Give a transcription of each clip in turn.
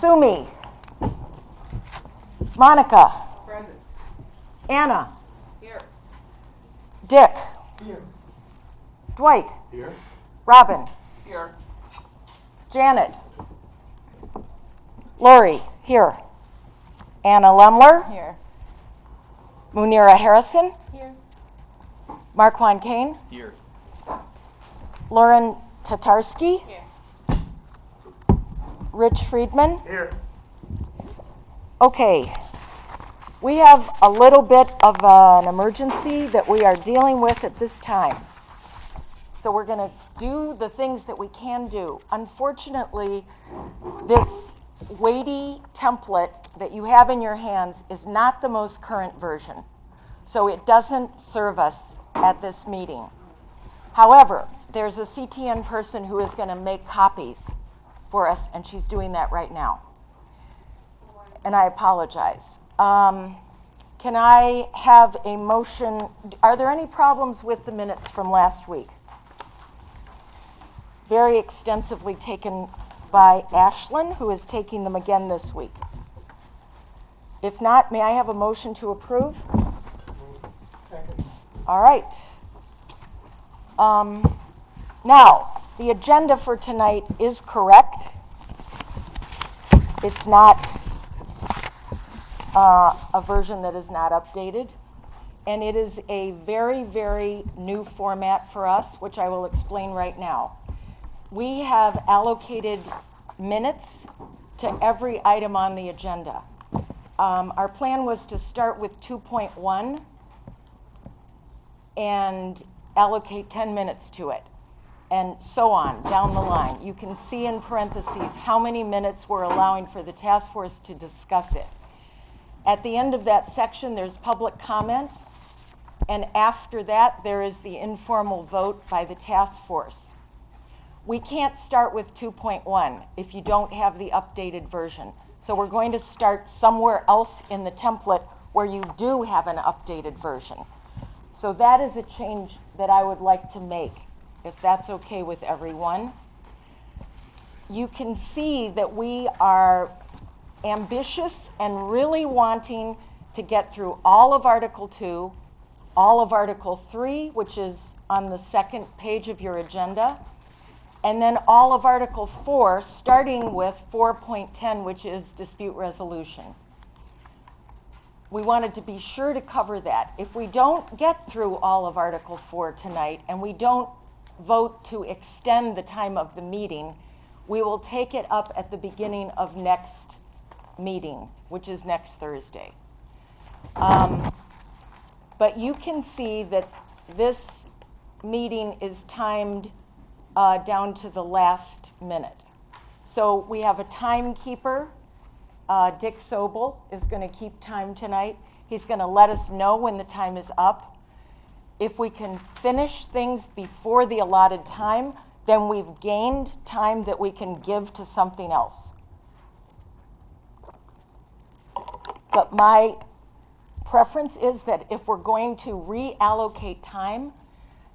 Sumi. Monica. Present. Anna. Here. Dick. Here. Dwight. Here. Robin. Here. Janet. Lori. Here. Anna Lemler. Here. Munira Harrison. Here. Marquand Kane. Here. Lauren Tatarski. Here. Rich Friedman. Here. Okay, we have a little bit of an emergency that we are dealing with at this time. So we're going to do the things that we can do. Unfortunately, this weighty template that you have in your hands is not the most current version. So it doesn't serve us at this meeting. However, there's a CTN person who is going to make copies for us, and she's doing that right now. And I apologize. Can I have a motion? Are there any problems with the minutes from last week? Very extensively taken by Ashlyn, who is taking them again this week. If not, may I have a motion to approve? Second. All right. Now, the agenda for tonight is correct. It's not a version that is not updated. And it is a very, very new format for us, which I will explain right now. We have allocated minutes to every item on the agenda. Our plan was to start with 2.1 and allocate 10 minutes to it, and so on down the line. You can see in parentheses how many minutes we're allowing for the task force to discuss it. At the end of that section, there's public comment, and after that, there is the informal vote by the task force. We can't start with 2.1 if you don't have the updated version. So we're going to start somewhere else in the template where you do have an updated version. So that is a change that I would like to make, if that's okay with everyone. You can see that we are ambitious and really wanting to get through all of Article 2, all of Article 3, which is on the second page of your agenda, and then all of Article 4, starting with 4.10, which is dispute resolution. We wanted to be sure to cover that. If we don't get through all of Article 4 tonight, and we don't vote to extend the time of the meeting, we will take it up at the beginning of next meeting, which is next Thursday. But you can see that this meeting is timed down to the last minute. So we have a timekeeper. Dick Sobel is going to keep time tonight. He's going to let us know when the time is up. If we can finish things before the allotted time, then we've gained time that we can give to something else. But my preference is that if we're going to reallocate time,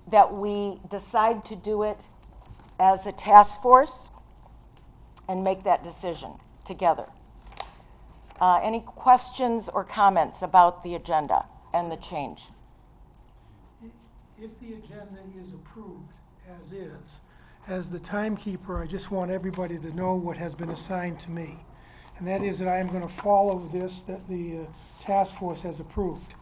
that we decide to do it as a task force and make that decision together. Any questions or comments about the agenda and the change? If the agenda is approved as is, as the timekeeper, I just want everybody to know what has been assigned to me. And that is that I am going to follow this that the task force has approved.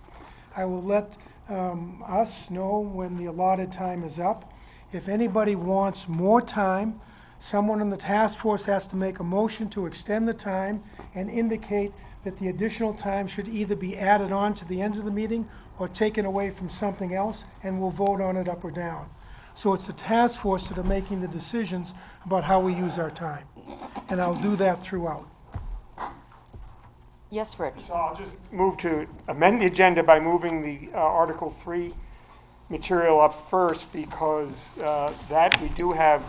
I will let us know when the allotted time is up. If anybody wants more time, someone on the task force has to make a motion to extend the time and indicate that the additional time should either be added on to the end of the meeting or taken away from something else, and we'll vote on it up or down. So it's the task force that are making the decisions about how we use our time. And I'll do that throughout. Yes, Rich. So I'll just move to amend the agenda by moving the Article 3 material up first, because that we do have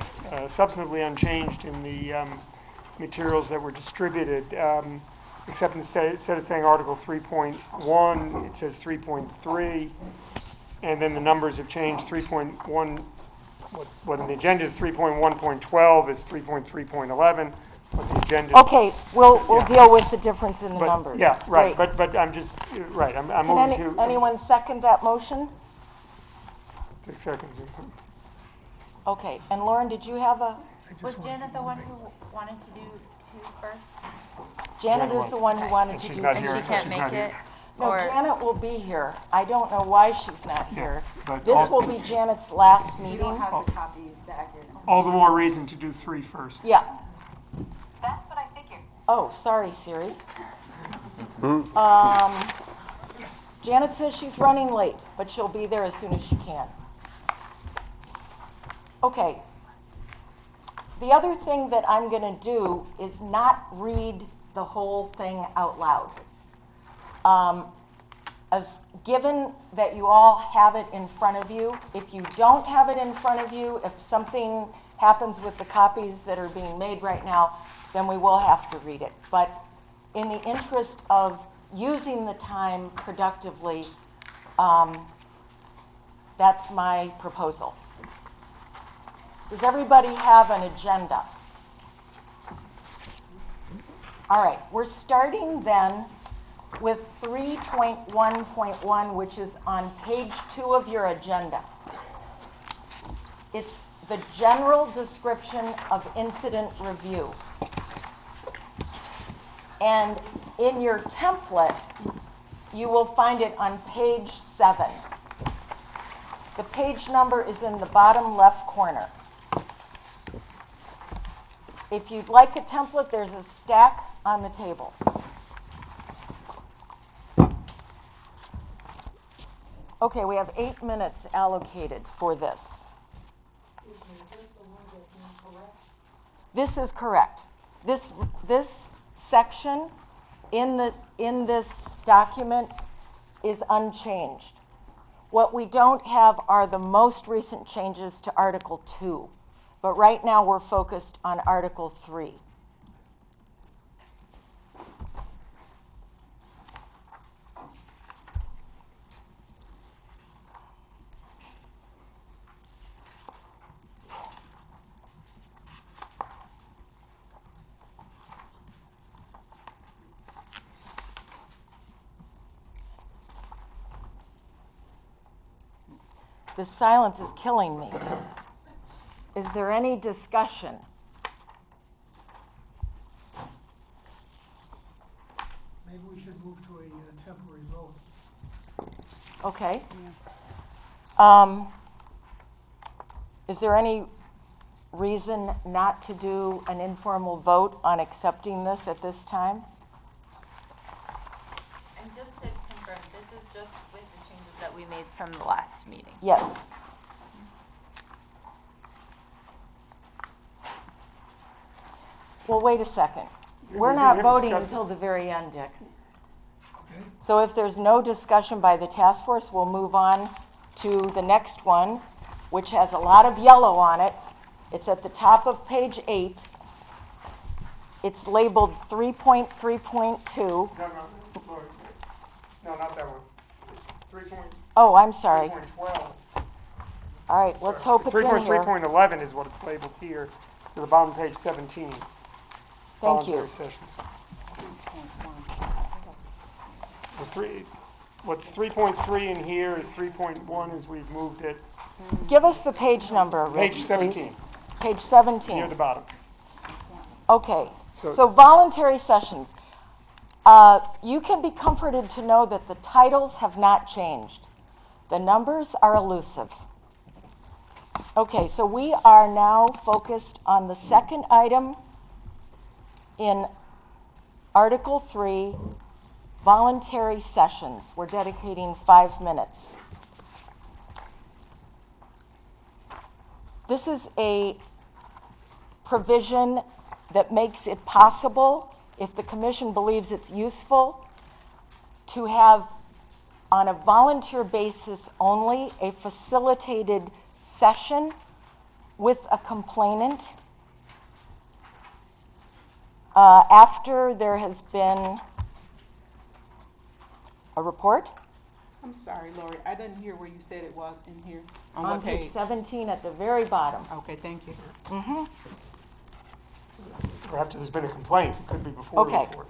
substantively unchanged in the materials that were distributed, except instead of saying Article 3.1, it says 3.3, and then the numbers have changed. 3.1, what in the agenda is 3.1.12 is 3.3.11, but the agenda. Okay, we'll Yeah. deal with the difference in the But, numbers. yeah, right, Great. but I'm just, right, I'm Can moving to. anyone second that motion? 6 seconds. Okay, and Lauren, did you have a, I just Was want Janet to the be one moving. who wanted to do 2 first? Janet Janet is the was. one who wanted And to do. she's not And here. she can't She's make not here. it? No, Or, Janet will be here. I don't know why she's not here. but This all- will be Janet's last You don't meeting. have the copy back in. All the more reason to do 3 first. Yeah. That's what I figured. Oh, sorry, Siri. Janet says she's running late, but she'll be there as soon as she can. Okay. The other thing that I'm going to do is not read the whole thing out loud. As given that you all have it in front of you, if you don't have it in front of you, if something happens with the copies that are being made right now, then we will have to read it. But in the interest of using the time productively, that's my proposal. Does everybody have an agenda? All right, we're starting then with 3.1.1, which is on page 2 of your agenda. It's the general description of incident review. And in your template, you will find it on page 7. The page number is in the bottom left corner. If you'd like a template, there's a stack on the table. Okay, we have 8 minutes allocated for this. This is correct. This section in this document is unchanged. What we don't have are the most recent changes to Article 2, but right now we're focused on Article 3. The silence is killing me. Is there any discussion? Maybe we should move to a temporary vote. Okay. Is there any reason not to do an informal vote on accepting this at this time? and just to confirm, this is just with the changes that we made from the last meeting. Yes. Well, wait a second. We're We not have voting discussed until this. the very end, Dick. Okay? So if there's no discussion by the task force, we'll move on to the next one, which has a lot of yellow on it. It's at the top of page 8. It's labeled 3.3.2. No, Lori, no, not that one. It's 3.12. Oh, I'm sorry. All right, let's hope it's in here. 3.3.11 is what it's labeled here, to the bottom of page 17. Thank you. Voluntary sessions. What's 3.3 in here is 3.1 as we've moved it, Give us the page number, Rich, page 17, please. Page 17. near the bottom. Okay, So- so voluntary sessions. You can be comforted to know that the titles have not changed. The numbers are elusive. Okay, so we are now focused on the second item in Article 3, voluntary sessions. We're dedicating 5 minutes. This is a provision that makes it possible, if the commission believes it's useful, to have, on a volunteer basis only, a facilitated session with a complainant after there has been a report I'm sorry, Lori, I didn't hear where you said it was in here. On on what page page? 17 at the very bottom. Okay, thank you. or after there's been a complaint. It could be before the Okay. report.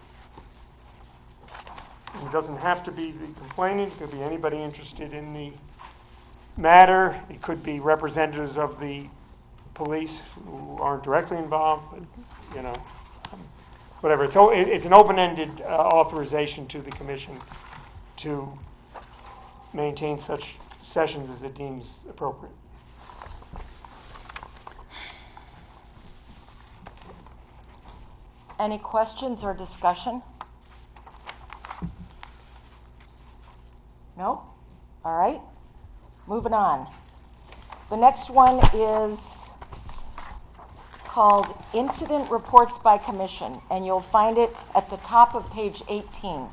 And it doesn't have to be the complainant. It could be anybody interested in the matter. It could be representatives of the police who aren't directly involved, but, you know, whatever. It's an open-ended authorization to the commission to maintain such sessions as it deems appropriate. Any questions or discussion? No? All right. Moving on. The next one is called Incident Reports by Commission, and you'll find it at the top of page 18.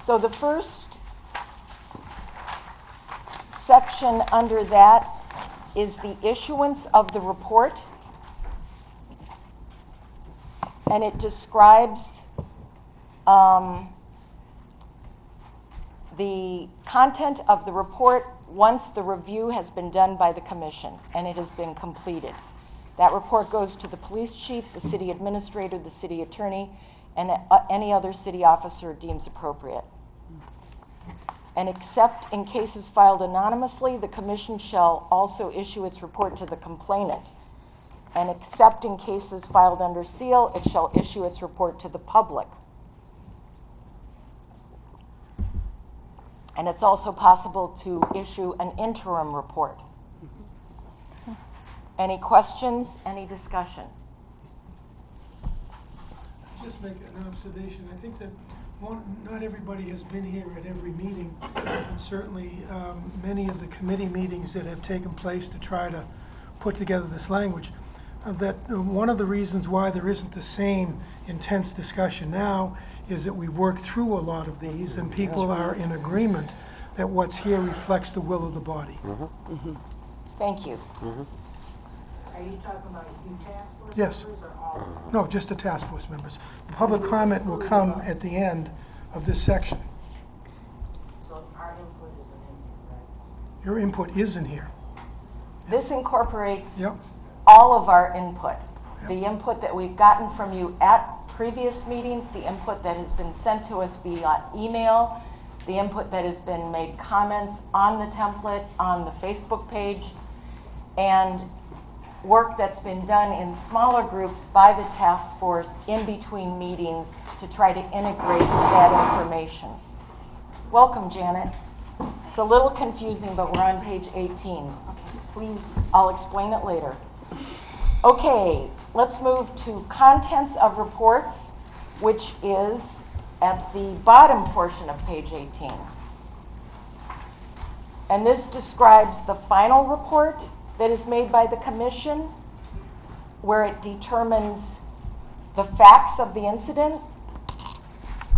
So the first section under that is the issuance of the report, and it describes the content of the report once the review has been done by the commission and it has been completed. That report goes to the police chief, the city administrator, the city attorney, and any other city officer deems appropriate. And except in cases filed anonymously, the commission shall also issue its report to the complainant. And except in cases filed under seal, it shall issue its report to the public. And it's also possible to issue an interim report. Any questions, any discussion? Just make an observation. I think that not everybody has been here at every meeting, and certainly many of the committee meetings that have taken place to try to put together this language, that one of the reasons why there isn't the same intense discussion now is that we've worked through a lot of these and people are in agreement that what's here reflects the will of the body. Thank you. Are you talking about you task force Yes. members or all? No, just the task force members. Public comment will come at the end of this section. So our input isn't in here, right? Your input is in here. This incorporates Yep. all of our input. The input that we've gotten from you at previous meetings, the input that has been sent to us via email, the input that has been made comments on the template, on the Facebook page, and work that's been done in smaller groups by the task force in between meetings to try to integrate that information. Welcome, Janet. It's a little confusing, but we're on page 18. Please, I'll explain it later. Okay, let's move to contents of reports, which is at the bottom portion of page 18. And this describes the final report that is made by the commission, where it determines the facts of the incident,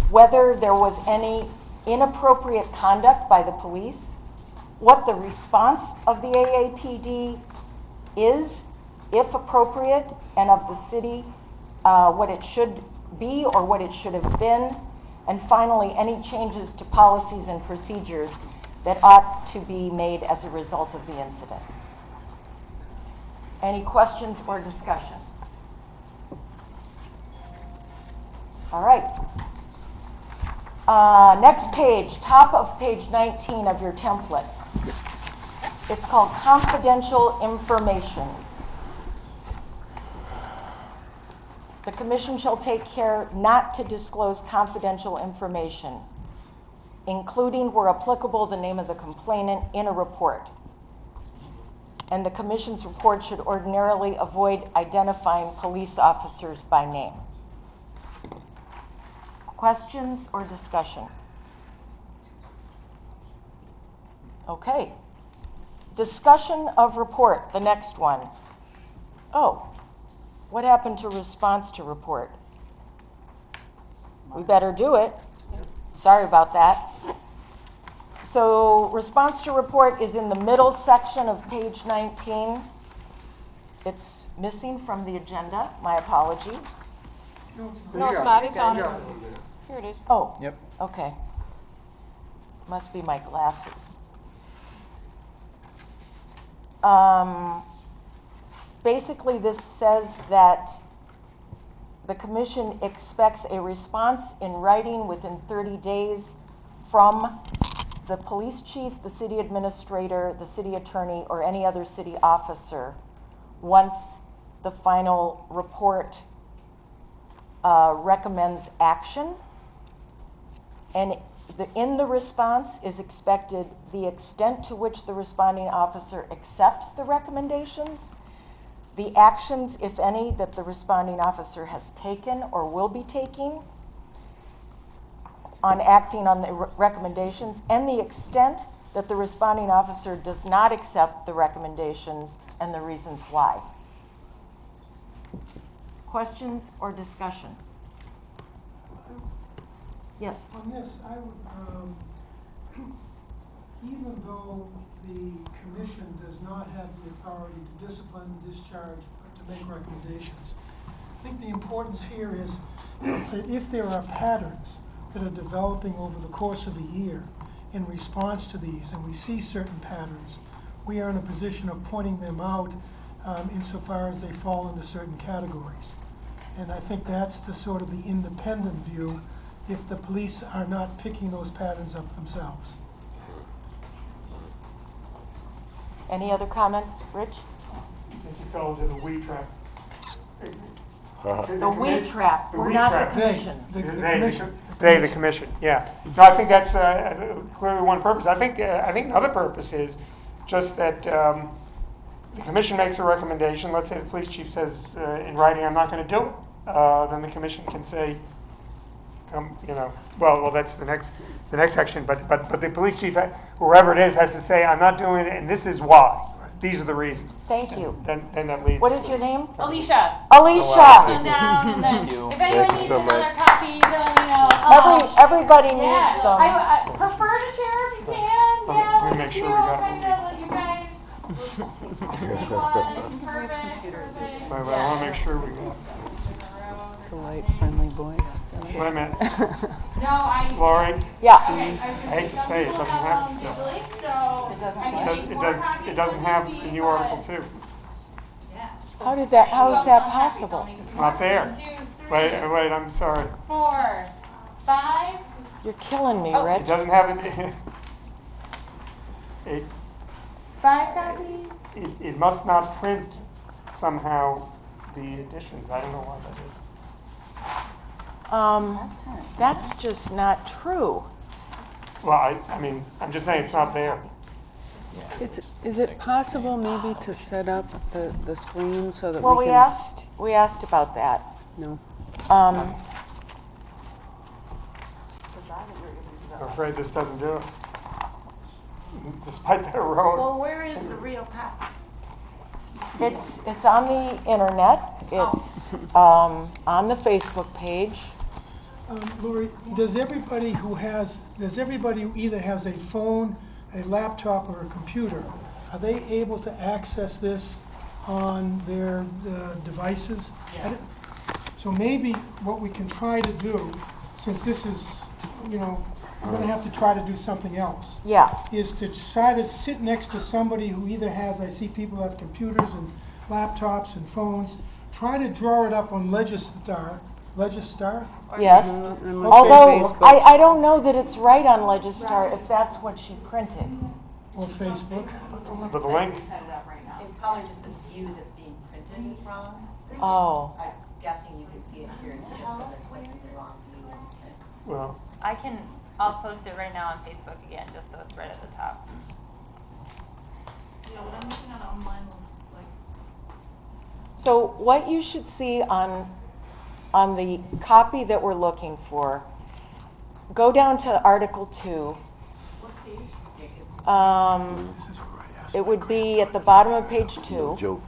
whether there was any inappropriate conduct by the police, what the response of the AAPD is, if appropriate, and of the city, what it should be or what it should have been, and finally, any changes to policies and procedures that ought to be made as a result of the incident. Any questions or discussion? All right. Next page, top of page 19 of your template. It's called confidential information. The commission shall take care not to disclose confidential information, including, where applicable, the name of the complainant in a report. And the commission's report should ordinarily avoid identifying police officers by name. Questions or discussion? Okay. Discussion of report, the next one. Oh, what happened to response to report? We better do it. Sorry about that. So response to report is in the middle section of page 19. It's missing from the agenda, my apology. No, it's not, it's on it. Here it is. Oh. Yep. Okay. Must be my glasses. basically this says that the commission expects a response in writing within 30 days from the police chief, the city administrator, the city attorney, or any other city officer once the final report recommends action. And in the response is expected the extent to which the responding officer accepts the recommendations, the actions, if any, that the responding officer has taken or will be taking on acting on the recommendations, and the extent that the responding officer does not accept the recommendations and the reasons why. Questions or discussion? Yes. On this, I would, even though the commission does not have the authority to discipline, discharge, or to make recommendations, I think the importance here is that if there are patterns that are developing over the course of a year in response to these, and we see certain patterns, we are in a position of pointing them out insofar as they fall into certain categories. And I think that's the sort of the independent view if the police are not picking those patterns up themselves. Any other comments, Rich? I think you fell into the weed trap. The weed trap, The we're weed not trap. the commission. The They, commission. the commission, yeah. No, I think that's clearly one purpose. I think another purpose is just that the commission makes a recommendation. Let's say the police chief says in writing, "I'm not going to do it." Then the commission can say, well, that's the next section. But the police chief, whoever it is, has to say, "I'm not doing it, and this is why. These are the reasons." Thank you. Then that leads. What is your name? Alicia. Alicia. Send down, and then you. if anyone Thank you needs so another much. copy, you can let me know. Everybody Yeah, needs them. I prefer to share if you can. Yeah, Let me make sure we got kind of let you guys. Take one. Perfect. I want to make sure we got. It's a light, friendly voice. Wait a minute, No, I. Lori. Yeah. Okay, I hate to say it, doesn't have it still. It doesn't have the new Article 2. How is that possible? It's not there. Wait, I'm sorry. 4, 5. You're killing me, It Rich. doesn't have it. It, 5 copies. it must not print somehow the additions. I don't know why that is. That's just not true. Well, I mean, I'm just saying it's not there. Is it possible maybe to set up the screen so that Well, we we can? asked about that. No. I'm afraid this doesn't do it. Despite that road. Well, where is the real copy? It's on the internet. It's on the Facebook page. Lori, does everybody who either has a phone, a laptop, or a computer, are they able to access this on their devices? Yeah. So maybe what we can try to do, since this is, we're going to have to try to do something else, Yeah. is to try to sit next to somebody who either has, I see people have computers and laptops and phones, try to draw it up on Legistar? Yes. And look Although at Facebook. I don't know that it's right on Legistar if that's what she printed. Or Facebook? But the link, Set it up right now. It's probably just the view that's being printed is wrong. Oh. I'm guessing you can see it here, it's just that it's like the wrong view. well, I'll post it right now on Facebook again, just so it's right at the top. Yeah, what I'm looking at online looks like. So what you should see on the copy that we're looking for, go down to Article 2. What page? This is where I asked. It would be at the bottom of page 2. Joke.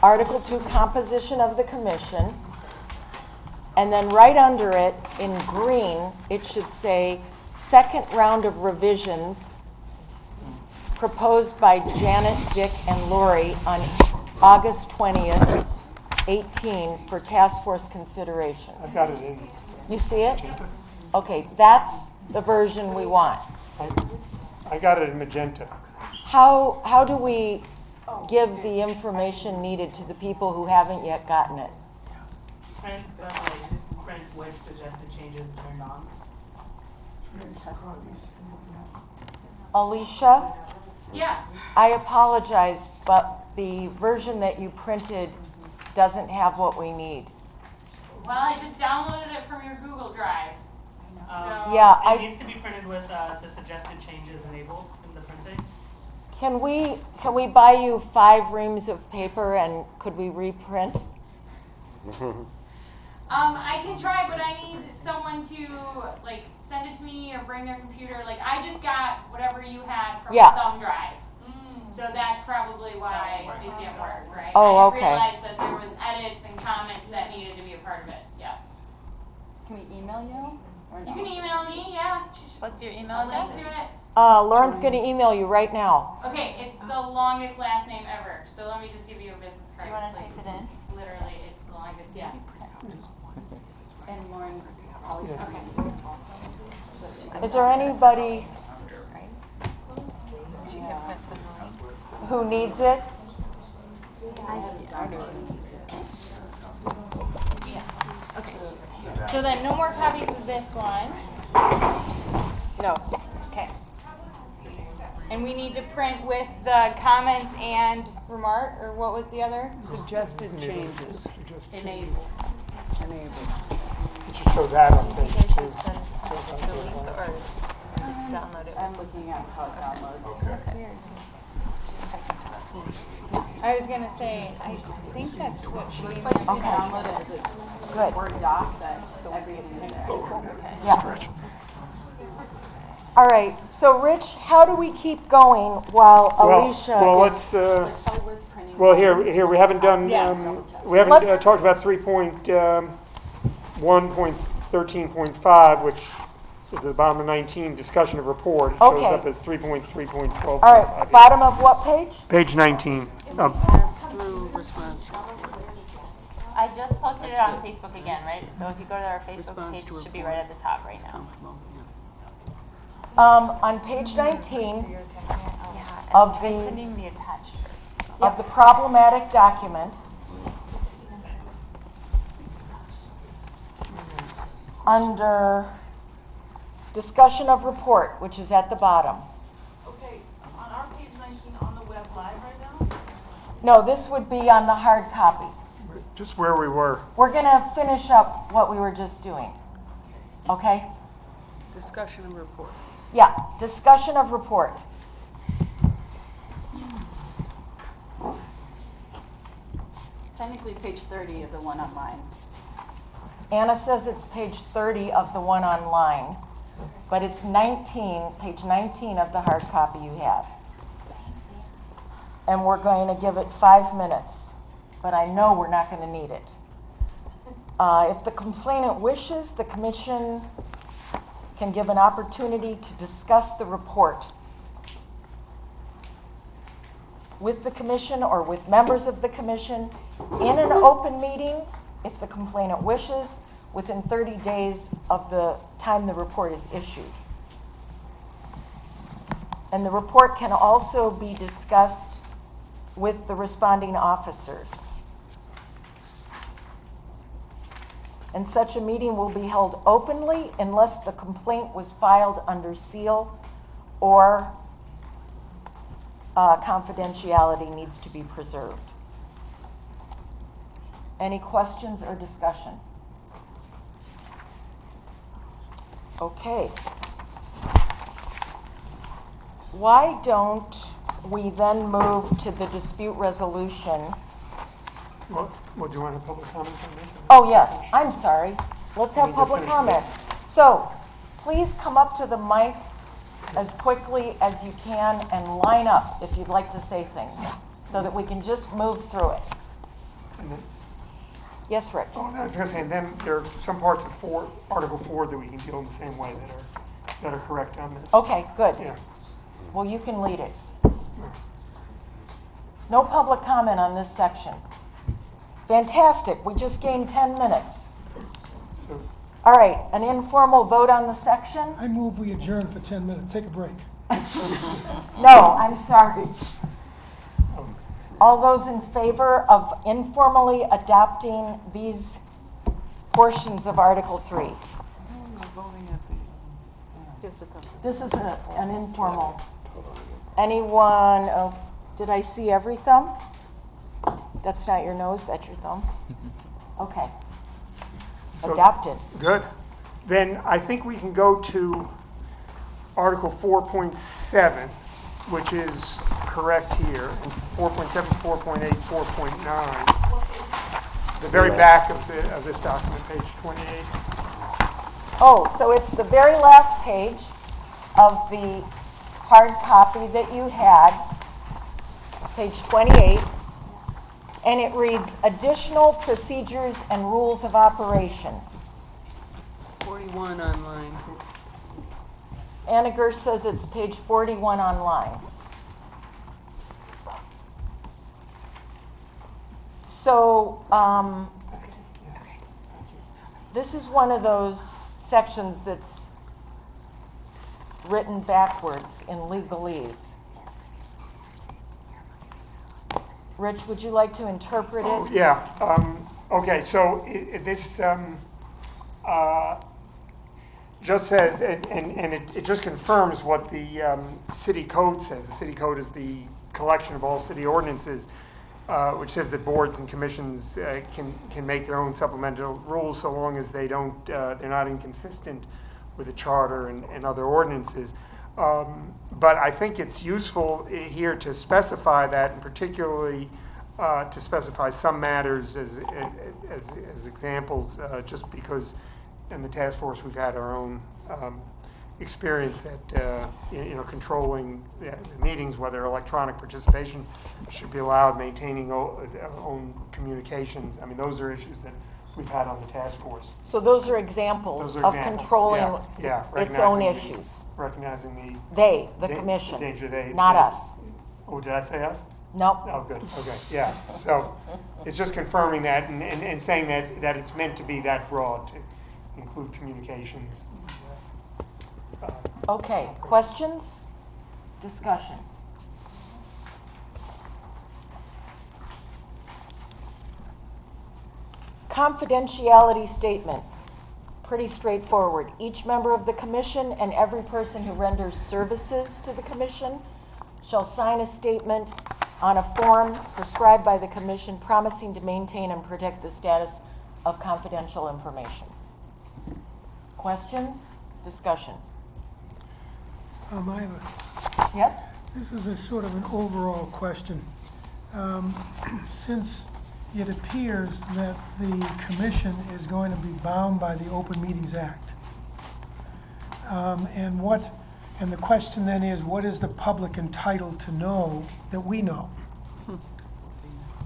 Article 2, composition of the commission. And then right under it, in green, it should say, second round of revisions proposed by Janet, Dick, and Lori on August 20th, 18 for task force consideration. I've got it in. You see it? Okay, that's the version we want. I got it in magenta. How do we give the information needed to the people who haven't yet gotten it. Print, print with suggested changes turned on. Alicia, Yeah. I apologize, but the version that you printed doesn't have what we need. Well, I just downloaded it from your Google Drive. So Yeah, It needs to be printed with the suggested changes enabled in the printing. Can we buy you 5 reams of paper and could we reprint? I can try, but I need someone to like send it to me or bring their computer. Like I just got whatever you had from Yeah. the thumb drive. So that's probably why it didn't work, right? Oh, I okay. didn't realize that there was edits and comments that needed to be a part of it. Yeah. Can we email you? Or You no? can email me, yeah. What's your email I'll link address? to it. Lauren's going to email you right now. Okay, it's the longest last name ever. So let me just give you a business card. Do you want to please. type it in? Literally, it's the longest, yeah. And Lauren, probably Is there anybody who needs it? So then no more copies of this one. No. Okay. And we need to print with the comments and remark, or what was the other? Suggested changes. enable. Enable. You should show that on page 2. Download it. I'm looking at how it downloads. I was gonna say, I think that's what she Looks like you can download it as a Good. Word doc that everything is there. Yeah. All right. So, Rich, how do we keep going while Alicia Well, is... let's, Probably worth printing. well, here, we haven't done, Yeah. we haven't Let's- talked about 3.1.13.5, which is at the bottom of 19, discussion of report. It shows Okay. up as 3.3.12.5. All right. Bottom of what page? Page 19 of, Pass through response. I just posted it on Facebook again, right? So if you go to our Facebook Response page, to it should be report. right at the top right now. Comfortable, yeah. On page 19 Yeah, of try the putting the attached first. of the problematic document, under discussion of report, which is at the bottom. Okay, on our page 19 on the web live right now? No, this would be on the hard copy. just where we were. We're going to finish up what we were just doing. Okay? Discussion and report. Yeah, discussion of report. Technically page 30 of the one online. Anna says it's page 30 of the one online, but it's page 19 of the hard copy you have. And we're going to give it 5 minutes, but I know we're not going to need it. If the complainant wishes, the commission can give an opportunity to discuss the report with the commission or with members of the commission in an open meeting, if the complainant wishes, within 30 days of the time the report is issued. And the report can also be discussed with the responding officers. And such a meeting will be held openly unless the complaint was filed under seal or confidentiality needs to be preserved. Any questions or discussion? Okay. Why don't we then move to the dispute resolution? Well, do you want a public comment on this? Oh, yes, I'm sorry. Let's have We need to public finish comment. So, please come up to the mic as quickly as you can and line up if you'd like to say things, so that we can just move through it. And then- Yes, Rich? Oh, I was going to say, and then there are some parts of Article 4 that we can deal in the same way that are correct on this. Okay, good. Yeah. Well, you can lead it. No public comment on this section. Fantastic, we just gained 10 minutes. So, All right, an informal vote on the section? I move we adjourn for 10 minutes. Take a break. No, I'm sorry. All those in favor of informally adopting these portions of Article 3? This is an informal. Anyone, oh, did I see every thumb? That's not your nose, that's your thumb? Okay. So- Adopted. Good. Then I think we can go to Article 4.7, which is correct here, and 4.7, 4.8, 4.9. The very back of this document, page 28. Oh, so it's the very last page of the hard copy that you had, page 28, and it reads, additional procedures and rules of operation. 41 online. Anna Gersh says it's page 41 online. So this is one of those sections that's written backwards in legalese. Rich, would you like to interpret it? Yeah. Okay. So this just says, and it just confirms what the city code says. The city code is the collection of all city ordinances, which says that boards and commissions can make their own supplemental rules so long as they don't they're not inconsistent with the charter and other ordinances. But I think it's useful here to specify that, and particularly to specify some matters as examples, just because in the task force we've had our own experience that controlling the meetings, whether electronic participation should be allowed, maintaining own communications. I mean, those are issues that we've had on the task force. So those are examples Those are of examples. controlling Yeah, its own recognizing issues. Recognizing The the commission, danger they not us. Oh, did I say us? Nope. Oh, good. Okay. Yeah. So it's just confirming that and saying that it's meant to be that broad to include communications. Okay, questions? Discussion? Confidentiality statement. Pretty straightforward. Each member of the commission and every person who renders services to the commission shall sign a statement on a form prescribed by the commission promising to maintain and protect the status of confidential information. Questions? Discussion? Yes? This is a sort of an overall question. Since it appears that the commission is going to be bound by the Open Meetings Act, and the question then is, what is the public entitled to know that we know?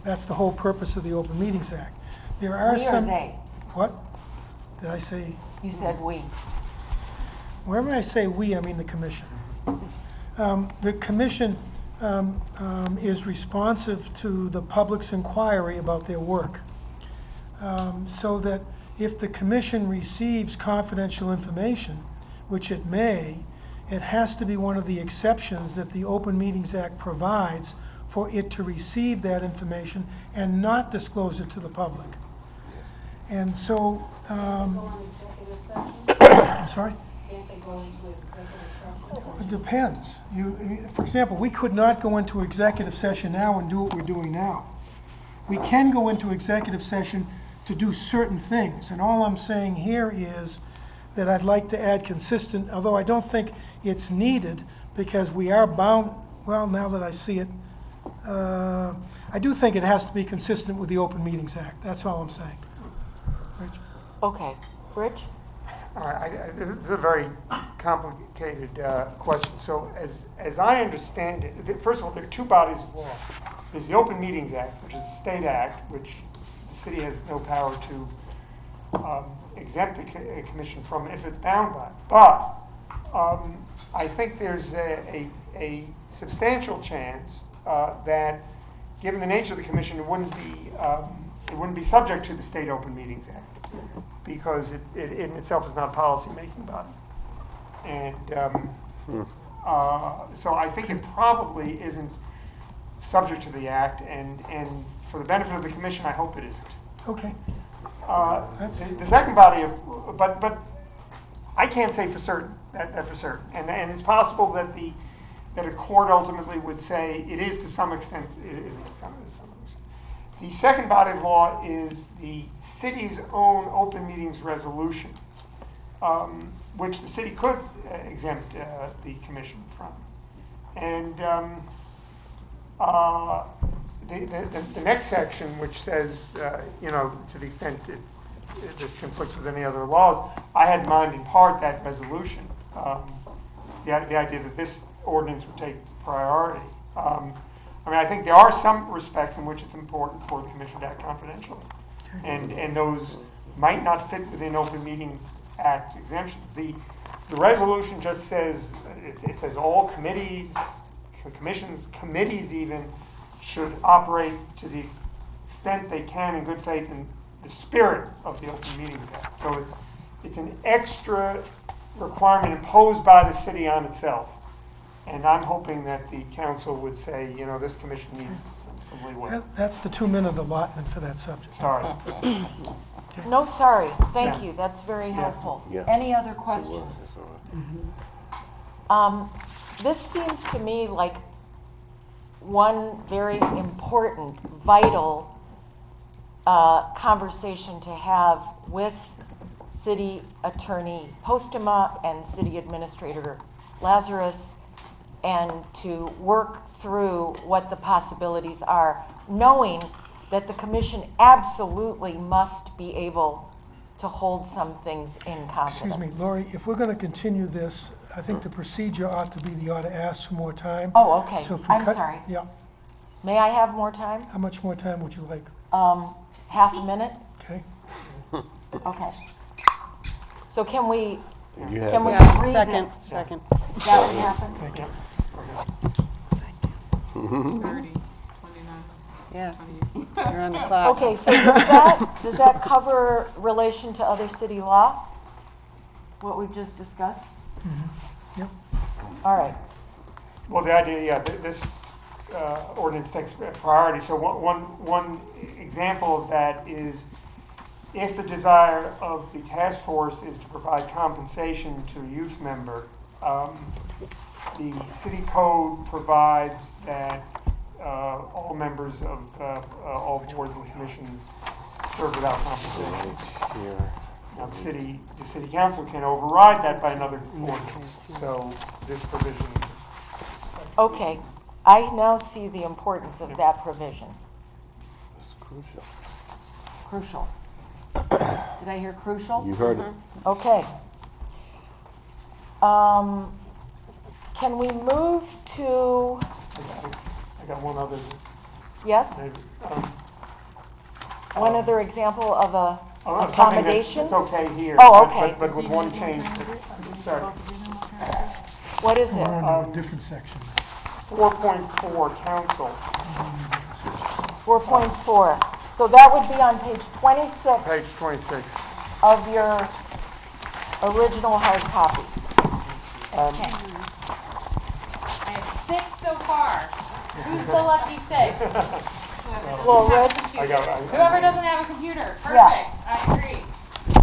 That's the whole purpose of the Open Meetings Act. There are We or some. they? What? Did I say? You said we. Wherever I say we, I mean the commission. The commission is responsive to the public's inquiry about their work. So that if the commission receives confidential information, which it may, it has to be one of the exceptions that the Open Meetings Act provides for it to receive that information and not disclose it to the public. And so, I'm sorry? It depends. For example, we could not go into executive session now and do what we're doing now. We can go into executive session to do certain things, and all I'm saying here is that I'd like to add consistent, although I don't think it's needed, because we are bound, well, now that I see it, I do think it has to be consistent with the Open Meetings Act. That's all I'm saying. Rich? Okay. Rich? This is a very complicated question. So as I understand it, first of all, there are two bodies of law. There's the Open Meetings Act, which is a state act, which the city has no power to exempt the commission from if it's bound by. But I think there's a substantial chance that, given the nature of the commission, it wouldn't be subject to the state Open Meetings Act, because it in itself is not a policy-making body. And so I think it probably isn't subject to the act, and for the benefit of the commission, I hope it isn't. Okay, That's- The second body of, but I can't say for certain, that for certain. And it's possible that a court ultimately would say it is to some extent, it isn't to some extent. The second body of law is the city's own open meetings resolution, which the city could exempt the commission from. And the next section, which says, to the extent this conflicts with any other laws, I had in mind in part that resolution, the idea that this ordinance would take priority. I think there are some respects in which it's important for the commission to act confidentially, and those might not fit within Open Meetings Act exemptions. The resolution just says, it says all committees, commissions, committees even, should operate to the extent they can in good faith in the spirit of the Open Meetings Act. So it's an extra requirement imposed by the city on itself. And I'm hoping that the council would say, this commission needs some leeway. that's the 2-minute allotment for that subject. Sorry. No, sorry. Thank Yeah. you. That's very helpful. Yeah. Any other questions? This seems to me like one very important, vital conversation to have with City Attorney Postema and City Administrator Lazarus, and to work through what the possibilities are, knowing that the commission absolutely must be able to hold some things in confidence. Excuse me, Lori, if we're going to continue this, I think the procedure ought to be you ought to ask for more time. Oh, okay. So if we I'm cut- sorry. Yeah. May I have more time? How much more time would you like? Half a minute? Okay. Okay. So can we You have Can we Yeah, read second, it? second. Is that what happened? Thank you. 30, 29, Yeah, 28. you're on the clock. Okay, so does that cover relation to other city law? What we've just discussed? Yep. All right. Well, the idea, this ordinance takes priority. So one example of that is if the desire of the task force is to provide compensation to a youth member, the city code provides that all members of all boards and commissions serve without compensation. Now, the city council can override that by another ordinance. So this provision. Okay. I now see the importance of that provision. It's crucial. Crucial. Did I hear crucial? You heard it. Okay. Can we move to, I got one other. yes, one other example of a Something accommodation? that's okay here. Oh, okay. But with one change. Sorry. What is We're it? on a different section. 4.4 council, 4.4. So that would be on page 26 page 26. of your original hard copy. Okay. I have 6 so far. Who's the lucky 6? Well, Reg, Whoever doesn't have a computer. Perfect. Yeah. I agree.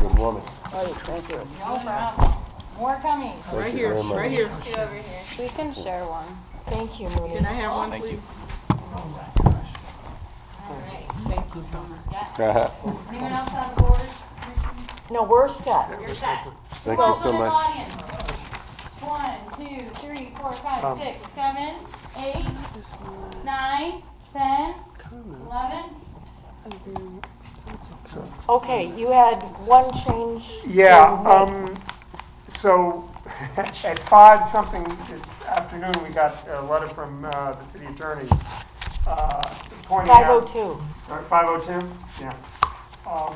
Good woman. thank you. No problem. More coming. Right here, right here. Two over here. We can share one. Thank you, Mooney. Can I have one, please? All right. Thank you so much. Yeah. Anyone else on the board? No, we're set. You're set. Thank you so much. Audience. 1, 2, 3, 4, 5, 6, 7, 8, 9, 10, 11. Okay, you had one change. Yeah, so at 5 something this afternoon, we got a letter from the city attorney pointing out. 502. Sorry, 502? Yeah. Are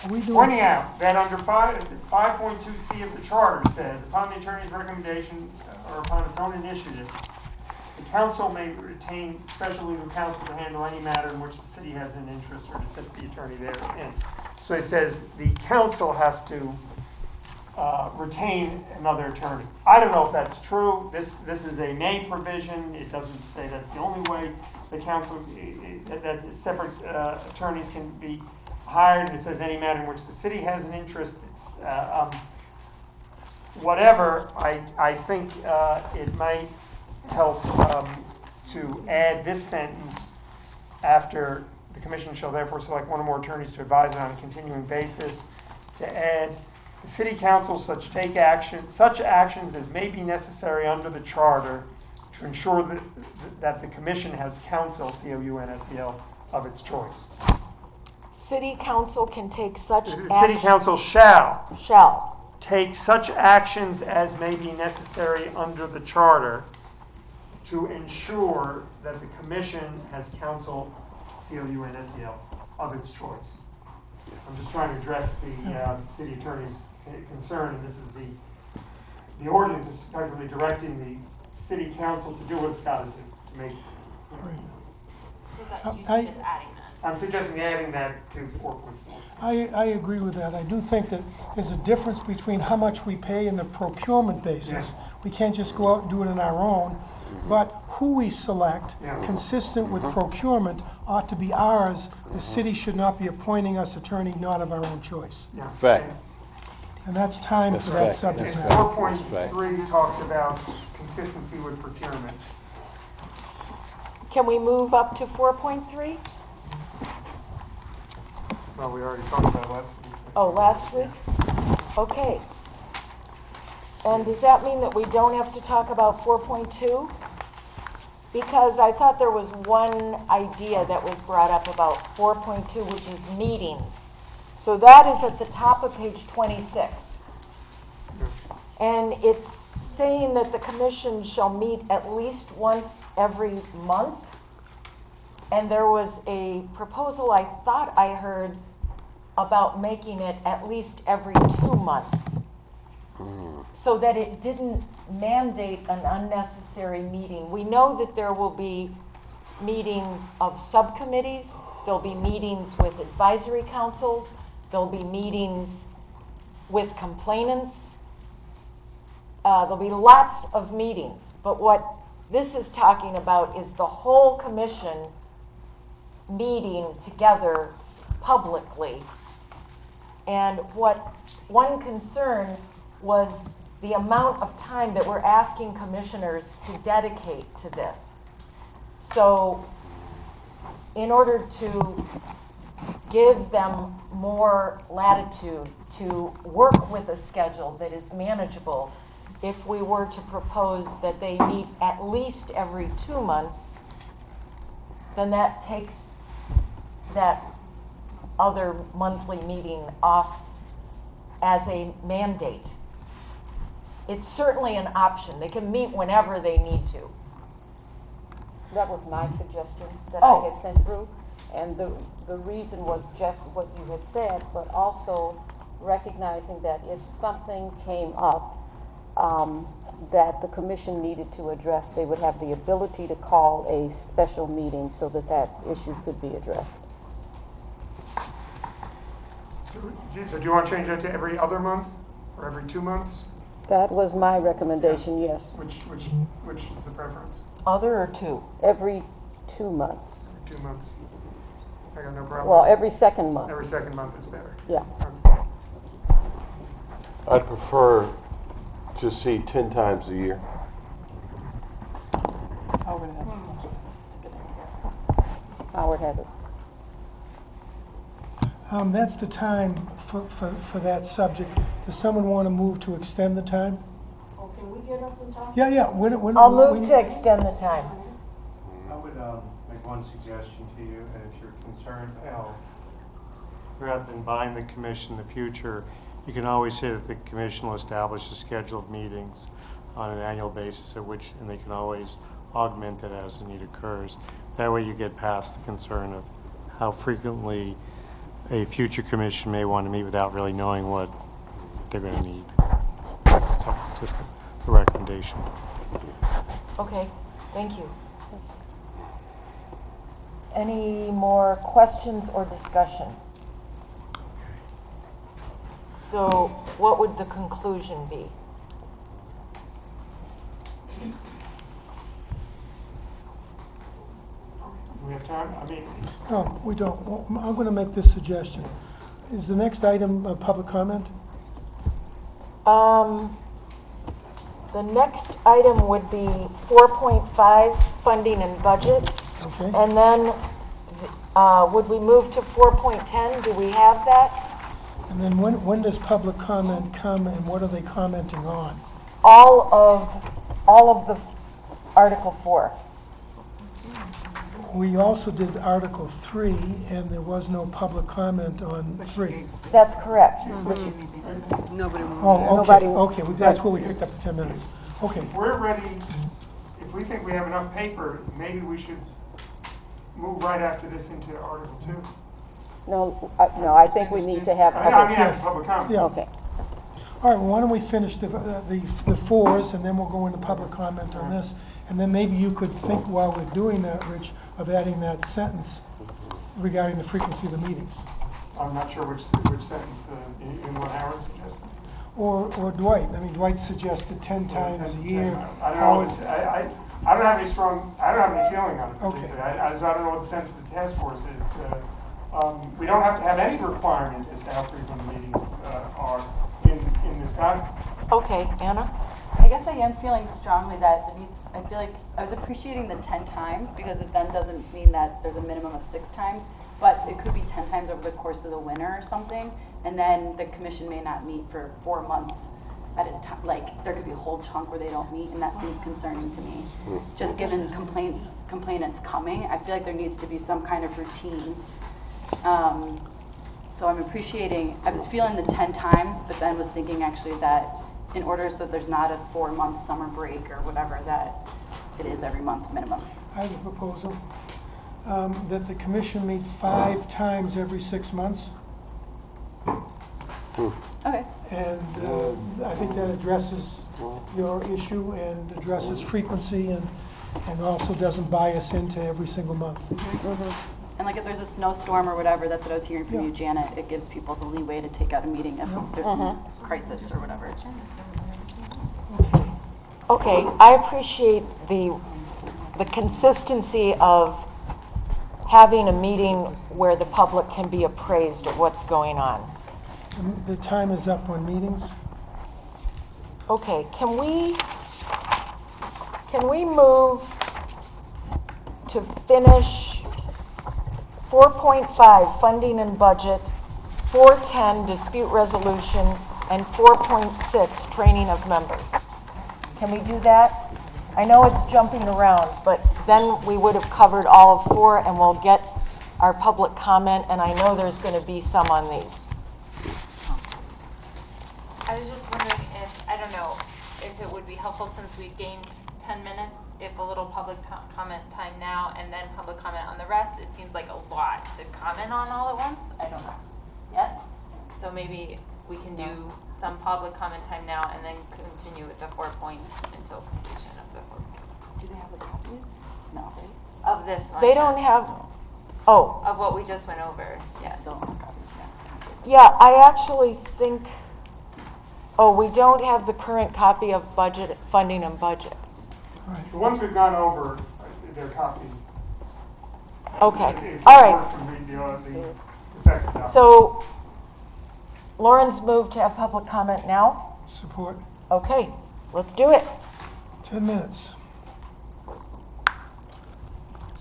we doing? Pointing out that under 5.2C of the charter says, upon the attorney's recommendation or upon its own initiative, the council may retain special legal counsel to handle any matter in which the city has an interest or to assist the attorney therein. So it says the council has to retain another attorney. I don't know if that's true. This is a may provision. It doesn't say that's the only way the council, that separate attorneys can be hired. It says any matter in which the city has an interest. It's whatever. I think it might help to add this sentence after the commission shall therefore select one or more attorneys to advise it on a continuing basis, to add the city council such actions as may be necessary under the charter to ensure that the commission has counsel, C-O-U-N-S-E-L, of its choice. City council can take such The city council shall take such actions as may be necessary under the charter to ensure that the commission has counsel, C-O-U-N-S-E-L, of its choice. I'm just trying to address the city attorney's concern, and this is the ordinance is effectively directing the city council to do what it's got to do to make. So that you I- is adding that. I'm suggesting adding that to 4.4. I agree with that. I do think that there's a difference between how much we pay in the procurement basis. Yeah. We can't just go out and do it on our own, but who we select, Yeah. consistent with procurement, ought to be ours. The city should not be appointing us attorney not of our own choice. Yeah. Fact. And that's time That's for that fact. subject And matter. 4.3 talks about consistency with procurement. Can we move up to 4.3? Well, we already talked about last week. Oh, last week? Okay. And does that mean that we don't have to talk about 4.2? Because I thought there was one idea that was brought up about 4.2, which is meetings. So that is at the top of page 26. And it's saying that the commission shall meet at least once every month. And there was a proposal I thought I heard about making it at least every 2 months, so that it didn't mandate an unnecessary meeting. We know that there will be meetings of subcommittees, there'll be meetings with advisory councils, there'll be meetings with complainants, there'll be lots of meetings. But what this is talking about is the whole commission meeting together publicly. And what one concern was the amount of time that we're asking commissioners to dedicate to this. So in order to give them more latitude to work with a schedule that is manageable, if we were to propose that they meet at least every 2 months, then that takes that other monthly meeting off as a mandate. It's certainly an option. They can meet whenever they need to. That was my suggestion that Oh. I had sent through. And the reason was just what you had said, but also recognizing that if something came up that the commission needed to address, they would have the ability to call a special meeting so that that issue could be addressed. So do you want to change that to every other month or every 2 months? That was my recommendation, yes. Which is the preference? Other or two? Every 2 months. Every 2 months. I got no problem. Well, every second month. Every second month is better. Yeah. Okay. I'd prefer to see 10 times a year. Howard has it. That's the time for that subject. Does someone want to move to extend the time? Oh, can we get up and talk? Yeah. I'll move to extend the time. I would make one suggestion to you, and if you're concerned how, rather than bind the commission in the future, you can always say that the commission will establish a schedule of meetings on an annual basis and they can always augment it as the need occurs. That way you get past the concern of how frequently a future commission may want to meet without really knowing what they're going to need. Just a recommendation. Okay, thank you. Any more questions or discussion? So what would the conclusion be? Do we have time? I mean, No, we don't. Well, I'm going to make this suggestion. Is the next item public comment? The next item would be 4.5, funding and budget. Okay. And then, would we move to 4.10? Do we have that? And then when does public comment come and what are they commenting on? All of the Article 4. We also did Article 3 and there was no public comment on 3. That's correct. Nobody will. Oh, Nobody- okay, that's where we picked up the 10 minutes. Okay, if we're ready, if we think we have enough paper, maybe we should move right after this into Article 2. No, I think we need to have I mean, public, after public comment. yeah. okay. All right, well, why don't we finish the 4s and then we'll go into public comment on this. And then maybe you could think while we're doing that, Rich, of adding that sentence regarding the frequency of the meetings. I'm not sure which sentence in what Aaron suggested. Or Dwight. I mean, Dwight suggested 10 times a year. I don't know. I don't have any feeling on it. Okay. particularly. I don't know what the sense of the task force is. We don't have to have any requirement as to how frequent the meetings are in this document. Okay, Anna? I guess I am feeling strongly that I feel like I was appreciating the 10 times because it then doesn't mean that there's a minimum of 6 times, but it could be 10 times over the course of the winter or something, and then the commission may not meet for 4 months at a time. Like there could be a whole chunk where they don't meet, and that seems concerning to me. Just given complainants coming, I feel like there needs to be some kind of routine. So I'm appreciating, I was feeling the 10 times, but then was thinking actually that in order so there's not a 4-month summer break or whatever, that it is every month minimum. I have a proposal that the commission meet 5 times every 6 months. Okay. And I think that addresses your issue and addresses frequency and also doesn't bias into every single month. And like if there's a snowstorm or whatever, that's what I was hearing from Yeah. you, Janet, it gives people the leeway to take out a meeting if there's some crisis or whatever. Okay, I appreciate the consistency of having a meeting where the public can be appraised of what's going on. The time is up on meetings. Okay, can we move to finish 4.5, funding and budget, 4.10, dispute resolution, and 4.6, training of members? Can we do that? I know it's jumping around, but then we would have covered all of 4 and we'll get our public comment, and I know there's going to be some on these. I was just wondering if, I don't know, if it would be helpful since we gained 10 minutes, if a little public comment time now and then public comment on the rest. It seems like a lot to comment on all at once. I don't know. Yes? So maybe we can do some public comment time now and then continue with the 4 point until completion of the whole thing. Do they have the copies? No, right? Of this one. They don't have, oh, Of what we just went over, yes. Still no copies, yeah. yeah, I actually think, oh, we don't have the current copy of budget, funding and budget. The ones we've gone over, they're copies. Okay, If all you right. work from the effective document. So Lauren's moved to have public comment now? Support. Okay, let's do it. 10 minutes.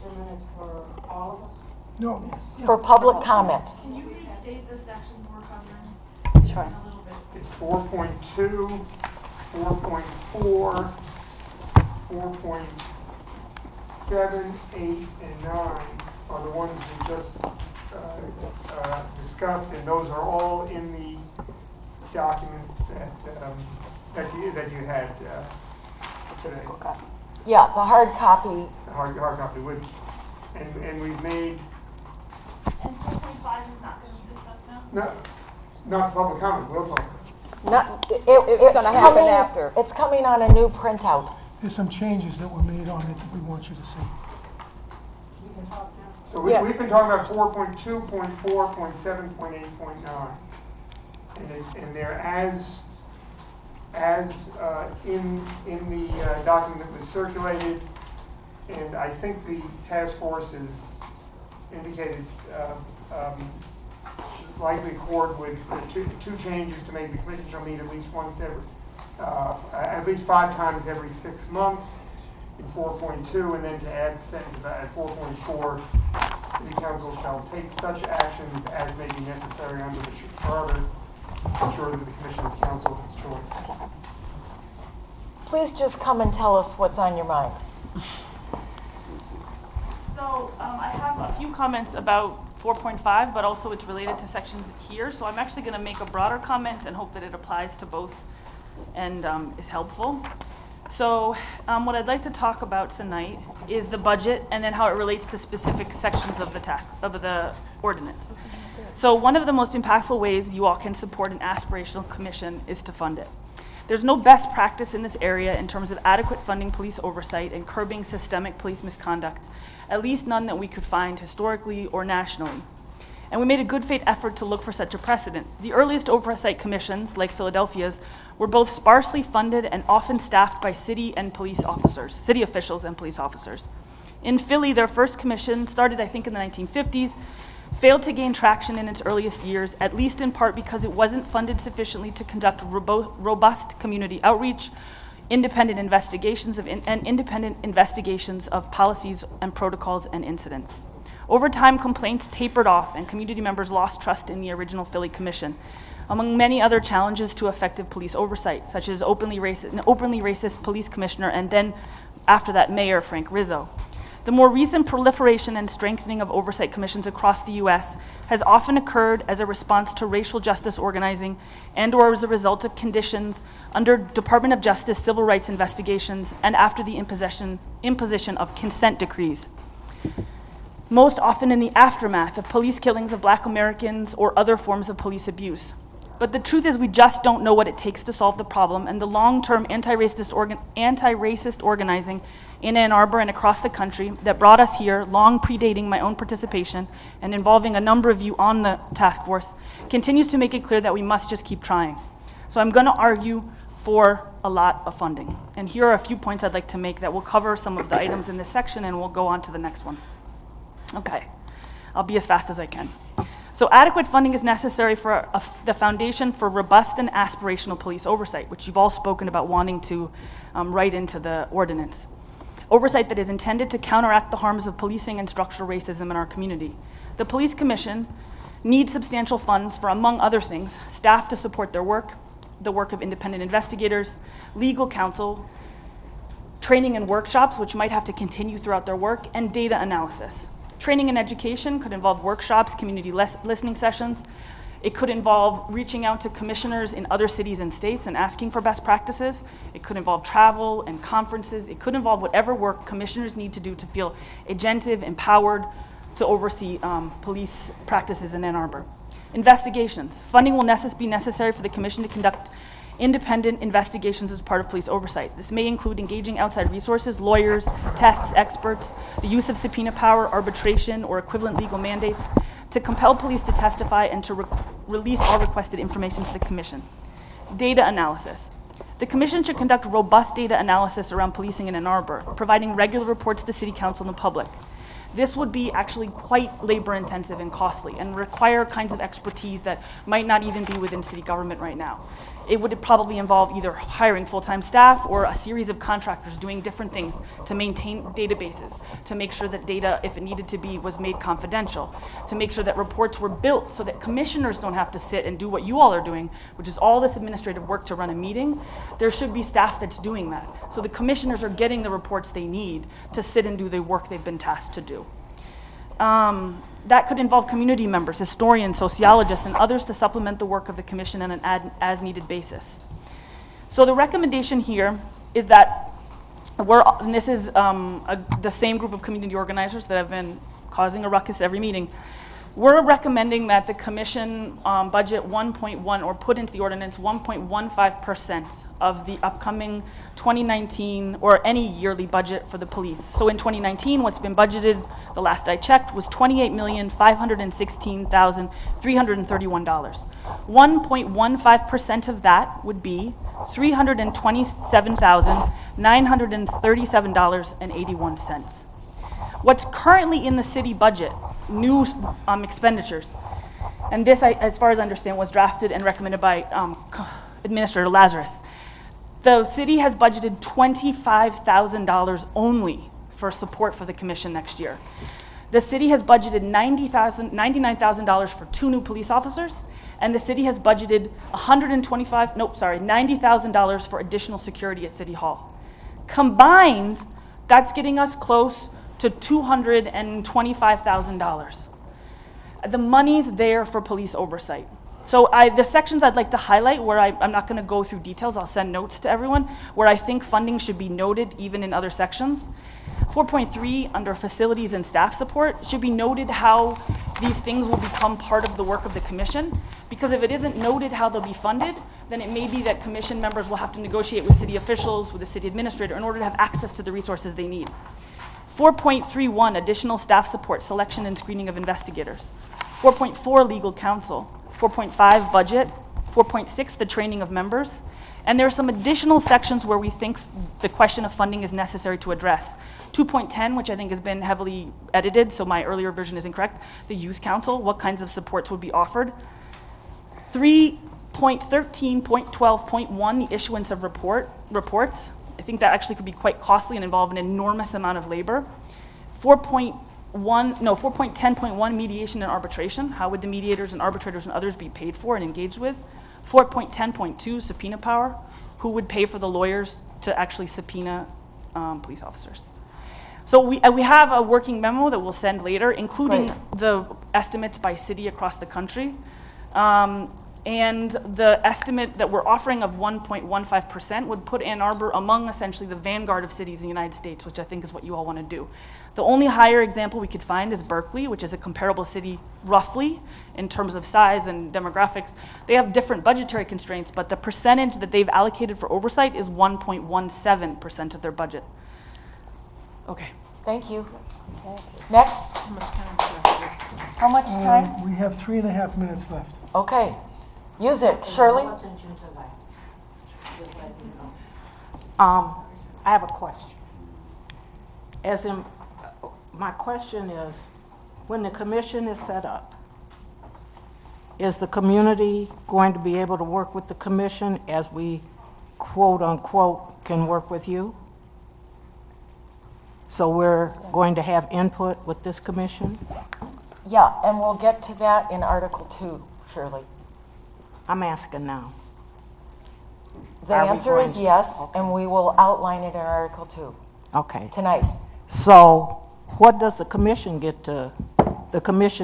10 minutes for all of us? No, For public comment. Can you restate the sections we're covering Sure. a little bit? It's 4.2, 4.4, 4.7, 8, and 9 are the ones we just discussed, and those are all in the document that you had today. Physical copy. Yeah, the hard copy. Hard copy, which, and we've made, And 4.5 is not going to be discussed now? not public comment, we'll talk. Not, it's gonna happen coming after. It's coming on a new printout. there's some changes that were made on it that we want you to see. So we've been talking about 4.2, 0.4, 0.7, 0.8, 0.9. And they're in the document that was circulated, and I think the task force has indicated likely accord with the two changes to make the commission shall meet at least at least 5 times every 6 months in 4.2, and then to add the sentence at 4.4, City Council shall take such actions as may be necessary under the charter to ensure that the commission is council of its choice. Please just come and tell us what's on your mind. So I have a few comments about 4.5, but also it's related to sections here. So I'm actually going to make a broader comment and hope that it applies to both and is helpful. So what I'd like to talk about tonight is the budget and then how it relates to specific sections of the ordinance. So one of the most impactful ways you all can support an aspirational commission is to fund it. There's no best practice in this area in terms of adequate funding police oversight and curbing systemic police misconduct, at least none that we could find historically or nationally. And we made a good faith effort to look for such a precedent. The earliest oversight commissions, like Philadelphia's, were both sparsely funded and often staffed by city officials and police officers. In Philly, their first commission, started I think in the 1950s, failed to gain traction in its earliest years, at least in part because it wasn't funded sufficiently to conduct robust community outreach, independent investigations of policies and protocols and incidents. Over time, complaints tapered off and community members lost trust in the original Philly Commission, among many other challenges to effective police oversight, such as an openly racist police commissioner and then, after that, Mayor Frank Rizzo. The more recent proliferation and strengthening of oversight commissions across the U.S. has often occurred as a response to racial justice organizing and/or as a result of conditions under Department of Justice civil rights investigations and after the imposition of consent decrees, most often in the aftermath of police killings of Black Americans or other forms of police abuse. But the truth is we just don't know what it takes to solve the problem, and the long-term anti-racist organizing in Ann Arbor and across the country that brought us here, long predating my own participation and involving a number of you on the task force, continues to make it clear that we must just keep trying. So I'm going to argue for a lot of funding. And here are a few points I'd like to make that will cover some of the items in this section, and we'll go on to the next one. Okay, I'll be as fast as I can. So adequate funding is necessary for the foundation for robust and aspirational police oversight, which you've all spoken about wanting to write into the ordinance. Oversight that is intended to counteract the harms of policing and structural racism in our community. The Police Commission needs substantial funds for, among other things, staff to support their work, the work of independent investigators, legal counsel, training and workshops, which might have to continue throughout their work, and data analysis. Training and education could involve workshops, community listening sessions. It could involve reaching out to commissioners in other cities and states and asking for best practices. It could involve travel and conferences. It could involve whatever work commissioners need to do to feel agentive, empowered to oversee police practices in Ann Arbor. Investigations. Funding will be necessary for the commission to conduct independent investigations as part of police oversight. This may include engaging outside resources, lawyers, tests, experts, the use of subpoena power, arbitration, or equivalent legal mandates to compel police to testify and to release all requested information to the commission. Data analysis. The commission should conduct robust data analysis around policing in Ann Arbor, providing regular reports to City Council and the public. This would be actually quite labor-intensive and costly and require kinds of expertise that might not even be within city government right now. It would probably involve either hiring full-time staff or a series of contractors doing different things to maintain databases, to make sure that data, if it needed to be, was made confidential, to make sure that reports were built so that commissioners don't have to sit and do what you all are doing, which is all this administrative work to run a meeting. There should be staff that's doing that. So the commissioners are getting the reports they need to sit and do the work they've been tasked to do. That could involve community members, historians, sociologists, and others to supplement the work of the commission on an as-needed basis. So the recommendation here is that this is the same group of community organizers that have been causing a ruckus every meeting. We're recommending that the commission budget 1.1, or put into the ordinance 1.15% of the upcoming 2019, or any yearly budget for the police. So in 2019, what's been budgeted, the last I checked, was $28,516,331. 1.15% of that would be $327,937.81. What's currently in the city budget, new expenditures, and this, as far as I understand, was drafted and recommended by Administrator Lazarus. The city has budgeted $25,000 only for support for the commission next year. The city has budgeted $99,000 for 2 new police officers, and the city has budgeted $90,000 for additional security at City Hall. Combined, that's getting us close to $225,000. The money's there for police oversight. So the sections I'd like to highlight, where I'm not going to go through details, I'll send notes to everyone, where I think funding should be noted even in other sections. 4.3, under facilities and staff support, should be noted how these things will become part of the work of the commission, because if it isn't noted how they'll be funded, then it may be that commission members will have to negotiate with city officials, with the city administrator, in order to have access to the resources they need. 4.31, additional staff support, selection and screening of investigators. 4.4, legal counsel. 4.5, budget. 4.6, the training of members. And there are some additional sections where we think the question of funding is necessary to address. 2.10, which I think has been heavily edited, so my earlier version is incorrect. The youth council, what kinds of supports would be offered. 3.13.12.1, the issuance of reports. I think that actually could be quite costly and involve an enormous amount of labor. 4.10.1, mediation and arbitration. How would the mediators and arbitrators and others be paid for and engaged with? 4.10.2, subpoena power. Who would pay for the lawyers to actually subpoena police officers? So we have a working memo that we'll send later, including the estimates by city across the country. And the estimate that we're offering of 1.15% would put Ann Arbor among essentially the vanguard of cities in the United States, which I think is what you all want to do. The only higher example we could find is Berkeley, which is a comparable city roughly in terms of size and demographics. They have different budgetary constraints, but the percentage that they've allocated for oversight is 1.17% of their budget. Okay. Thank you. Next. How much time? We have 3.5 minutes left. Okay. Use it. Shirley? I have a question. My question is, when the commission is set up, is the community going to be able to work with the commission as we, quote unquote, can work with you? So we're going to have input with this commission? Yeah, and we'll get to that in Article 2, Shirley. I'm asking now. The answer is yes, and we will outline it in Article 2. Okay. Tonight. So what does the commission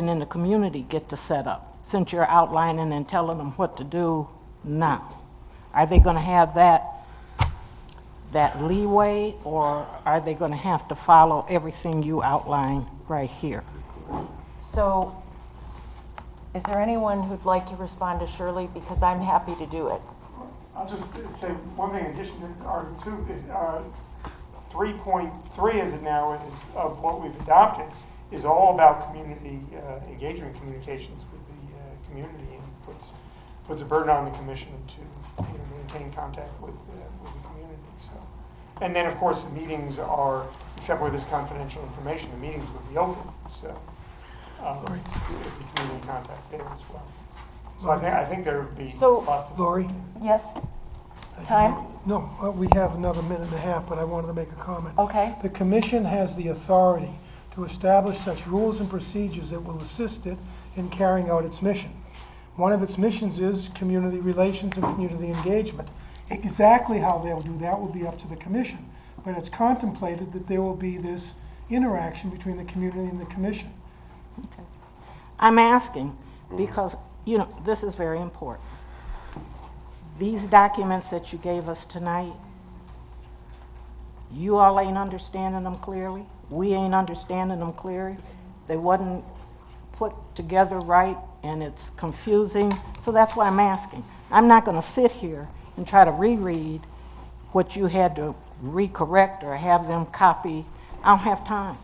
and the community get to set up, since you're outlining and telling them what to do now? Are they going to have that leeway, or are they going to have to follow everything you outline right here? So is there anyone who'd like to respond to Shirley? Because I'm happy to do it. I'll just say one thing in addition to Article 2. 3.3 as it now is of what we've adopted is all about community engagement communications with the community, and puts a burden on the commission to maintain contact with the community. So, and then of course the meetings are, except where there's confidential information, the meetings would be open. So the community contact there as well. So I think there would be lots of. Lori? Yes? Time? No, we have another 1.5 minutes, but I wanted to make a comment. Okay. The commission has the authority to establish such rules and procedures that will assist it in carrying out its mission. One of its missions is community relations and community engagement. Exactly how they'll do that will be up to the commission, but it's contemplated that there will be this interaction between the community and the commission. Okay. I'm asking because, this is very important. These documents that you gave us tonight, you all ain't understanding them clearly. We ain't understanding them clearly. They wasn't put together right and it's confusing. So that's why I'm asking. I'm not going to sit here and try to reread what you had to recorrect or have them copy. I don't have time.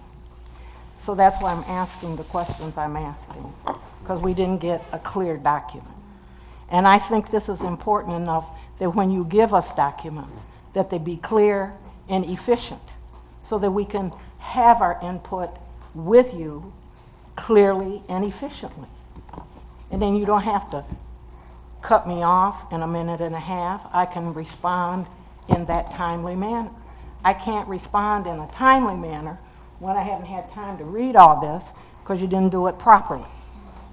So that's why I'm asking the questions I'm asking, because we didn't get a clear document. And I think this is important enough that when you give us documents, that they be clear and efficient, so that we can have our input with you clearly and efficiently. And then you don't have to cut me off in a minute and a half. I can respond in that timely manner. I can't respond in a timely manner when I haven't had time to read all this because you didn't do it properly,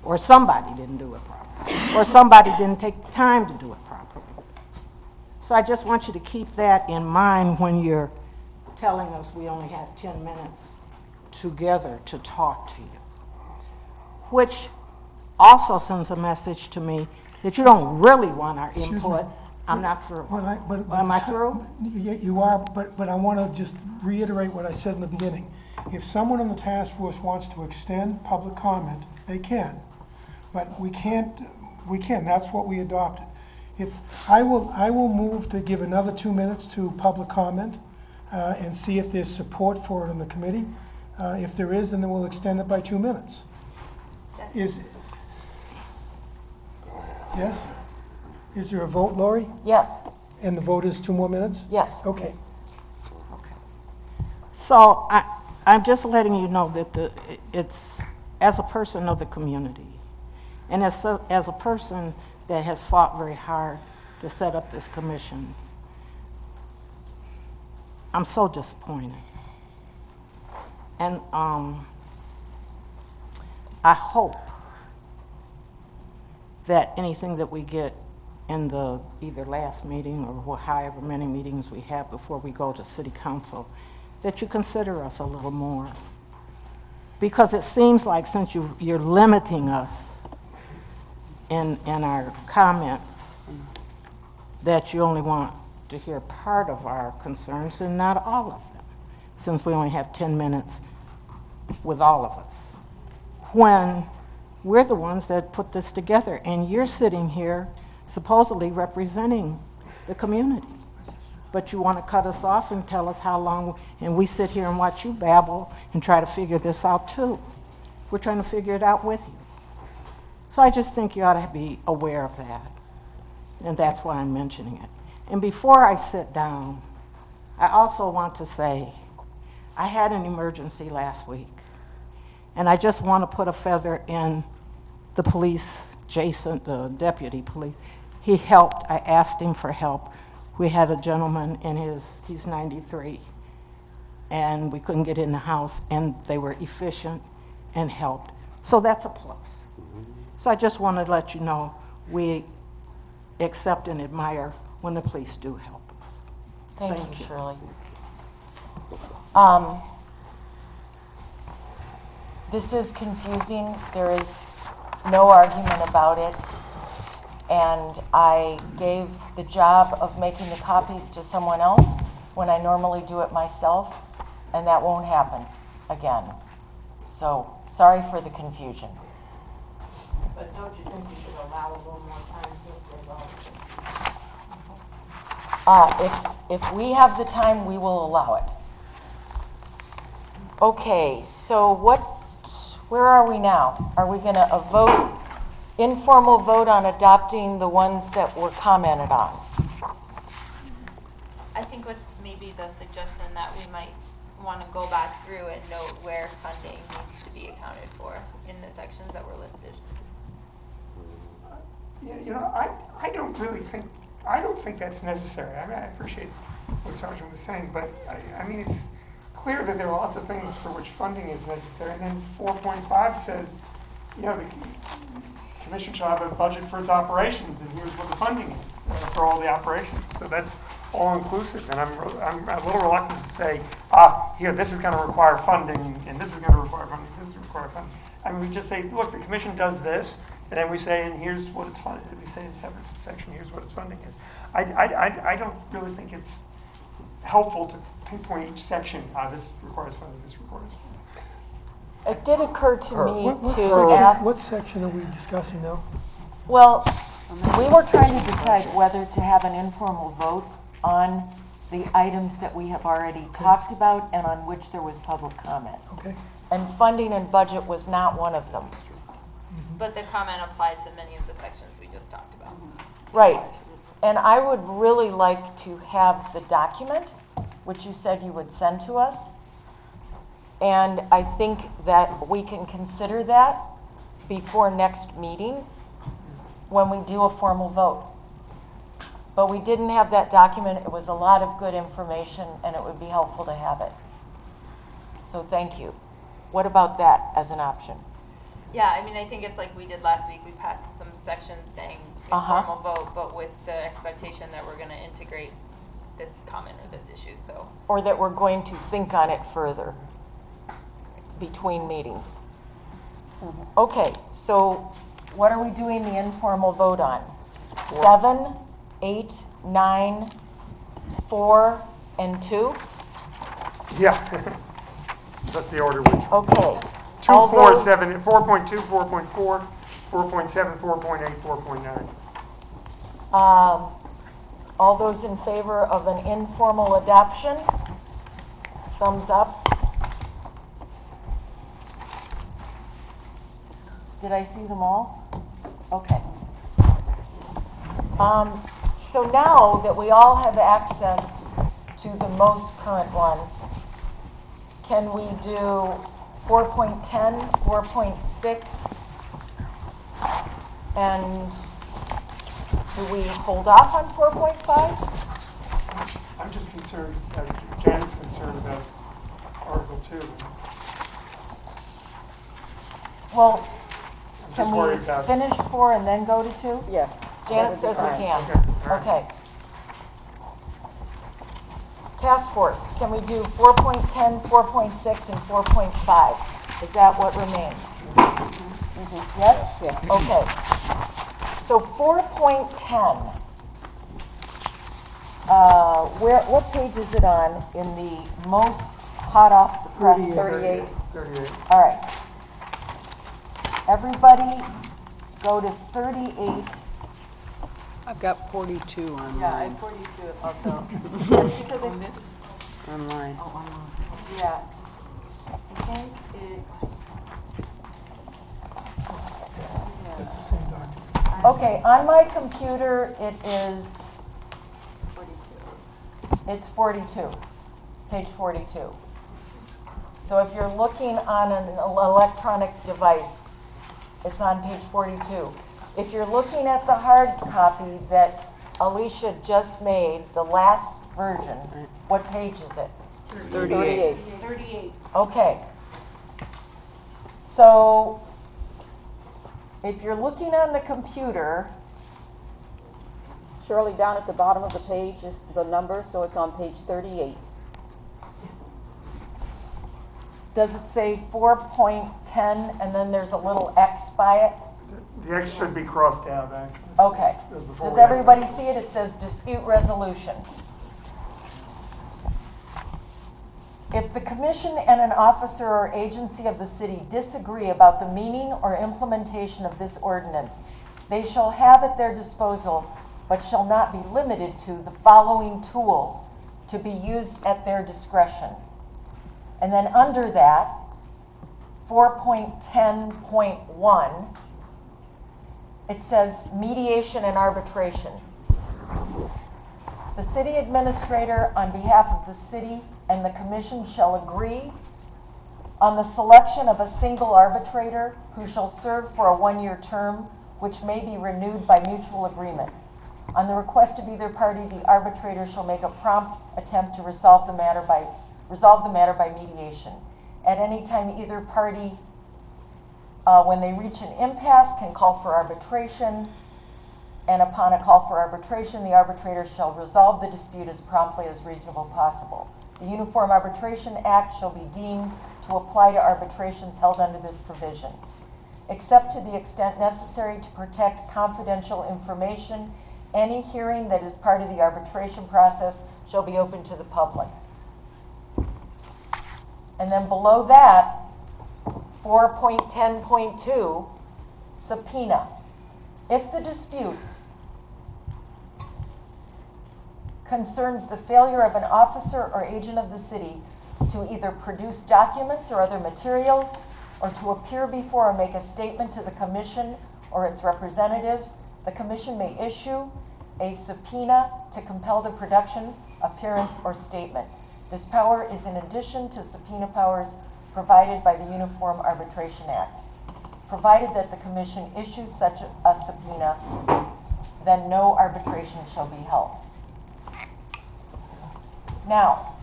or somebody didn't do it properly, or somebody didn't take time to do it properly. So I just want you to keep that in mind when you're telling us we only have 10 minutes together to talk to you, which also sends a message to me that you don't really want our input. I'm not through. Am I through? You are, but I want to just reiterate what I said in the beginning. If someone on the task force wants to extend public comment, they can. But we can't, that's what we adopted. If I will move to give another 2 minutes to public comment and see if there's support for it in the committee. If there is, then we'll extend it by 2 minutes. Yes? Is there a vote, Lori? Yes. And the vote is 2 more minutes? Yes. Okay. So I'm just letting you know that it's, as a person of the community, and as a person that has fought very hard to set up this commission, I'm so disappointed. And I hope that anything that we get in the either last meeting or however many meetings we have before we go to city council, that you consider us a little more. Because it seems like since you're limiting us in our comments, that you only want to hear part of our concerns and not all of them, since we only have 10 minutes with all of us. When we're the ones that put this together, and you're sitting here supposedly representing the community. But you want to cut us off and tell us how long, and we sit here and watch you babble and try to figure this out too. We're trying to figure it out with you. So I just think you ought to be aware of that. And that's why I'm mentioning it. And before I sit down, I also want to say, I had an emergency last week. And I just want to put a feather in the police, Jason, the deputy police. He helped. I asked him for help. We had a gentleman he's 93, and we couldn't get in the house, and they were efficient and helped. So that's a plus. So I just want to let you know we accept and admire when the police do help us. Thank you, Shirley. This is confusing. There is no argument about it. And I gave the job of making the copies to someone else when I normally do it myself, and that won't happen again. So, sorry for the confusion. But don't you think you should allow a little more time since they've If we have the time, we will allow it. Okay, so where are we now? Are we going to vote? Informal vote on adopting the ones that were commented on. I think with maybe the suggestion that we might want to go back through and note where funding needs to be accounted for in the sections that were listed. You know, I don't think that's necessary. I mean, I appreciate what Sergeant was saying, but I mean, it's clear that there are lots of things for which funding is necessary. And then 4.5 says, you know, the Commission shall have a budget for its operations, and here's what the funding is for all the operations. So that's all inclusive, and I'm a little reluctant to say, here, this is going to require funding, and this is going to require funding, this is require funding. I mean, we just say, look, the Commission does this, and then we say, and here's what it's funded. We say in a separate section, here's what its funding is. I don't really think it's helpful to pinpoint each section. This requires funding, this requires funding. It did occur to me What to ask, what section are we discussing now? well, we were trying to decide whether to have an informal vote on the items that we have already talked about and on which there was public comment. Okay. And funding and budget was not one of them. But the comment applied to many of the sections we just talked about. Right. And I would really like to have the document, which you said you would send to us. And I think that we can consider that before next meeting when we do a formal vote. But we didn't have that document. It was a lot of good information, and it would be helpful to have it. So thank you. What about that as an option? Yeah, I mean, I think it's like we did last week. We passed some sections saying informal vote, but with the expectation that we're going to integrate this comment or this issue, so. Or that we're going to think on it further between meetings. Okay, so what are we doing the informal vote on? 7, 8, 9, 4, and 2? Yeah. That's the order which. Okay. 2, All 4, those- 7, 4.2, 4.4, 4.7, 4.8, 4.9. All those in favor of an informal adoption? Thumbs up. Did I see them all? Okay. So now that we all have access to the most current one, can we do 4.10, 4.6, and do we hold off on 4.5? I'm just concerned, Janet's concerned about Article 2. Well, I'm can just we worried about. finish 4 and then go to 2? Yes. Janet says we can. Okay, all right. Okay. Task force, can we do 4.10, 4.6, and 4.5? Is that what remains? Yes? Yeah. Okay. So 4.10, what page is it on in the most hot off the press? 38. All right. Everybody go to 38. I've got 42 online. Yeah, I have 42 also. That's because Online. yeah. I think it's, It's the same document. okay, on my computer, it is, 42. it's 42, page 42. So if you're looking on an electronic device, it's on page 42. If you're looking at the hard copy that Alicia just made, the last version, what page is it? 38. 38. Okay. So if you're looking on the computer, Shirley, down at the bottom of the page is the number, so it's on page 38. does it say 4.10 and then there's a little X by it? The X should be crossed out, actually. Okay. Before Does we have- everybody see it? It says dispute resolution. If the commission and an officer or agency of the city disagree about the meaning or implementation of this ordinance, they shall have at their disposal, but shall not be limited to, the following tools to be used at their discretion. And then under that, 4.10.1, it says mediation and arbitration. The city administrator, on behalf of the city and the commission, shall agree on the selection of a single arbitrator who shall serve for a one-year term, which may be renewed by mutual agreement. On the request of either party, the arbitrator shall make a prompt attempt to resolve the matter by mediation. At any time, either party, when they reach an impasse, can call for arbitration, and upon a call for arbitration, the arbitrator shall resolve the dispute as promptly as reasonable possible. The Uniform Arbitration Act shall be deemed to apply to arbitrations held under this provision, except to the extent necessary to protect confidential information. Any hearing that is part of the arbitration process shall be open to the public. And then below that, 4.10.2, subpoena. If the dispute concerns the failure of an officer or agent of the city to either produce documents or other materials, or to appear before or make a statement to the commission or its representatives, the commission may issue a subpoena to compel the production, appearance, or statement. This power is in addition to subpoena powers provided by the Uniform Arbitration Act. Provided that the commission issues such a subpoena, then no arbitration shall be held. Now,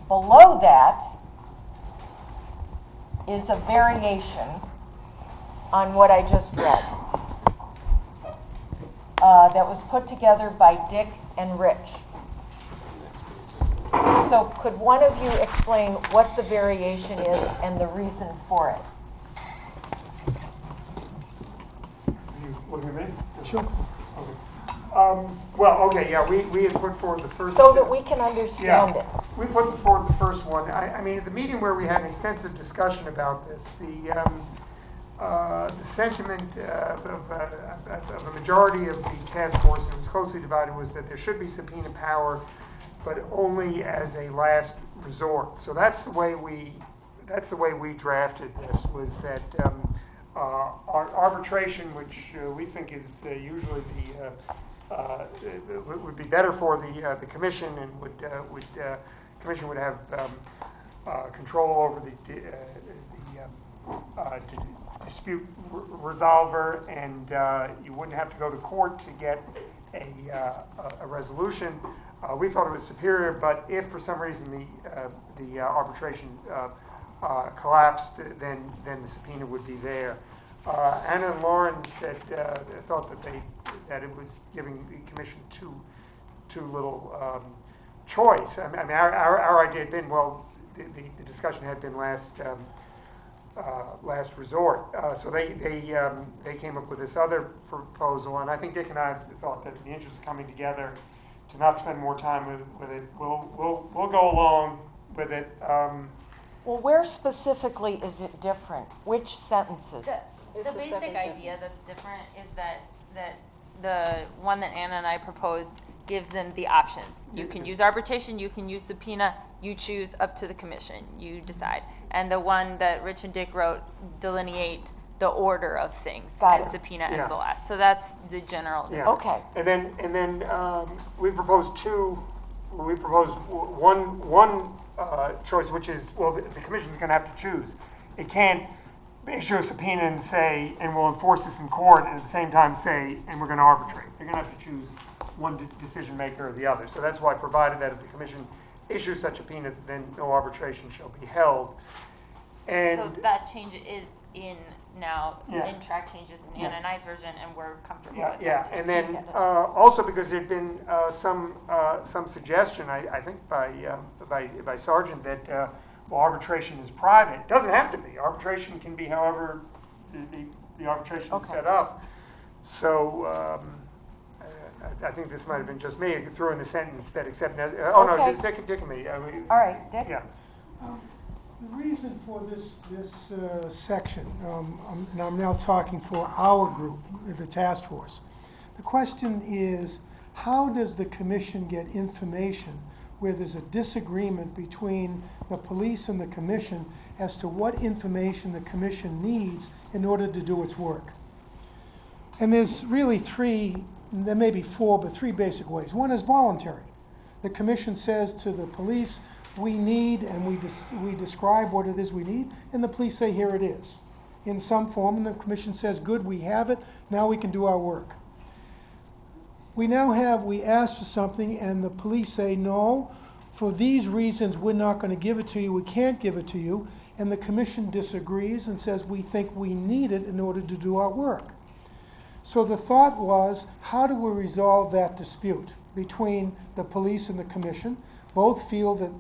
below that is a variation on what I just read that was put together by Dick and Rich. So could one of you explain what the variation is and the reason for it? You looking at me? Sure. Well, okay, yeah, we had put forward the first. So that we can understand it. We put forward the first one. I mean, at the meeting where we had an extensive discussion about this, the sentiment of a majority of the task force, and it was closely divided, was that there should be subpoena power, but only as a last resort. So that's the way we drafted this, was that our arbitration, which we think is usually would be better for the commission, and commission would have control over the dispute resolver, and you wouldn't have to go to court to get a resolution. We thought it was superior, but if for some reason the arbitration collapsed, then the subpoena would be there. Anna and Lauren said thought that it was giving the commission too little choice. I mean, our idea had been, well, the discussion had been last resort. So they came up with this other proposal, and I think Dick and I thought that in the interest of coming together to not spend more time with it, we'll go along with it. Well, where specifically is it different? Which sentences? The basic idea that's different is that the one that Anna and I proposed gives them the options. You can use arbitration, you can use subpoena, you choose, up to the commission, you decide. And the one that Rich and Dick wrote delineate the order of things, and subpoena as the last. So that's the general difference. Okay. And then we proposed two. We proposed one choice, which is, well, the commission's going to have to choose. It can't issue a subpoena and say, and we'll enforce this in court, and at the same time say, and we're going to arbitrate. They're going to have to choose one decision maker or the other. So that's why, provided that if the commission issues such a subpoena, then no arbitration shall be held. And so that change is in now, in track changes in Anna and I's version, and we're comfortable with that. Yeah, and then also because there'd been some suggestion, I think by Sargent, that well, arbitration is private. It doesn't have to be. Arbitration can be however the arbitration is set up. So I think this might have been just me. I threw in the sentence that except no, it's Dick and me. All right, Dick. Yeah. The reason for this section, and I'm now talking for our group, the task force. The question is, how does the commission get information where there's a disagreement between the police and the commission as to what information the commission needs in order to do its work? And there's really three, there may be four, but three basic ways. One is voluntary. The commission says to the police, we need, and we describe what it is we need, and the police say, here it is, in some form, and the commission says, good, we have it, now we can do our work. We ask for something, and the police say, no, for these reasons, we're not going to give it to you, we can't give it to you, and the commission disagrees and says, we think we need it in order to do our work. So the thought was, how do we resolve that dispute between the police and the commission? Both feel that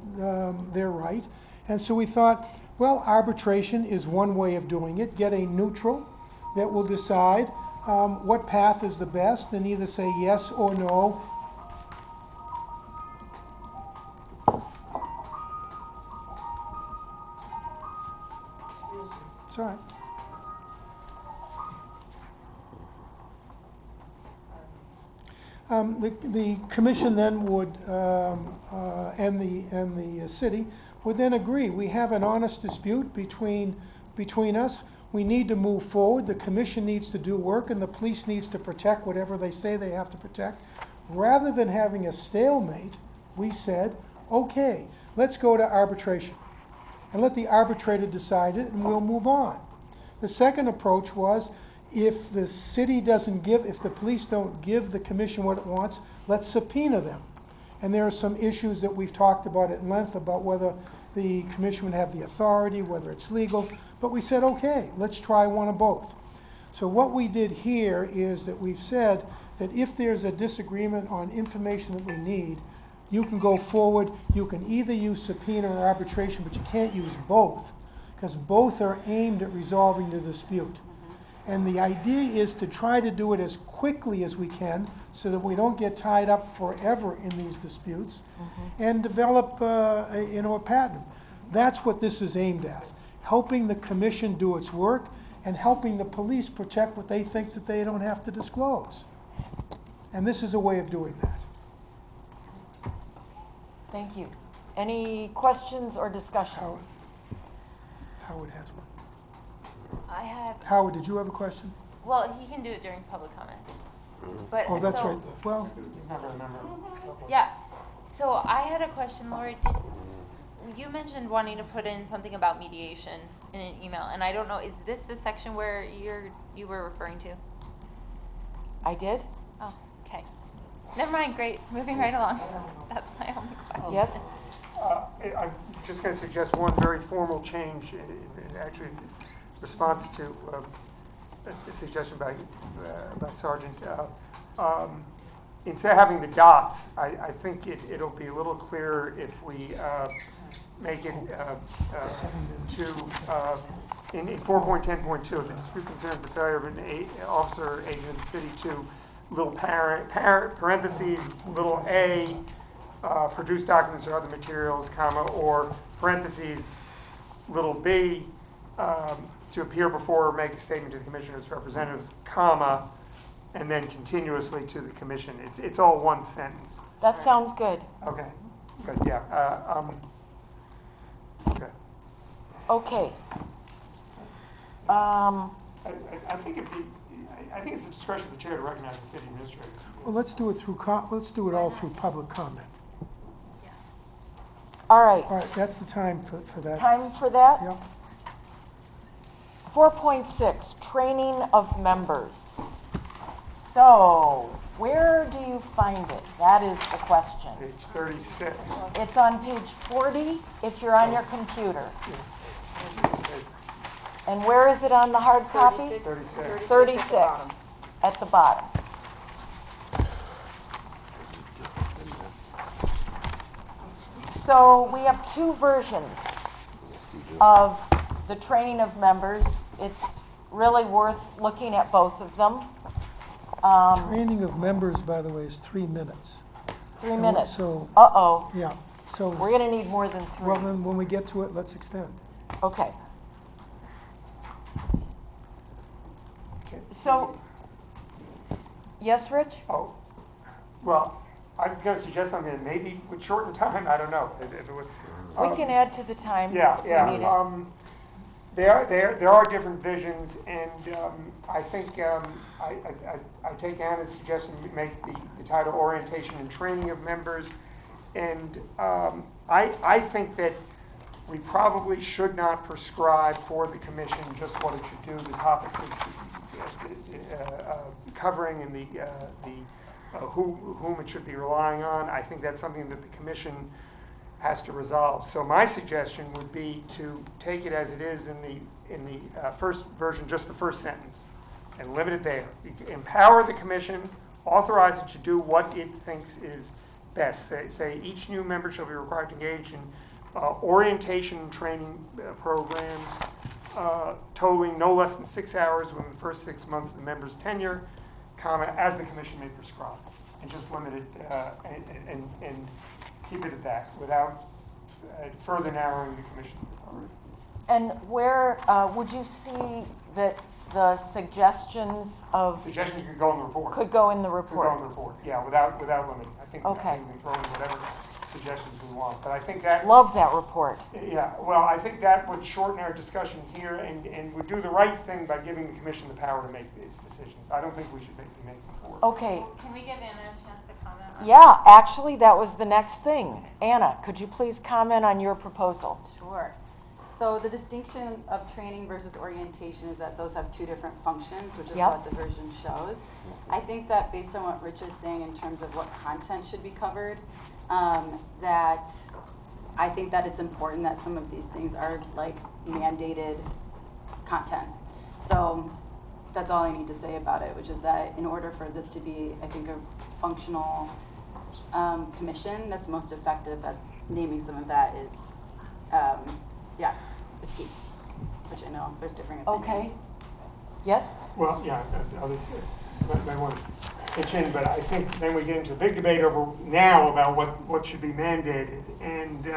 they're right. And so we thought, well, arbitration is one way of doing it. Get a neutral that will decide what path is the best and either say yes or no. That's all right. The commission then would, and the city would then agree. We have an honest dispute between us. We need to move forward. The commission needs to do work, and the police needs to protect whatever they say they have to protect. Rather than having a stalemate, we said, okay, let's go to arbitration and let the arbitrator decide it, and we'll move on. The second approach was, if the city doesn't give, if the police don't give the commission what it wants, let's subpoena them. And there are some issues that we've talked about at length about whether the commission would have the authority, whether it's legal. But we said, okay, let's try one of both. So what we did here is that we've said that if there's a disagreement on information that we need, you can go forward. You can either use subpoena or arbitration, but you can't use both, because both are aimed at resolving the dispute. And the idea is to try to do it as quickly as we can so that we don't get tied up forever in these disputes, and develop a pattern. That's what this is aimed at, helping the commission do its work and helping the police protect what they think that they don't have to disclose. And this is a way of doing that. Thank you. Any questions or discussion? Howard has one. I have, Howard, did you have a question? well, he can do it during public comment. But Oh, that's so, right. Well, yeah, so I had a question, Lori, you mentioned wanting to put in something about mediation in an email, and I don't know, is this the section where you were referring to? I did? Oh, okay. Never mind, great, moving right along. That's my only question. Yes? I'm just going to suggest one very formal change, actually in response to a suggestion by Sergeant. Instead of having the dots, I think it'll be a little clearer if we make it in 4.10.2, if the dispute concerns the failure of an officer or agent of the city to little parentheses, little a, produce documents or other materials, comma, or parentheses, little b, to appear before or make a statement to the commissioner's representatives, comma, and then continuously to the commission. It's all one sentence. That sounds good. Okay, good, yeah. Okay. Okay. I think it's the discretion of the chair to recognize the city administrator. well, let's do it all through public comment. All right. All right, that's the time for that. Time for that? Yep. 4.6, training of members. So, where do you find it? That is the question. Page 36. It's on page 40 if you're on your computer. And where is it on the hard copy? 36. 36 at the bottom. So we have two versions of the training of members. It's really worth looking at both of them. Training of members, by the way, is 3 minutes. 3 minutes. So, Uh-oh. yeah, so. We're going to need more than 3. Well, then, when we get to it, let's extend. Okay. So, yes, Rich? Oh, well, I was going to suggest something that maybe would shorten time. I don't know. If it would, We can add to the time. Yeah, if we need it. yeah. There are different visions, and I think I take Anna's suggestion to make the title Orientation and Training of Members, and I think that we probably should not prescribe for the commission just what it should do, the topics it should be covering, and whom it should be relying on. I think that's something that the commission has to resolve. So my suggestion would be to take it as it is in the first version, just the first sentence, and limit it there. Empower the commission, authorize it to do what it thinks is best. Say each new member shall be required to engage in orientation and training programs totaling no less than 6 hours within the first 6 months of the member's tenure, comma, as the commission may prescribe, and just limit it and keep it at that without further narrowing the commission's authority. And where, would you see that the suggestions of, Suggestions could go in the report. could go in the Could go report? in the report, yeah, without limit. I think we Okay. can throw in whatever suggestions we want, but I think that, Love that report. yeah, well, I think that would shorten our discussion here and would do the right thing by giving the commission the power to make its decisions. I don't think we should be making forward. Okay, Can we give Anna a chance to comment on? yeah, actually, that was the next thing. Anna, could you please comment on your proposal? Sure. So the distinction of training versus orientation is that those have two different functions, which is Yep. what the version shows. I think that based on what Rich is saying in terms of what content should be covered, that I think that it's important that some of these things are like mandated content. So that's all I need to say about it, which is that in order for this to be, I think, a functional commission that's most effective at naming some of that is, is key, which I know there's different opinions. Okay. Yes? Well, yeah, others might want to pitch in, but I think then we get into a big debate over now about what should be mandated. And,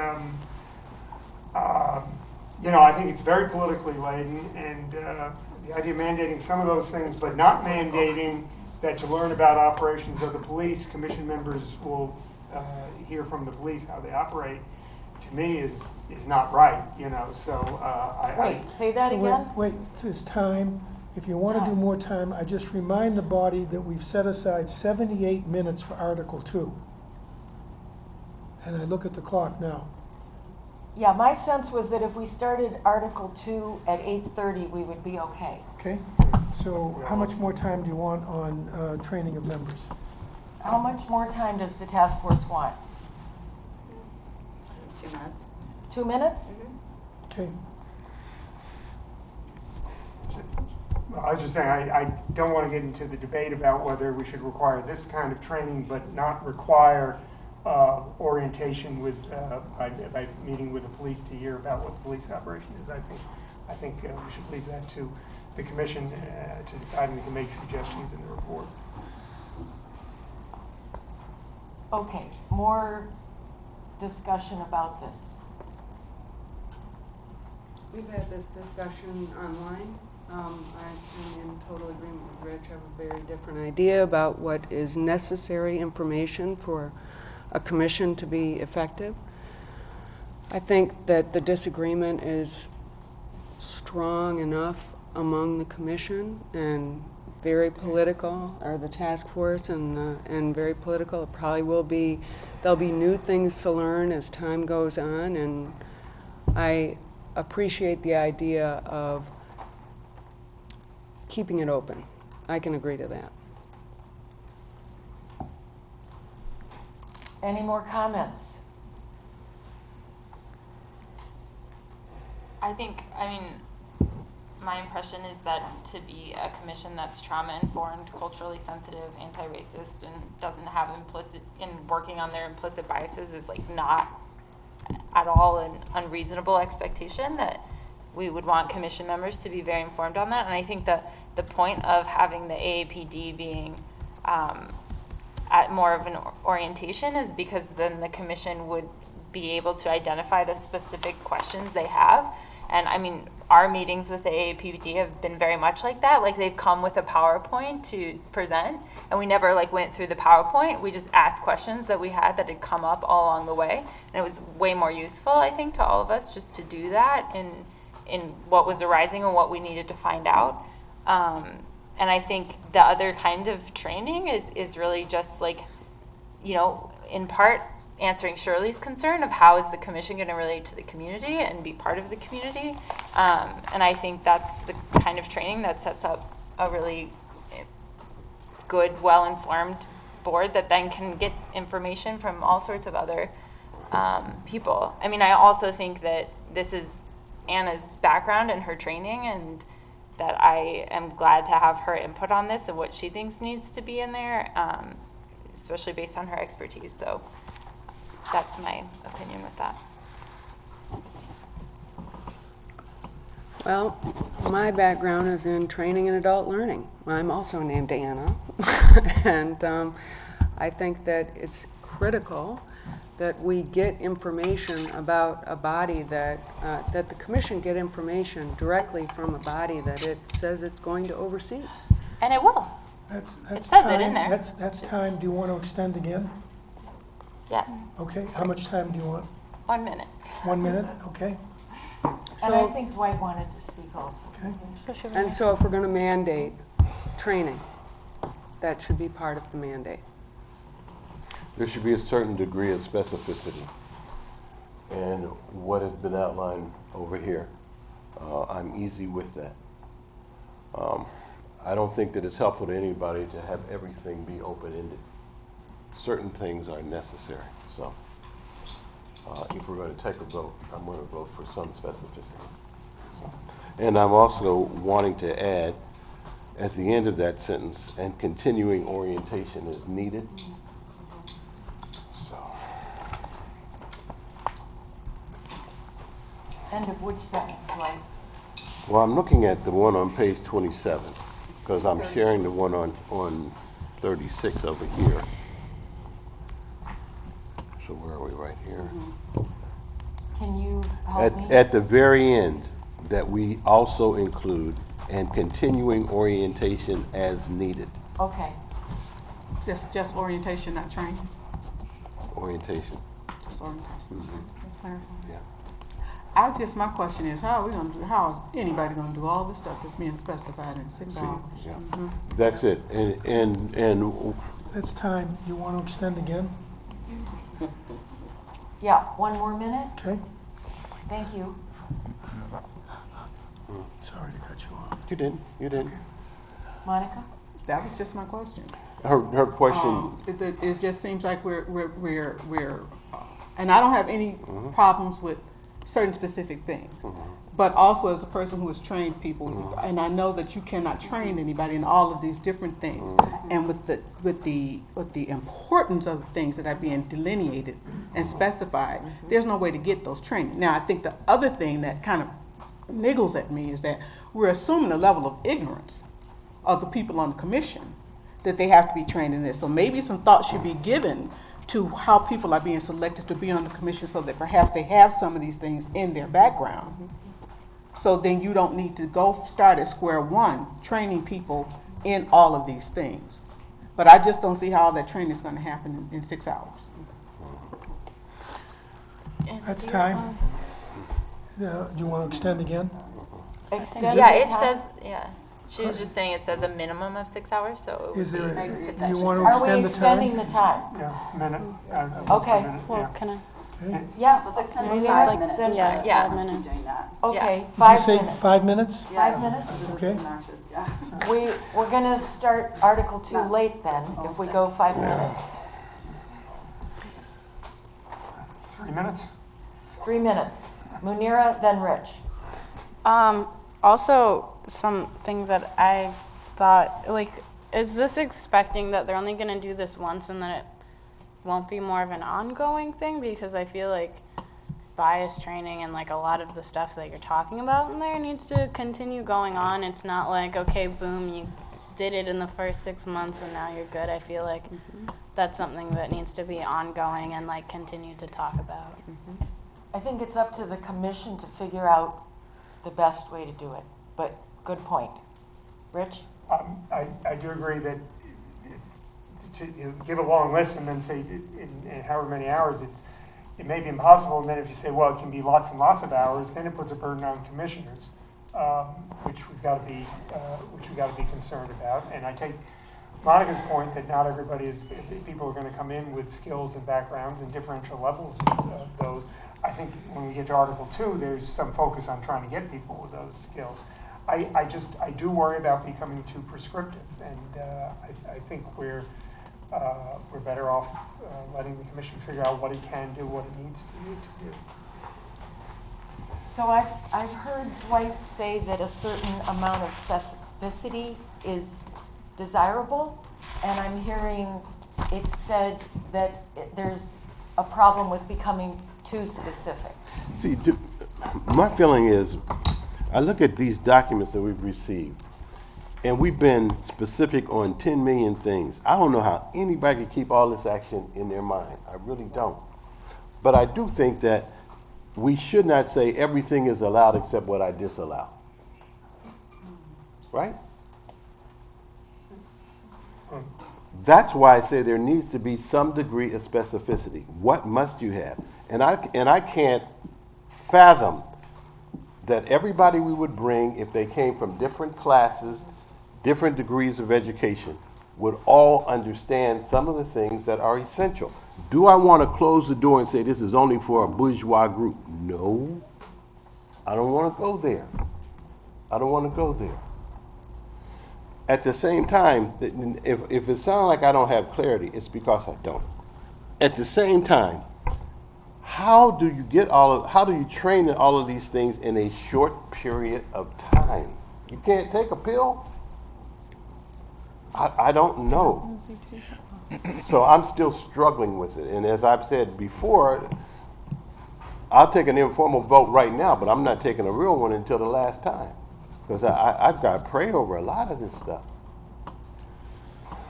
I think it's very politically laden, and the idea of mandating some of those things, but not mandating that to learn about operations of the police, commission members will hear from the police how they operate, to me is not right, so Wait, say that So again? Wait, it's time. If you want to do more time, I just remind the body that we've set aside 78 minutes for Article 2. And I look at the clock now. Yeah, my sense was that if we started Article 2 at 8:30, we would be okay. Okay? So how much more time do you want on training of members? How much more time does the task force want? 2 minutes. 2 minutes? Okay. Well, I was just saying, I don't want to get into the debate about whether we should require this kind of training, but not require orientation with by meeting with the police to hear about what the police operation is. I think we should leave that to the commission to decide, and we can make suggestions in the report. Okay, more discussion about this. We've had this discussion online. I'm in total agreement with Rich. I have a very different idea about what is necessary information for a commission to be effective. I think that the disagreement is strong enough among the commission and very political, or the task force, and very political. It probably will be, there'll be new things to learn as time goes on, and I appreciate the idea of keeping it open. I can agree to that. Any more comments? My impression is that to be a commission that's trauma-informed, culturally sensitive, anti-racist, and doesn't have working on their implicit biases is not at all an unreasonable expectation, that we would want commission members to be very informed on that. And I think the point of having the AAPD being at more of an orientation is because then the commission would be able to identify the specific questions they have. And our meetings with the AAPD have been very much like that. They've come with a PowerPoint to present, and we never went through the PowerPoint. We just asked questions that we had that had come up all along the way. And it was way more useful, I think, to all of us just to do that in what was arising and what we needed to find out. And I think the other kind of training is really just in part answering Shirley's concern of how is the commission going to relate to the community and be part of the community. And I think that's the kind of training that sets up a really good, well-informed board that then can get information from all sorts of other people. I also think that this is Anna's background and her training, and that I am glad to have her input on this and what she thinks needs to be in there, especially based on her expertise. So that's my opinion with that. Well, my background is in training and adult learning. I'm also named Anna, and I think that it's critical that we get information about a body that the commission get information directly from a body that it says it's going to oversee. And it will. That's says it time. in there. That's time. Do you want to extend again? Yes. Okay, how much time do you want? 1 minute. 1 minute, okay. And I think Dwight wanted to speak also. Okay. And so if we're going to mandate training, that should be part of the mandate. There should be a certain degree of specificity. And what has been outlined over here, I'm easy with that. I don't think that it's helpful to anybody to have everything be open-ended. Certain things are necessary. So if we're going to take a vote, I'm going to vote for some specificity. So. And I'm also wanting to add at the end of that sentence, and continuing orientation is needed. So. End of which sentence, Dwight? Well, I'm looking at the one on page 27 because I'm sharing the one on 36 over here. So where are we? Right here? Can you help me? At the very end, that we also include and continuing orientation as needed. Okay. Just orientation, not training. Orientation. Just orientation. Clarify. Yeah. My question is, how is anybody gonna do all this stuff that's being specified in 6 hours? Yeah. That's it. And That's time. You want to extend again? Yeah, 1 more minute? Okay. Thank you. Sorry to cut you off. you didn't. You didn't. Monica? That was just my question. Her question. It just seems like we're and I don't have any problems with certain specific things. But also as a person who has trained people, and I know that you cannot train anybody in all of these different things. And with the importance of the things that are being delineated and specified, there's no way to get those training. Now I think the other thing that kind of niggles at me is that we're assuming a level of ignorance of the people on the commission that they have to be trained in this. So maybe some thought should be given to how people are being selected to be on the commission so that perhaps they have some of these things in their background. So then you don't need to go start at square one training people in all of these things. But I just don't see how that training is going to happen in 6 hours. That's time. Do you want to extend again? Extend Yeah, the it time? says, yeah. She was just saying it says a minimum of 6 hours, so. Is there, a- do you want to Are we extend the extending time? the time? Yeah, minute. Okay. Minute, Well, yeah. can I? Okay. Yeah. Let's extend Maybe it 5 like minutes. then- Yeah. 5 minutes. Okay, Did you 5 say minutes. 5 minutes? 5 minutes? This is Okay. obnoxious, yeah. We're gonna start Article 2 late then, if we go 5 minutes. 3 minutes? 3 minutes. Munira, then Rich. Also, something that I thought, like, is this expecting that they're only going to do this once and that it won't be more of an ongoing thing? Because I feel like bias training and like a lot of the stuff that you're talking about in there needs to continue going on. It's not like, okay, boom, you did it in the first 6 months and now you're good. I feel like that's something that needs to be ongoing and like continue to talk about. I think it's up to the commission to figure out the best way to do it, but good point. Rich? I do agree that it's, to give a long list and then say in however many hours, it may be impossible. And then if you say, well, it can be lots and lots of hours, then it puts a burden on commissioners, which we've got to be concerned about. And I take Monica's point that not everybody people are going to come in with skills and backgrounds and differential levels of those. I think when we get to Article 2, there's some focus on trying to get people with those skills. I do worry about becoming too prescriptive, and I think we're better off letting the commission figure out what it can do, what it needs to do. So I've heard Dwight say that a certain amount of specificity is desirable, and I'm hearing it said that there's a problem with becoming too specific. See, my feeling is, I look at these documents that we've received, and we've been specific on 10 million things. I don't know how anybody can keep all this action in their mind. I really don't. But I do think that we should not say everything is allowed except what I disallow. Right? That's why I say there needs to be some degree of specificity. What must you have? And I can't fathom that everybody we would bring, if they came from different classes, different degrees of education, would all understand some of the things that are essential. Do I want to close the door and say this is only for a bourgeois group? No. I don't want to go there. I don't want to go there. At the same time, if it sounds like I don't have clarity, it's because I don't. At the same time, how do you train in all of these things in a short period of time? You can't take a pill? I don't know. So I'm still struggling with it. And as I've said before, I'll take an informal vote right now, but I'm not taking a real one until the last time. Because I've got to pray over a lot of this stuff.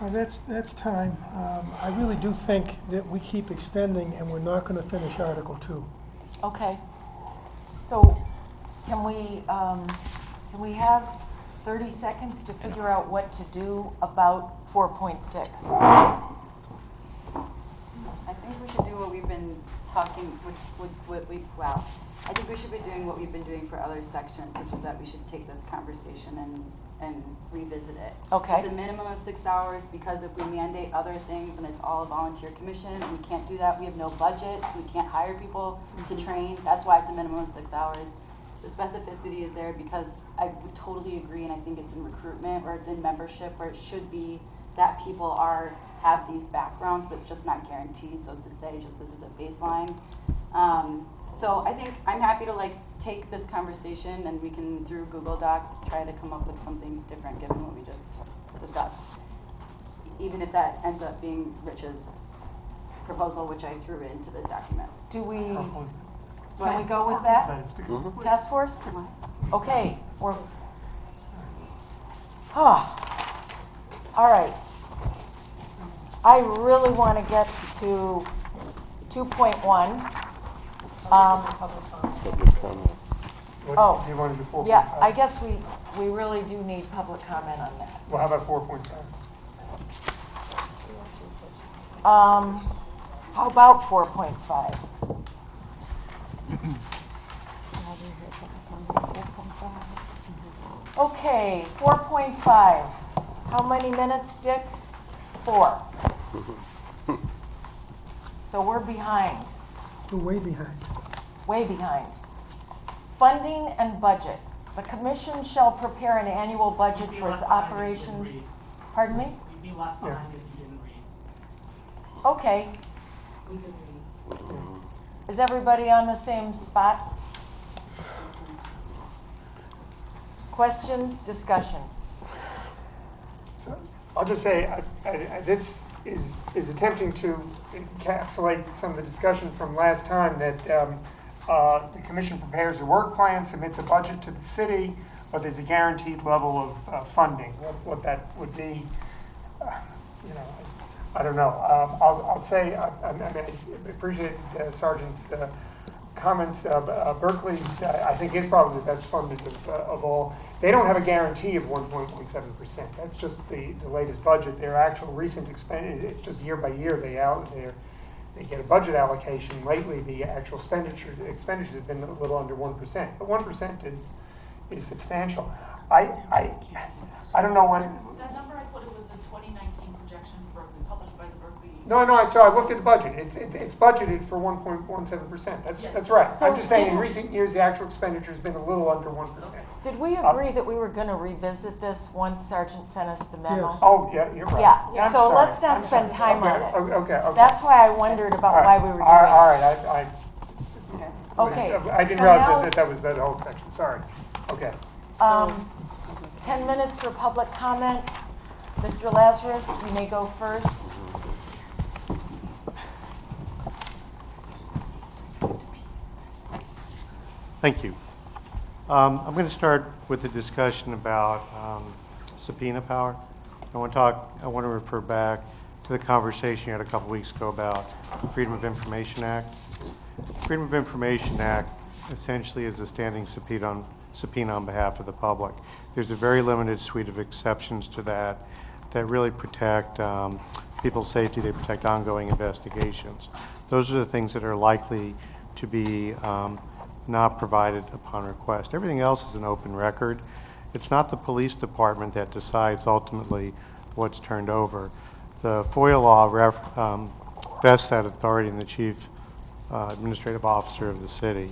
Well, that's time. I really do think that we keep extending and we're not going to finish Article 2. Okay. So can we have 30 seconds to figure out what to do about 4.6? I think we should do what we've been talking, I think we should be doing what we've been doing for other sections, which is that we should take this conversation and revisit it. Okay. It's a minimum of 6 hours, because if we mandate other things and it's all a volunteer commission, and we can't do that, we have no budget, so we can't hire people to train. That's why it's a minimum of 6 hours. The specificity is there because I would totally agree, and I think it's in recruitment or it's in membership where it should be that people have these backgrounds, but it's just not guaranteed. So as to say, just this is a baseline. So I think I'm happy to take this conversation, and we can, through Google Docs, try to come up with something different given what we just discussed. Even if that ends up being Rich's proposal, which I threw into the document. Can we go with that? Task force? Okay, all right. I really want to get to 2.1. Do you want to do 4.5? Yeah, I guess we really do need public comment on that. Well, how about 4.5? How about 4.5? Okay, 4.5. How many minutes, Dick? 4. So we're behind. We're way behind. Way behind. Funding and budget. The commission shall prepare an annual budget for its operations. Pardon me? You'd be less behind if you didn't read. Okay. Is everybody on the same spot? Questions, discussion? So I'll just say, this is attempting to encapsulate some of the discussion from last time, that the commission prepares a work plan, submits a budget to the city, but there's a guaranteed level of funding. What that would be, I don't know. I'll say, I appreciate Sergeant's comments. Berkeley's, I think, is probably the best funded of all. They don't have a guarantee of 1.17%. That's just the latest budget. Their actual recent expenditure, it's just year by year they get a budget allocation. Lately, the actual expenditures have been a little under 1%. But 1% is substantial. I don't know when. That number, I thought it was the 2019 projection for Berkeley, published by the Berkeley. No. So I looked at the budget. It's budgeted for 1.17%. That's right. So I'm just saying, in recent years, the actual expenditure has been a little under 1%. Did we agree that we were going to revisit this once Sergeant sent us the memo? Yes. Oh, yeah, you're right. Yeah, I'm so sorry. let's not spend time on it. Okay. That's why I wondered about why we were doing All it. right. Okay. I didn't so realize now, that was that whole section. Sorry. Okay. 10 minutes for public comment. Mr. Lazarus, you may go first. Thank you. I'm going to start with a discussion about subpoena power. I want to refer back to the conversation you had a couple weeks ago about the Freedom of Information Act. Freedom of Information Act essentially is a standing subpoena on behalf of the public. There's a very limited suite of exceptions to that really protect people's safety, they protect ongoing investigations. Those are the things that are likely to be not provided upon request. Everything else is an open record. It's not the police department that decides ultimately what's turned over. The FOIA law vests that authority in the chief administrative officer of the city.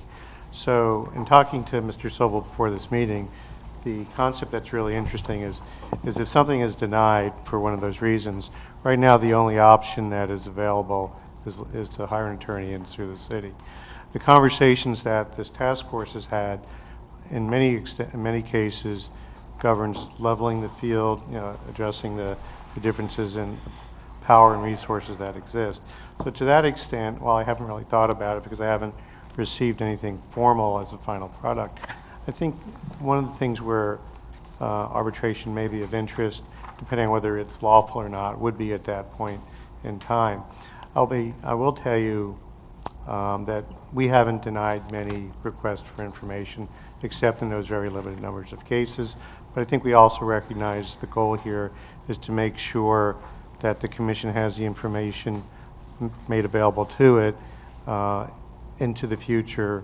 So in talking to Mr. Sobel before this meeting, the concept that's really interesting is if something is denied for one of those reasons, right now the only option that is available is to hire an attorney and sue the city. The conversations that this task force has had in many cases governs leveling the field, addressing the differences in power and resources that exist. So to that extent, while I haven't really thought about it because I haven't received anything formal as a final product, I think one of the things where arbitration may be of interest, depending on whether it's lawful or not, would be at that point in time. I will tell you that we haven't denied many requests for information, except in those very limited numbers of cases. But I think we also recognize the goal here is to make sure that the commission has the information made available to it into the future,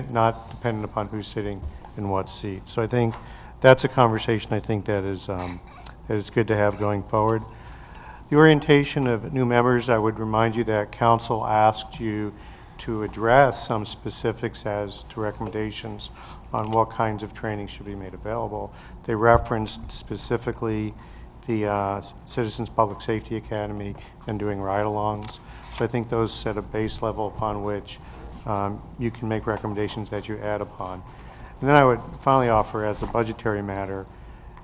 not dependent upon who's sitting in what seat. So I think that's a conversation I think that is good to have going forward. The orientation of new members, I would remind you that council asked you to address some specifics as to recommendations on what kinds of training should be made available. They referenced specifically the Citizens Public Safety Academy and doing ride-alongs. So I think those set a base level upon which you can make recommendations that you add upon. And then I would finally offer, as a budgetary matter,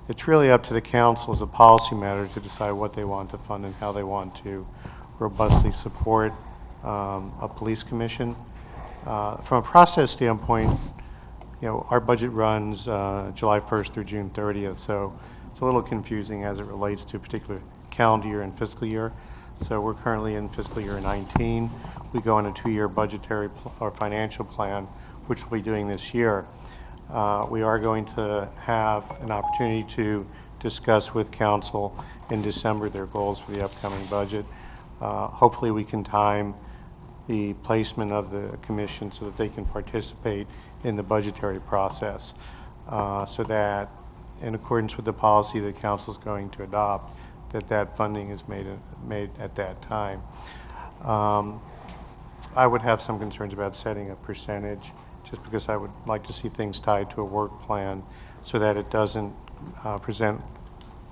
it's really up to the council as a policy matter to decide what they want to fund and how they want to robustly support a police commission. From a process standpoint, our budget runs July 1st through June 30th, so it's a little confusing as it relates to a particular calendar year and fiscal year. So we're currently in fiscal year 19. We go on a 2-year budgetary or financial plan, which we'll be doing this year. We are going to have an opportunity to discuss with council in December their goals for the upcoming budget. Hopefully we can time the placement of the commission so that they can participate in the budgetary process, so that in accordance with the policy that council is going to adopt, that funding is made at that time. I would have some concerns about setting a percentage, just because I would like to see things tied to a work plan so that it doesn't present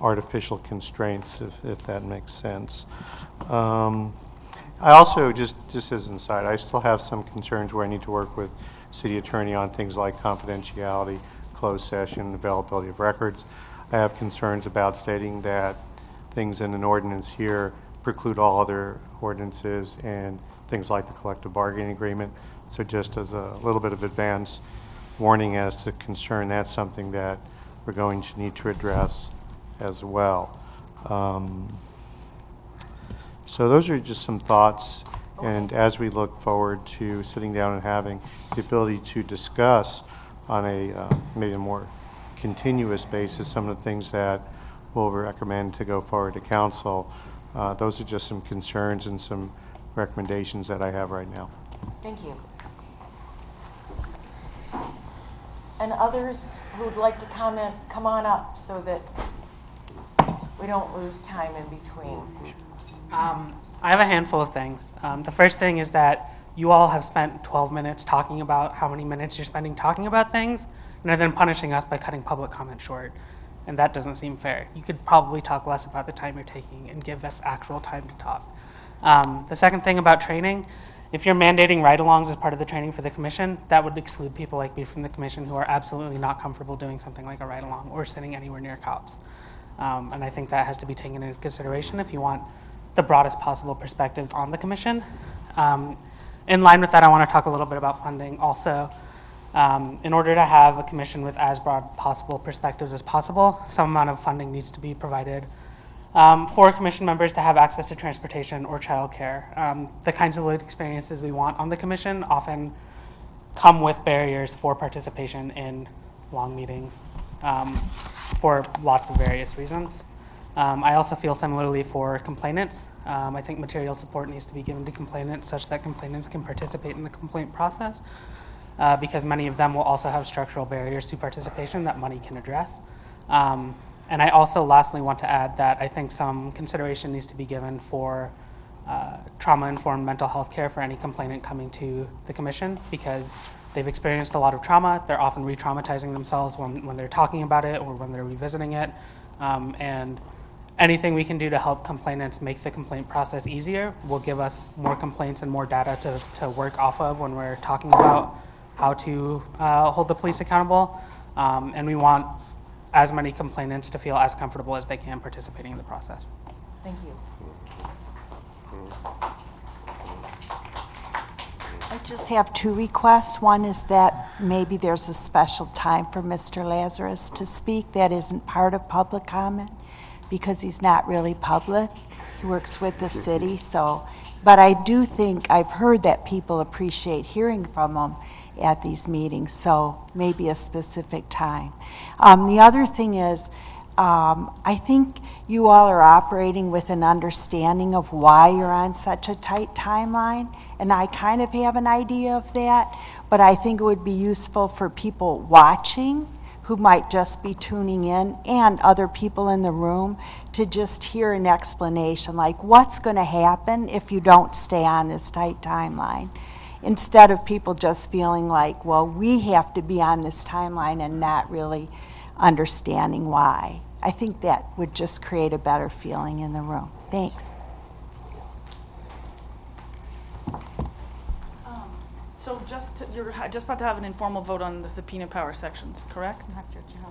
artificial constraints, if that makes sense. I also, just as an aside, I still have some concerns where I need to work with city attorney on things like confidentiality, closed session, availability of records. I have concerns about stating that things in an ordinance here preclude all other ordinances and things like the collective bargaining agreement. So just as a little bit of advance warning as to concern, that's something that we're going to need to address as well. So those are just some thoughts, and as we look forward to sitting down and having the ability to discuss on a maybe a more continuous basis some of the things that we'll recommend to go forward to council, those are just some concerns and some recommendations that I have right now. Thank you. And others who would like to comment, come on up so that we don't lose time in between. I have a handful of things. The first thing is that you all have spent 12 minutes talking about how many minutes you're spending talking about things, and then punishing us by cutting public comment short. And that doesn't seem fair. You could probably talk less about the time you're taking and give us actual time to talk. The second thing about training, if you're mandating ride-alongs as part of the training for the commission, that would exclude people like me from the commission who are absolutely not comfortable doing something like a ride-along or sitting anywhere near cops. And I think that has to be taken into consideration if you want the broadest possible perspectives on the commission. In line with that, I want to talk a little bit about funding also. In order to have a commission with as broad possible perspectives as possible, some amount of funding needs to be provided for commission members to have access to transportation or childcare. The kinds of lived experiences we want on the commission often come with barriers for participation in long meetings for lots of various reasons. I also feel similarly for complainants. I think material support needs to be given to complainants such that complainants can participate in the complaint process because many of them will also have structural barriers to participation that money can address. And I also lastly want to add that I think some consideration needs to be given for trauma-informed mental health care for any complainant coming to the commission because they've experienced a lot of trauma. They're often re-traumatizing themselves when they're talking about it or when they're revisiting it. And anything we can do to help complainants make the complaint process easier will give us more complaints and more data to work off of when we're talking about how to hold the police accountable. And we want as many complainants to feel as comfortable as they can participating in the process. Thank you. I just have two requests. One is that maybe there's a special time for Mr. Lazarus to speak that isn't part of public comment because he's not really public. He works with the city, so, but I do think I've heard that people appreciate hearing from him at these meetings, so maybe a specific time. The other thing is, I think you all are operating with an understanding of why you're on such a tight timeline, and I kind of have an idea of that, but I think it would be useful for people watching who might just be tuning in and other people in the room to just hear an explanation, like what's going to happen if you don't stay on this tight timeline, instead of people just feeling like, well, we have to be on this timeline and not really understanding why. I think that would just create a better feeling in the room. Thanks. So you're just about to have an informal vote on the subpoena power sections, correct?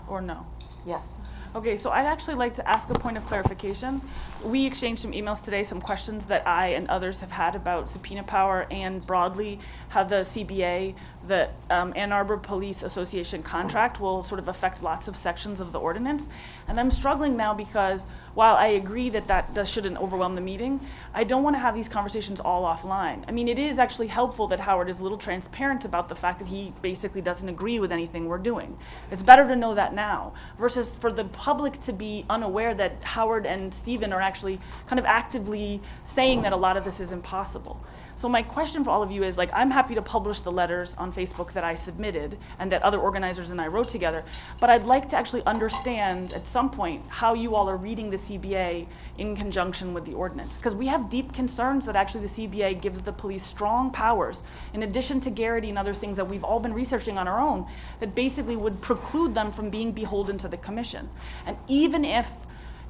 Or no? Yes. Okay, so I'd actually like to ask a point of clarification. We exchanged some emails today, some questions that I and others have had about subpoena power and broadly how the CBA, the Ann Arbor Police Association contract will sort of affect lots of sections of the ordinance. And I'm struggling now because while I agree that that shouldn't overwhelm the meeting, I don't want to have these conversations all offline. I mean, it is actually helpful that Howard is a little transparent about the fact that he basically doesn't agree with anything we're doing. It's better to know that now versus for the public to be unaware that Howard and Stephen are actually kind of actively saying that a lot of this is impossible. So my question for all of you is, like, I'm happy to publish the letters on Facebook that I submitted and that other organizers and I wrote together, but I'd like to actually understand at some point how you all are reading the CBA in conjunction with the ordinance. Because we have deep concerns that actually the CBA gives the police strong powers, in addition to Garrity and other things that we've all been researching on our own, that basically would preclude them from being beholden to the commission. And even if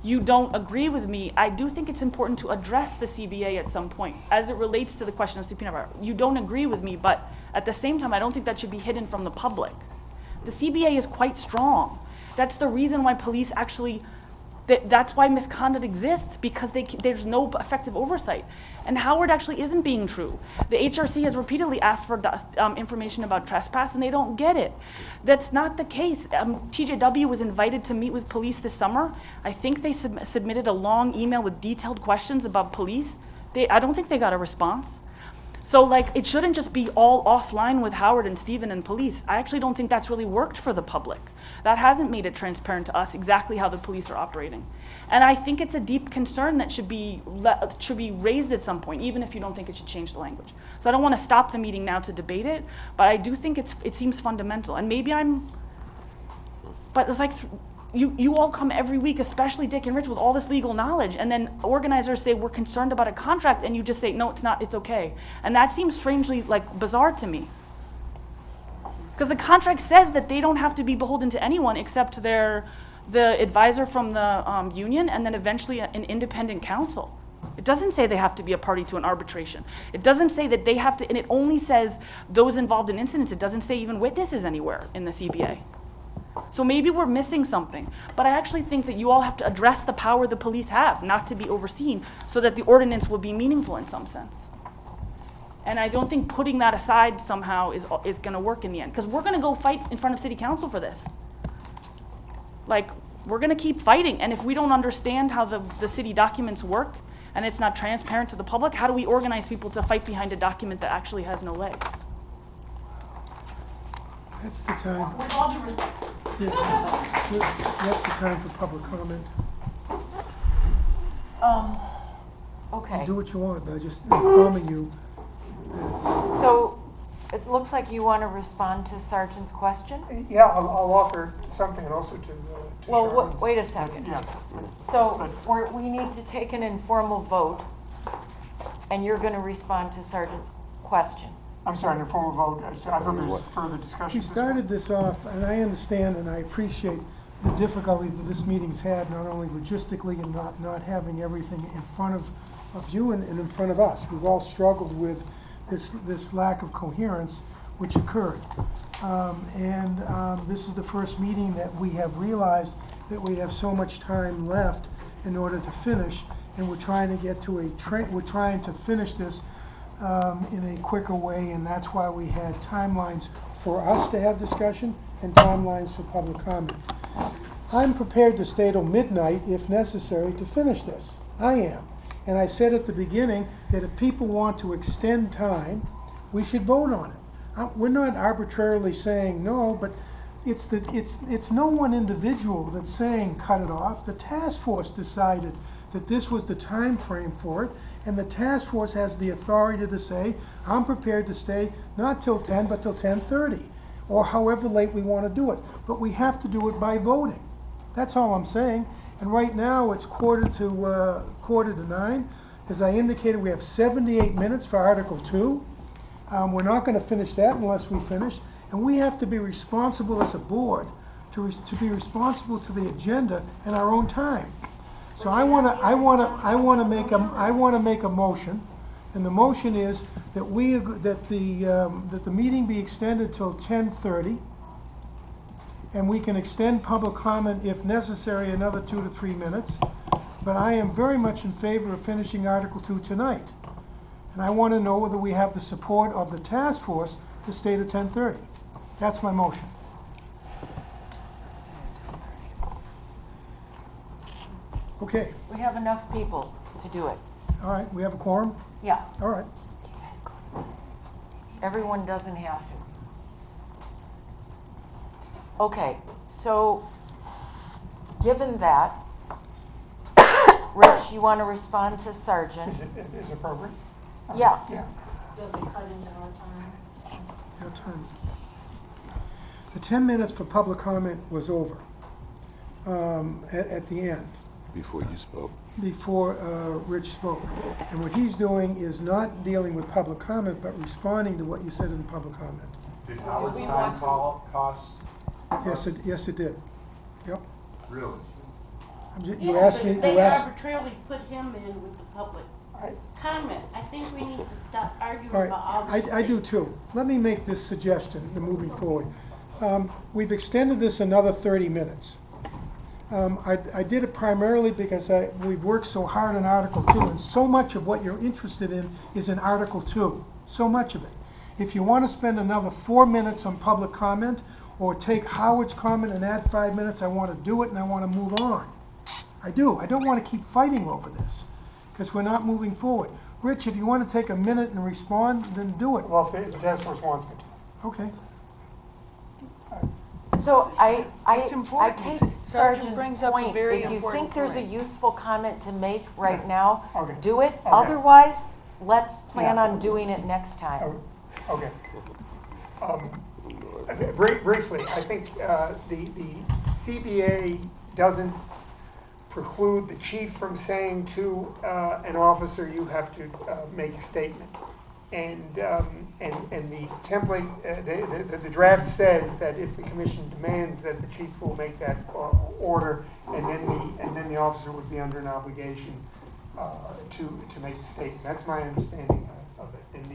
you don't agree with me, I do think it's important to address the CBA at some point as it relates to the question of subpoena power. You don't agree with me, but at the same time, I don't think that should be hidden from the public. The CBA is quite strong. That's the reason why police actually, that's why misconduct exists, because there's no effective oversight. And Howard actually isn't being true. The HRC has repeatedly asked for information about trespass, and they don't get it. That's not the case. TJW was invited to meet with police this summer. I think they submitted a long email with detailed questions about police. I don't think they got a response. So, like, it shouldn't just be all offline with Howard and Stephen and police. I actually don't think that's really worked for the public. That hasn't made it transparent to us exactly how the police are operating. And I think it's a deep concern that should be raised at some point, even if you don't think it should change the language. So I don't want to stop the meeting now to debate it, but I do think it seems fundamental. And maybe but it's like, you all come every week, especially Dick and Rich, with all this legal knowledge, and then organizers say we're concerned about a contract, and you just say, no, it's not, it's okay. And that seems strangely, like, bizarre to me. Because the contract says that they don't have to be beholden to anyone except the advisor from the union, and then eventually an independent counsel. It doesn't say they have to be a party to an arbitration. It doesn't say that they have to, and it only says those involved in incidents. It doesn't say even witnesses anywhere in the CBA. So maybe we're missing something, but I actually think that you all have to address the power the police have not to be overseen so that the ordinance will be meaningful in some sense. And I don't think putting that aside somehow is going to work in the end, because we're going to go fight in front of city council for this. Like, we're gonna keep fighting. And if we don't understand how the city documents work, and it's not transparent to the public, how do we organize people to fight behind a document that actually has no legs? That's the time. With all due respect. That's the time for public comment. Okay. Do what you want, but I just informing you that So it looks like you want to respond to Sergeant's question? Yeah, I'll offer something and also to Well, Sharon's. wait a second. Yeah. So we need to take an informal vote, and you're going to respond to Sergeant's question. I'm sorry, an informal vote. I thought there was further discussion. we started this off, and I understand and I appreciate the difficulty that this meeting's had, not only logistically and not having everything in front of you and in front of us. We've all struggled with this lack of coherence which occurred. This is the first meeting that we have realized that we have so much time left in order to finish, and we're trying to get to we're trying to finish this in a quicker way, and that's why we had timelines for us to have discussion and timelines for public comment. I'm prepared to stay till midnight if necessary to finish this. I am. And I said at the beginning that if people want to extend time, we should vote on it. We're not arbitrarily saying no, but it's no one individual that's saying cut it off. The task force decided that this was the time frame for it, and the task force has the authority to say, I'm prepared to stay not till 10, but till 10:30, or however late we want to do it. But we have to do it by voting. That's all I'm saying. And right now, it's quarter to 9. As I indicated, we have 78 minutes for Article 2. We're not going to finish that unless we finish. And we have to be responsible as a board to be responsible to the agenda and our own time. So I want to make a motion, and the motion is that the meeting be extended till 10:30. And we can extend public comment if necessary another 2 to 3 minutes. But I am very much in favor of finishing Article 2 tonight. And I want to know whether we have the support of the task force to stay to 10:30. That's my motion. Okay, We have enough people to do it. all right, we have a quorum? Yeah, All right. everyone doesn't have to. Okay, so given that, Rich, you want to respond to Sergeant? Is it appropriate? Yeah. Yeah. Does it cut into our time? Your turn. The 10 minutes for public comment was over at the end, Before you spoke. before Rich spoke. And what he's doing is not dealing with public comment, but responding to what you said in public comment. Did Howard's time cost? Yes, it did. Yep. Really? You asked me, They you asked, arbitrarily put him in with the public comment. I think we need to stop arguing all right, about all these I do things. too. Let me make this suggestion moving forward. We've extended this another 30 minutes. I did it primarily because we've worked so hard on Article 2, and so much of what you're interested in is in Article 2, so much of it. If you want to spend another 4 minutes on public comment, or take Howard's comment and add 5 minutes, I want to do it and I want to move on. I do. I don't want to keep fighting over this, because we're not moving forward. Rich, if you want to take a minute and respond, then do it. Well, if the task force wants me to. Okay. So I important. take Sergeant Sergeant's brings up a point. very If you important think there's a point. useful comment to make right now, Okay. do it. Okay. Otherwise, let's plan Yeah. on doing it next time. Okay. Briefly, I think the CBA doesn't preclude the chief from saying to an officer, you have to make a statement. And the template, the draft says that if the commission demands that the chief will make that order, and then the officer would be under an obligation to make the statement. That's my understanding of it. And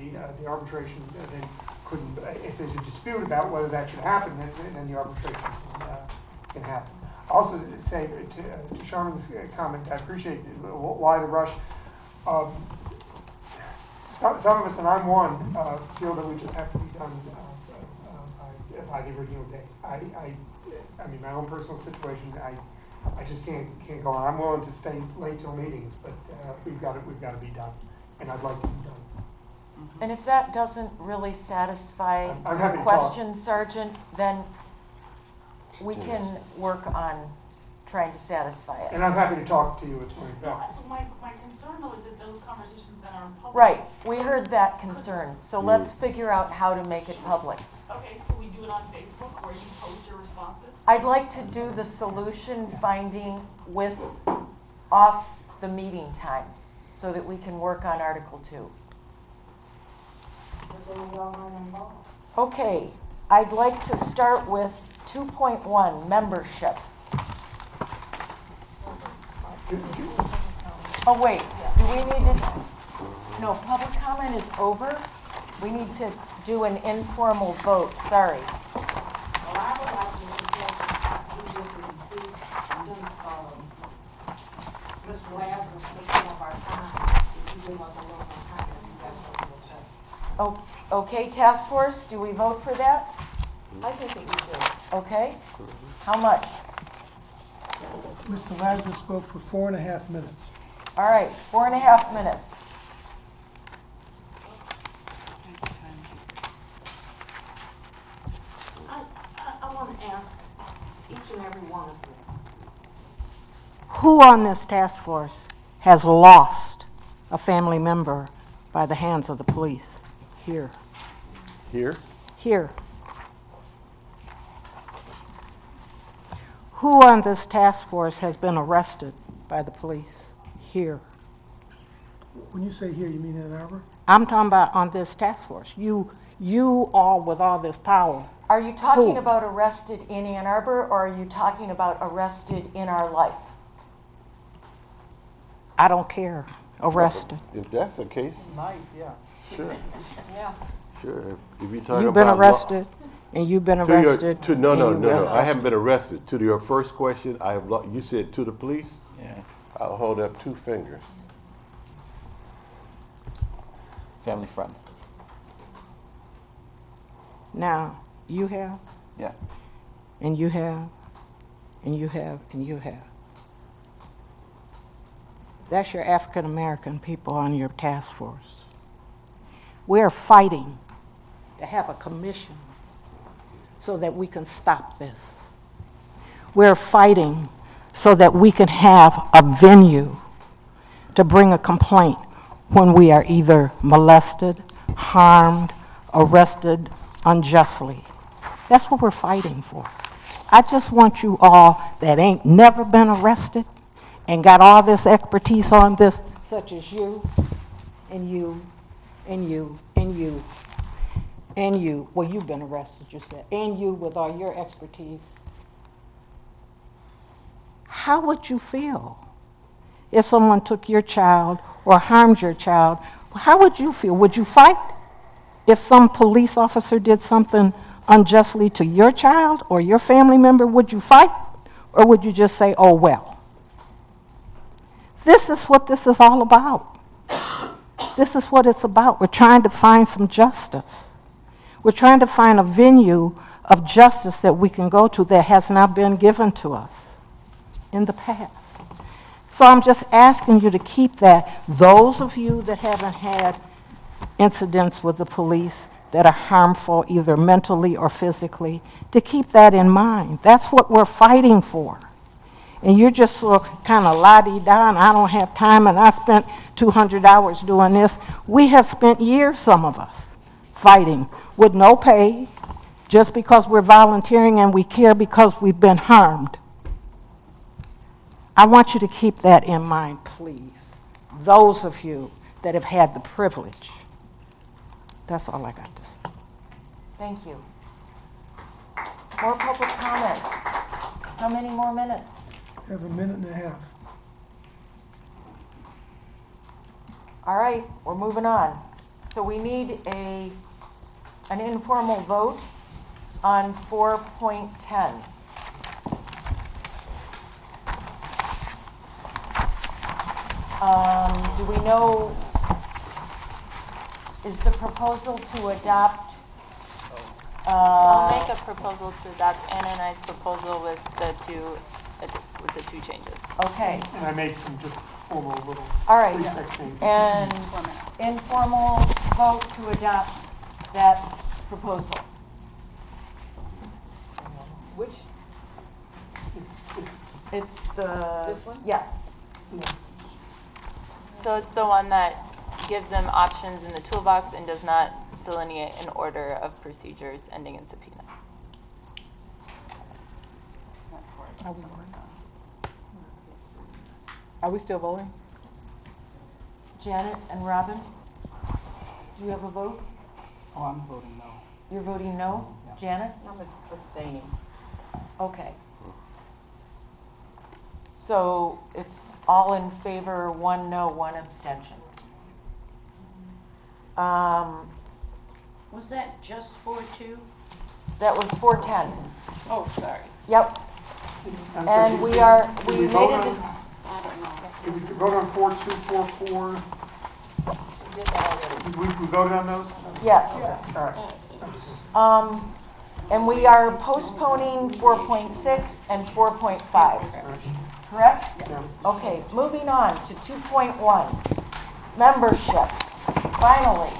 the arbitration then couldn't. If there's a dispute about whether that should happen, then the arbitration can happen. I also say to Sharman's comment, I appreciate why the rush. Some of us, and I'm one, feel that we just have to be done by the original date. I mean, my own personal situation, I just can't go on. I'm willing to stay late till meetings, but we've got to be done, and I'd like to be done. And if that doesn't really satisfy I'm your happy to talk. question, Sergeant, then we can work on trying to satisfy it. And I'm happy to talk to you at 20 minutes. So my concern though is that those conversations then are in public. Right, we heard that concern, so let's figure out how to make it public. Okay, can we do it on Facebook where you post your responses? I'd like to do the solution finding off the meeting time, so that we can work on Article 2. Okay, I'd like to start with 2.1, membership. Oh, wait, do we need to, no, public comment is over? We need to do an informal vote, sorry. Well, I would like to suggest we can speak since Mr. Lazarus took some of our time, if you give us a little more time, if you guys what you'll say. Oh, okay, task force, do we vote for that? I think that we should. Okay, how much? Mr. Lazarus spoke for 4.5 minutes. All right, 4.5 minutes. I want to ask each and every one of you. Who on this task force has lost a family member by the hands of the police? Here. Here? Here. Who on this task force has been arrested by the police? Here. When you say here, you mean Ann Arbor? I'm talking about on this task force. You all with all this power. Are you talking Who? about arrested in Ann Arbor, or are you talking about arrested in our life? I don't care. Arrested. If that's the case, Life, yeah. sure, Yeah. sure. If you're talking You've been about arrested, and you've been To your- arrested. to- no, and no, you've no, been no. I arrested. haven't been arrested. To your first question, you said to the police? Yeah. I'll hold up 2 fingers. Family friend. Now, you have, Yeah. and you have, and you have, and you have. That's your African American people on your task force. We're fighting to have a commission so that we can stop this. We're fighting so that we can have a venue to bring a complaint when we are either molested, harmed, arrested unjustly. That's what we're fighting for. I just want you all that ain't never been arrested and got all this expertise on this, such as you, and you, and you, and you, and you. Well, you've been arrested, you said, and you with all your expertise. How would you feel if someone took your child or harmed your child? How would you feel? Would you fight if some police officer did something unjustly to your child or your family member? Would you fight, or would you just say, oh, well? This is what this is all about. This is what it's about. We're trying to find some justice. We're trying to find a venue of justice that we can go to that has not been given to us in the past. So I'm just asking you to keep that. Those of you that haven't had incidents with the police that are harmful either mentally or physically, to keep that in mind. That's what we're fighting for. And you're just sort of kind of la-di-da, and I don't have time, and I spent 200 hours doing this. We have spent years, some of us, fighting with no pay, just because we're volunteering and we care because we've been harmed. I want you to keep that in mind, please. Those of you that have had the privilege. That's all I got to say. Thank you. More public comment. How many more minutes? We have 1.5 minutes. All right, we're moving on. So we need an informal vote on 4.10. Do we know, is the proposal to adopt? I'll make a proposal to adopt Anna and I's proposal with the 2 with the 2 changes. Okay, And I made some just formal little all right. prefix changes. And informal vote to adopt that proposal. Which, It's the. This one? Yes. So it's the one that gives them options in the toolbox and does not delineate an order of procedures ending in subpoena. Are we still voting? Janet and Robin, do you have a vote? Oh, I'm voting no. You're voting no? Janet? I'm abstaining. Okay. So it's all in favor, 1 no, 1 abstention. Was that just 4-2? That was 410. Oh, sorry. Yep. And we made a decision. I don't know. Did we vote on 4244? Did we voted on those? Yes. All right. And we are postponing 4.6 and 4.5, correct? Yeah. Okay, moving on to 2.1, membership, finally.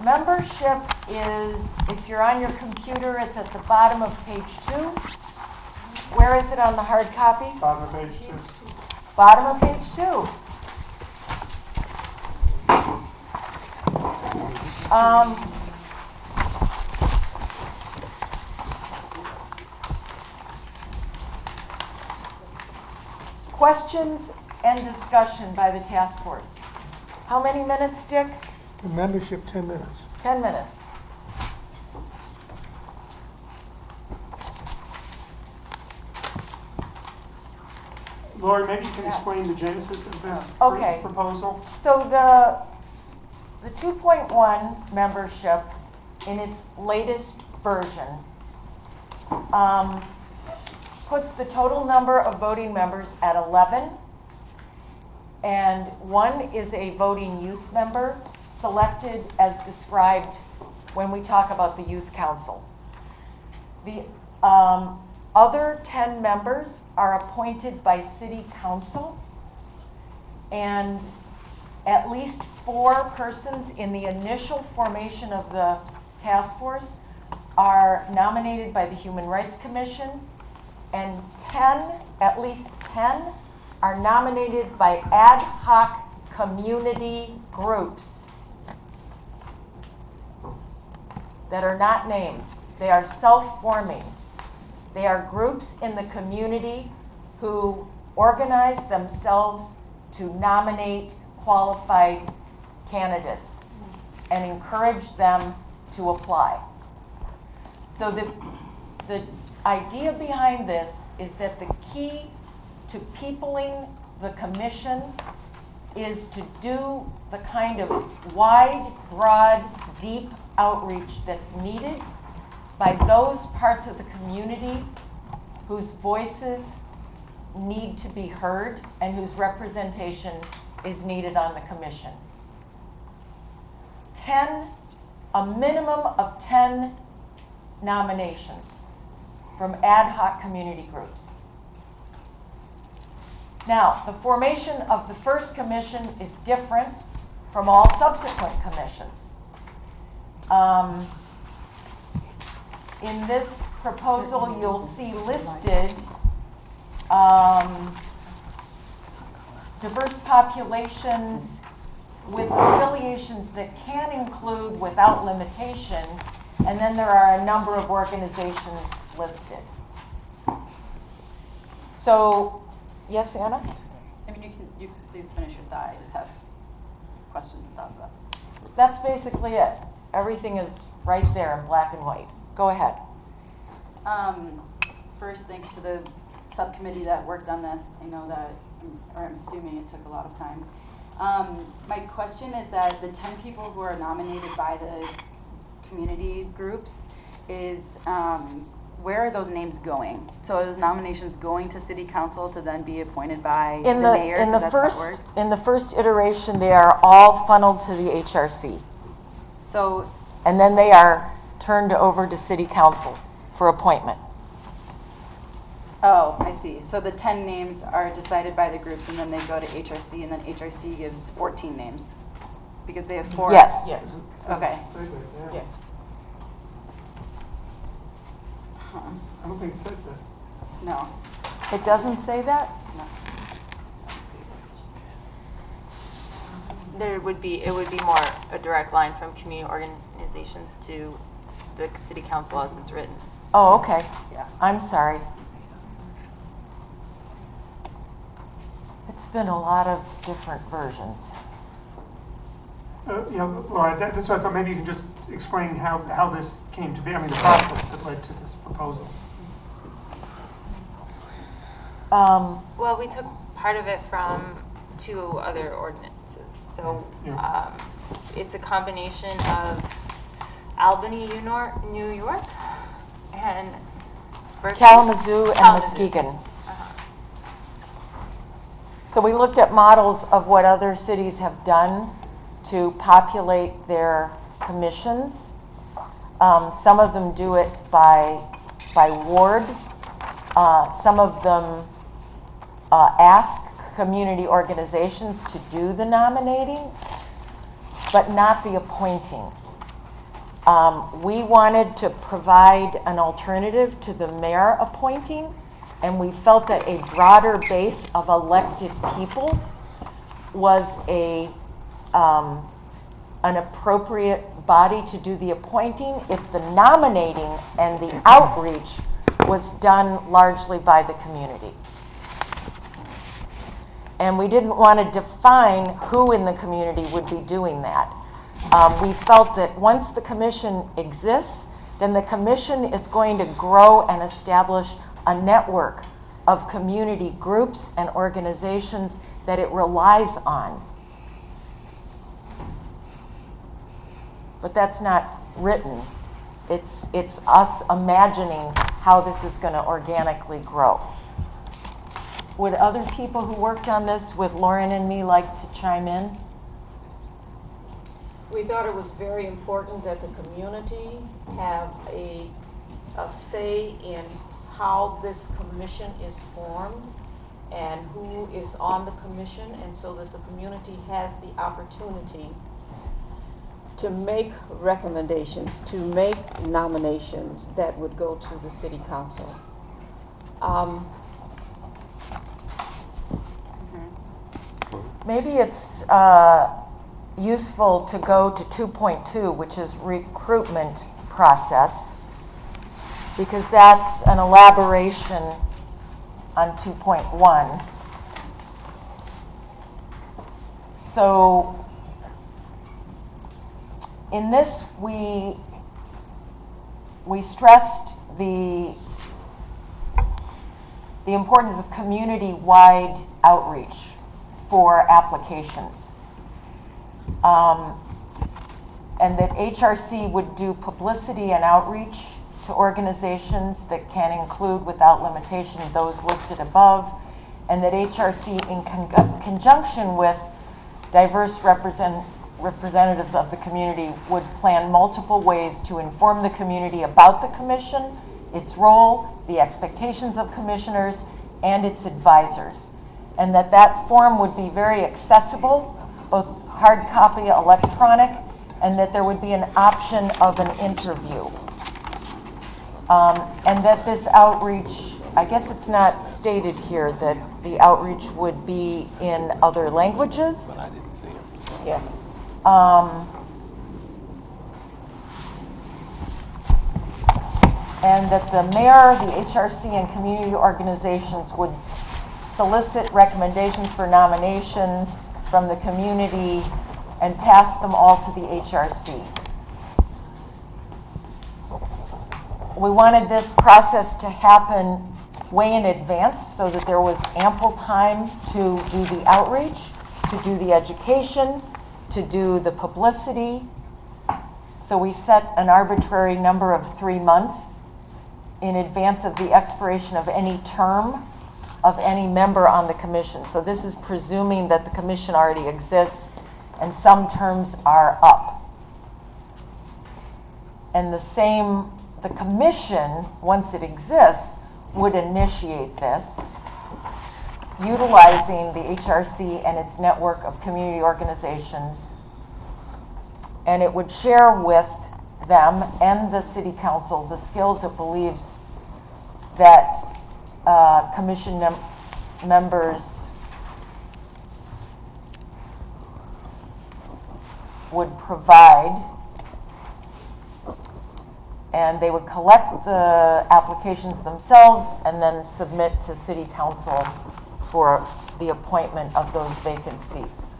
Membership is, if you're on your computer, it's at the bottom of page 2. Where is it on the hard copy? Bottom of page 2. Bottom of page 2. Questions and discussion by the task force. How many minutes, Dick? The membership, 10 minutes. 10 minutes. Lori, maybe you can explain the genesis of this Okay. proposal? So the 2.1 membership in its latest version puts the total number of voting members at 11, and 1 is a voting youth member selected as described when we talk about the youth council. The other 10 members are appointed by city council, and at least 4 persons in the initial formation of the task force are nominated by the Human Rights Commission, and 10, at least 10, are nominated by ad hoc community groups that are not named. They are self-forming. They are groups in the community who organize themselves to nominate qualified candidates and encourage them to apply. So the idea behind this is that the key to peopling the commission is to do the kind of wide, broad, deep outreach that's needed by those parts of the community whose voices need to be heard and whose representation is needed on the commission. A minimum of 10 nominations from ad hoc community groups. Now, the formation of the first commission is different from all subsequent commissions. In this proposal, you'll see listed diverse populations with affiliations that can include without limitation, and then there are a number of organizations listed. So, yes, Anna? I mean, you can please finish your thought. I just have questions and thoughts about this. That's basically it. Everything is right there in black and white. Go ahead. First, thanks to the subcommittee that worked on this. I know that, or I'm assuming it took a lot of time. My question is that the 10 people who are nominated by the community groups is, where are those names going? So are those nominations going to city council to then be appointed by the mayor? In the 'Cause that's how it first, works? in the first iteration, they are all funneled to the HRC. So, And then they are turned over to city council for appointment. Oh, I see. So the 10 names are decided by the groups, and then they go to HRC, and then HRC gives 14 names? Because they have 4? Yes. Yes. Okay. Yes. I don't think it says that. No. It doesn't say that? It would be more a direct line from community organizations to the city council as it's written. Oh, okay. Yeah. I'm sorry. It's been a lot of different versions. Yeah, Laura, that's what I thought. Maybe you can just explain how this came to be. I mean, the process that led to this proposal. Well, we took part of it from 2 other ordinances. So it's a combination of Albany, New York, and Kalamazoo and Muskegon. So we looked at models of what other cities have done to populate their commissions. Some of them do it by ward. Some of them ask community organizations to do the nominating, but not the appointing. We wanted to provide an alternative to the mayor appointing, and we felt that a broader base of elected people was an appropriate body to do the appointing if the nominating and the outreach was done largely by the community. And we didn't want to define who in the community would be doing that. We felt that once the commission exists, then the commission is going to grow and establish a network of community groups and organizations that it relies on. But that's not written. It's us imagining how this is going to organically grow. Would other people who worked on this with Lauren and me like to chime in? We thought it was very important that the community have a say in how this commission is formed and who is on the commission, and so that the community has the opportunity to make recommendations, to make nominations that would go to the city council. Maybe it's useful to go to 2.2, which is recruitment process, because that's an elaboration on 2.1. So in this, we stressed the importance of community-wide outreach for applications. And that HRC would do publicity and outreach to organizations that can include, without limitation, those listed above, and that HRC, in conjunction with diverse representatives of the community, would plan multiple ways to inform the community about the commission, its role, the expectations of commissioners, and its advisors. And that form would be very accessible, both hard copy, electronic, and that there would be an option of an interview. And that this outreach, I guess it's not stated here that the outreach would be in other languages. But I didn't see him. So. Yeah. And that the mayor, the HRC, and community organizations would solicit recommendations for nominations from the community and pass them all to the HRC. We wanted this process to happen way in advance so that there was ample time to do the outreach, to do the education, to do the publicity. So we set an arbitrary number of 3 months in advance of the expiration of any term of any member on the commission. So this is presuming that the commission already exists and some terms are up. And the commission, once it exists, would initiate this, utilizing the HRC and its network of community organizations, and it would share with them and the city council the skills it believes that commission members would provide, and they would collect the applications themselves and then submit to city council for the appointment of those vacant seats.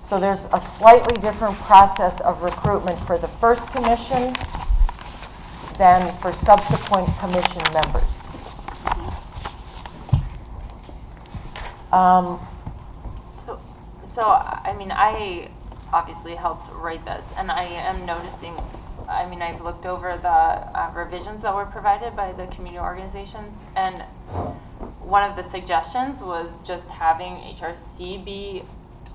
So there's a slightly different process of recruitment for the first commission than for subsequent commission members. So I mean, I obviously helped write this, and I am noticing, I mean, I've looked over the revisions that were provided by the community organizations, and one of the suggestions was just having HRC be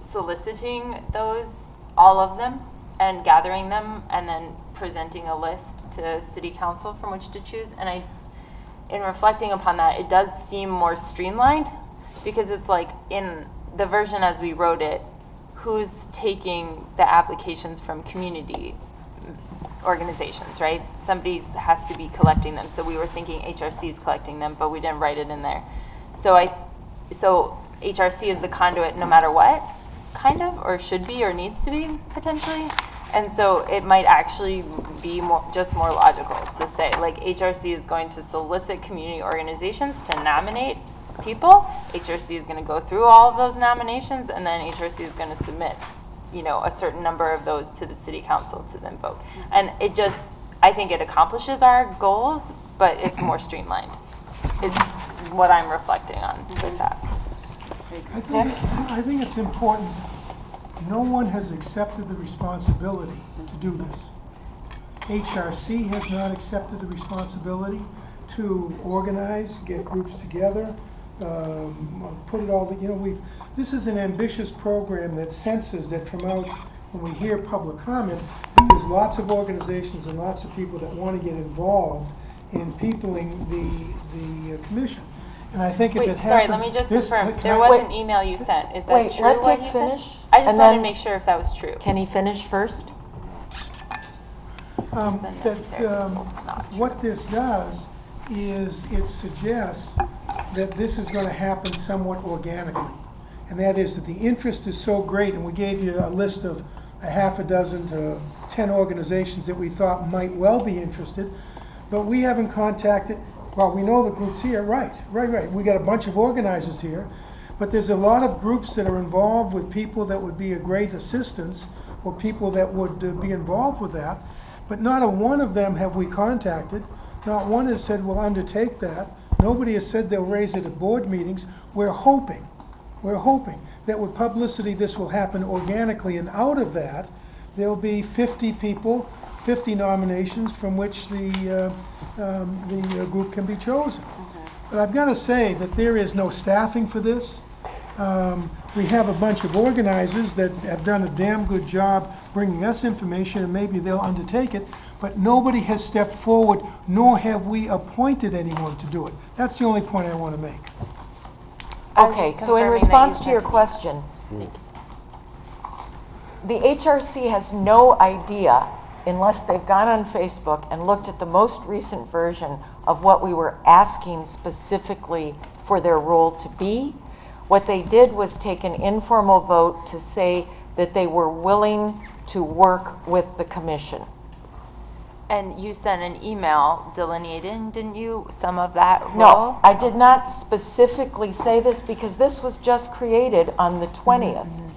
soliciting those, all of them, and gathering them, and then presenting a list to city council from which to choose. And in reflecting upon that, it does seem more streamlined, because it's like in the version as we wrote it, who's taking the applications from community organizations, right? Somebody has to be collecting them. So we were thinking HRC is collecting them, but we didn't write it in there. So HRC is the conduit no matter what, kind of, or should be, or needs to be potentially. And so it might actually be more logical to say, like, HRC is going to solicit community organizations to nominate people. HRC is going to go through all of those nominations, and then HRC is going to submit, a certain number of those to the city council to then vote. And it just, I think it accomplishes our goals, but it's more streamlined, is what I'm reflecting on with that. I think it's important. No one has accepted the responsibility to do this. HRC has not accepted the responsibility to organize, get groups together, put it all, this is an ambitious program that senses that from out, when we hear public comment, there's lots of organizations and lots of people that want to get involved in peopling the commission. And I think if it happens... Sorry, let me just confirm. There was an email you sent. Is that true? Let Dick finish. I just wanted to make sure if that was true. Can he finish first? What this does is it suggests that this is going to happen somewhat organically. And that is that the interest is so great, and we gave you a list of a half a dozen to 10 organizations that we thought might well be interested, but we haven't contacted, well, we know the groups here, right. We got a bunch of organizers here, but there's a lot of groups that are involved with people that would be a great assistance, or people that would be involved with that, but not a one of them have we contacted. Not one has said we'll undertake that. Nobody has said they'll raise it at board meetings. We're hoping that with publicity this will happen organically, and out of that there'll be 50 people, 50 nominations from which the group can be chosen. But I've got to say that there is no staffing for this. We have a bunch of organizers that have done a damn good job bringing us information, and maybe they'll undertake it, but nobody has stepped forward, nor have we appointed anyone to do it. That's the only point I want to make. Okay, so in response to your question, the HRC has no idea, unless they've gone on Facebook and looked at the most recent version of what we were asking specifically for their role to be. What they did was take an informal vote to say that they were willing to work with the commission. And you sent an email delineating, didn't you, some of that role? No, I did not specifically say this because this was just created on the 20th.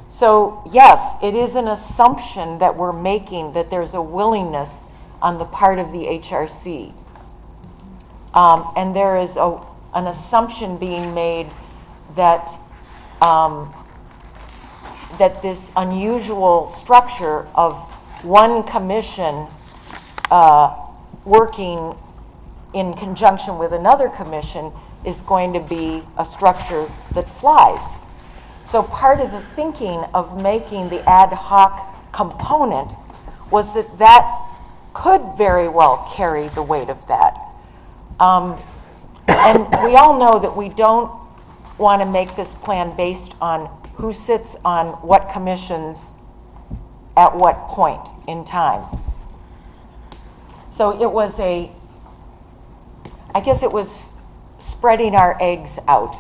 So yes, it is an assumption that we're making that there's a willingness on the part of the HRC. And there is an assumption being made that that this unusual structure of one commission working in conjunction with another commission is going to be a structure that flies. So part of the thinking of making the ad hoc component was that that could very well carry the weight of that. And we all know that we don't want to make this plan based on who sits on what commissions at what point in time. So it was I guess it was spreading our eggs out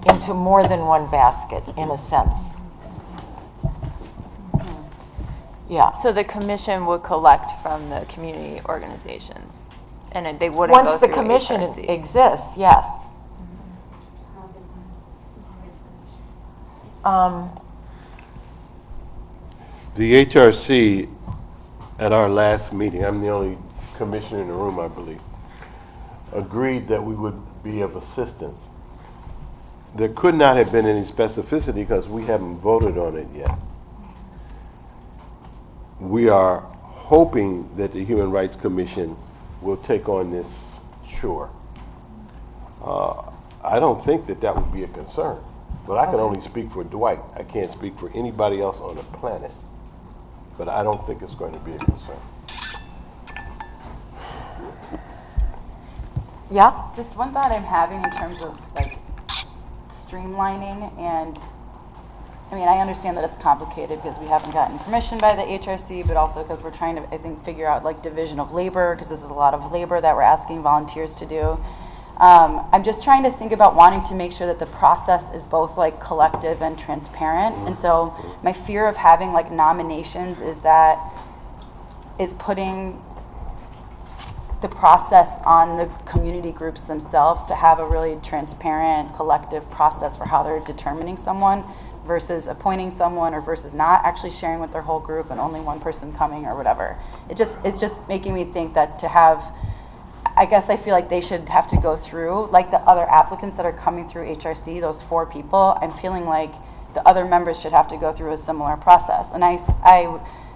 into more than one basket, in a sense. Yeah. So the commission would collect from the community organizations, and they wouldn't go Once the through commission HRC. exists, yes. The HRC, at our last meeting, I'm the only commissioner in the room, I believe, agreed that we would be of assistance. There could not have been any specificity because we haven't voted on it yet. We are hoping that the Human Rights Commission will take on this chore. I don't think that that would be a concern, but I can only speak for Dwight. I can't speak for anybody else on the planet, but I don't think it's going to be a concern. Yeah? Just one thought I'm having in terms of like streamlining, and I mean, I understand that it's complicated because we haven't gotten permission by the HRC, but also because we're trying to, I think, figure out like division of labor, because this is a lot of labor that we're asking volunteers to do. I'm just trying to think about wanting to make sure that the process is both like collective and transparent. And so my fear of having like nominations is putting the process on the community groups themselves to have a really transparent collective process for how they're determining someone versus appointing someone, or versus not actually sharing with their whole group and only one person coming or whatever. It's just making me think that to have, I guess I feel like they should have to go through, like the other applicants that are coming through HRC, those 4 people, I'm feeling like the other members should have to go through a similar process. And I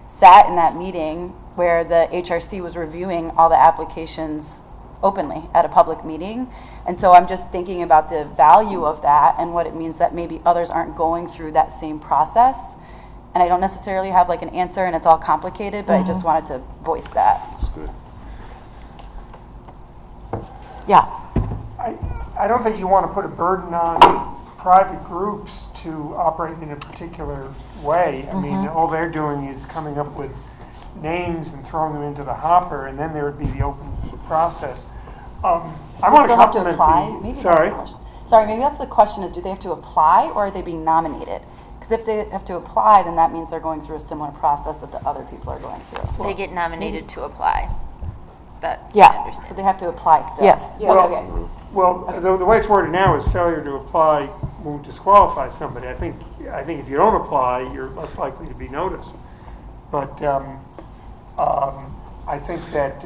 sat in that meeting where the HRC was reviewing all the applications openly at a public meeting. And so I'm just thinking about the value of that and what it means that maybe others aren't going through that same process. And I don't necessarily have like an answer, and it's all complicated, but I just wanted to voice that. That's good. Yeah. I don't think you want to put a burden on private groups to operate in a particular way. I mean, all they're doing is coming up with names and throwing them into the hopper, and then there would be the open process. I want to compliment Maybe sorry? that's the question. Sorry, maybe that's the question, is do they have to apply or are they being nominated? Because if they have to apply, then that means they're going through a similar process that the other people are going through. They get nominated to apply. That's Yeah. my understanding. So they have to apply still? Yes. Yeah, okay. Well, the way it's worded now is failure to apply won't disqualify somebody. I think if you don't apply, you're less likely to be noticed. But I think that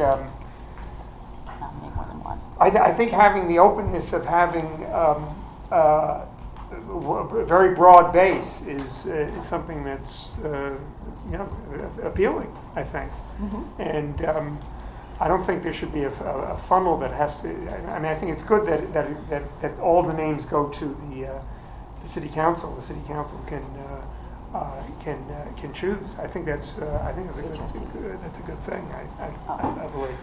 Nominate more than one. I think having the openness of having a very broad base is something that's appealing, I think. And I don't think there should be a funnel that has to. I mean, I think it's good that all the names go to the city council. The city council can choose. I think that's a good thing. I believe.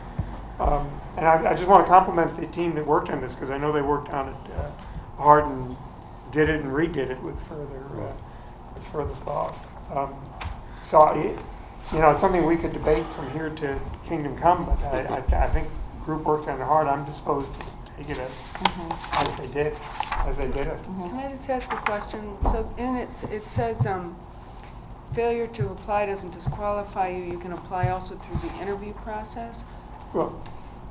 And I just want to compliment the team that worked on this, because I know they worked on it hard and did it and redid it with further thought. So it's something we could debate from here to Kingdom Come, but I think the group worked on it hard. I'm disposed to take it as they did it. Can I just ask a question? So in it says failure to apply doesn't disqualify you. You can apply also through the interview process. Well,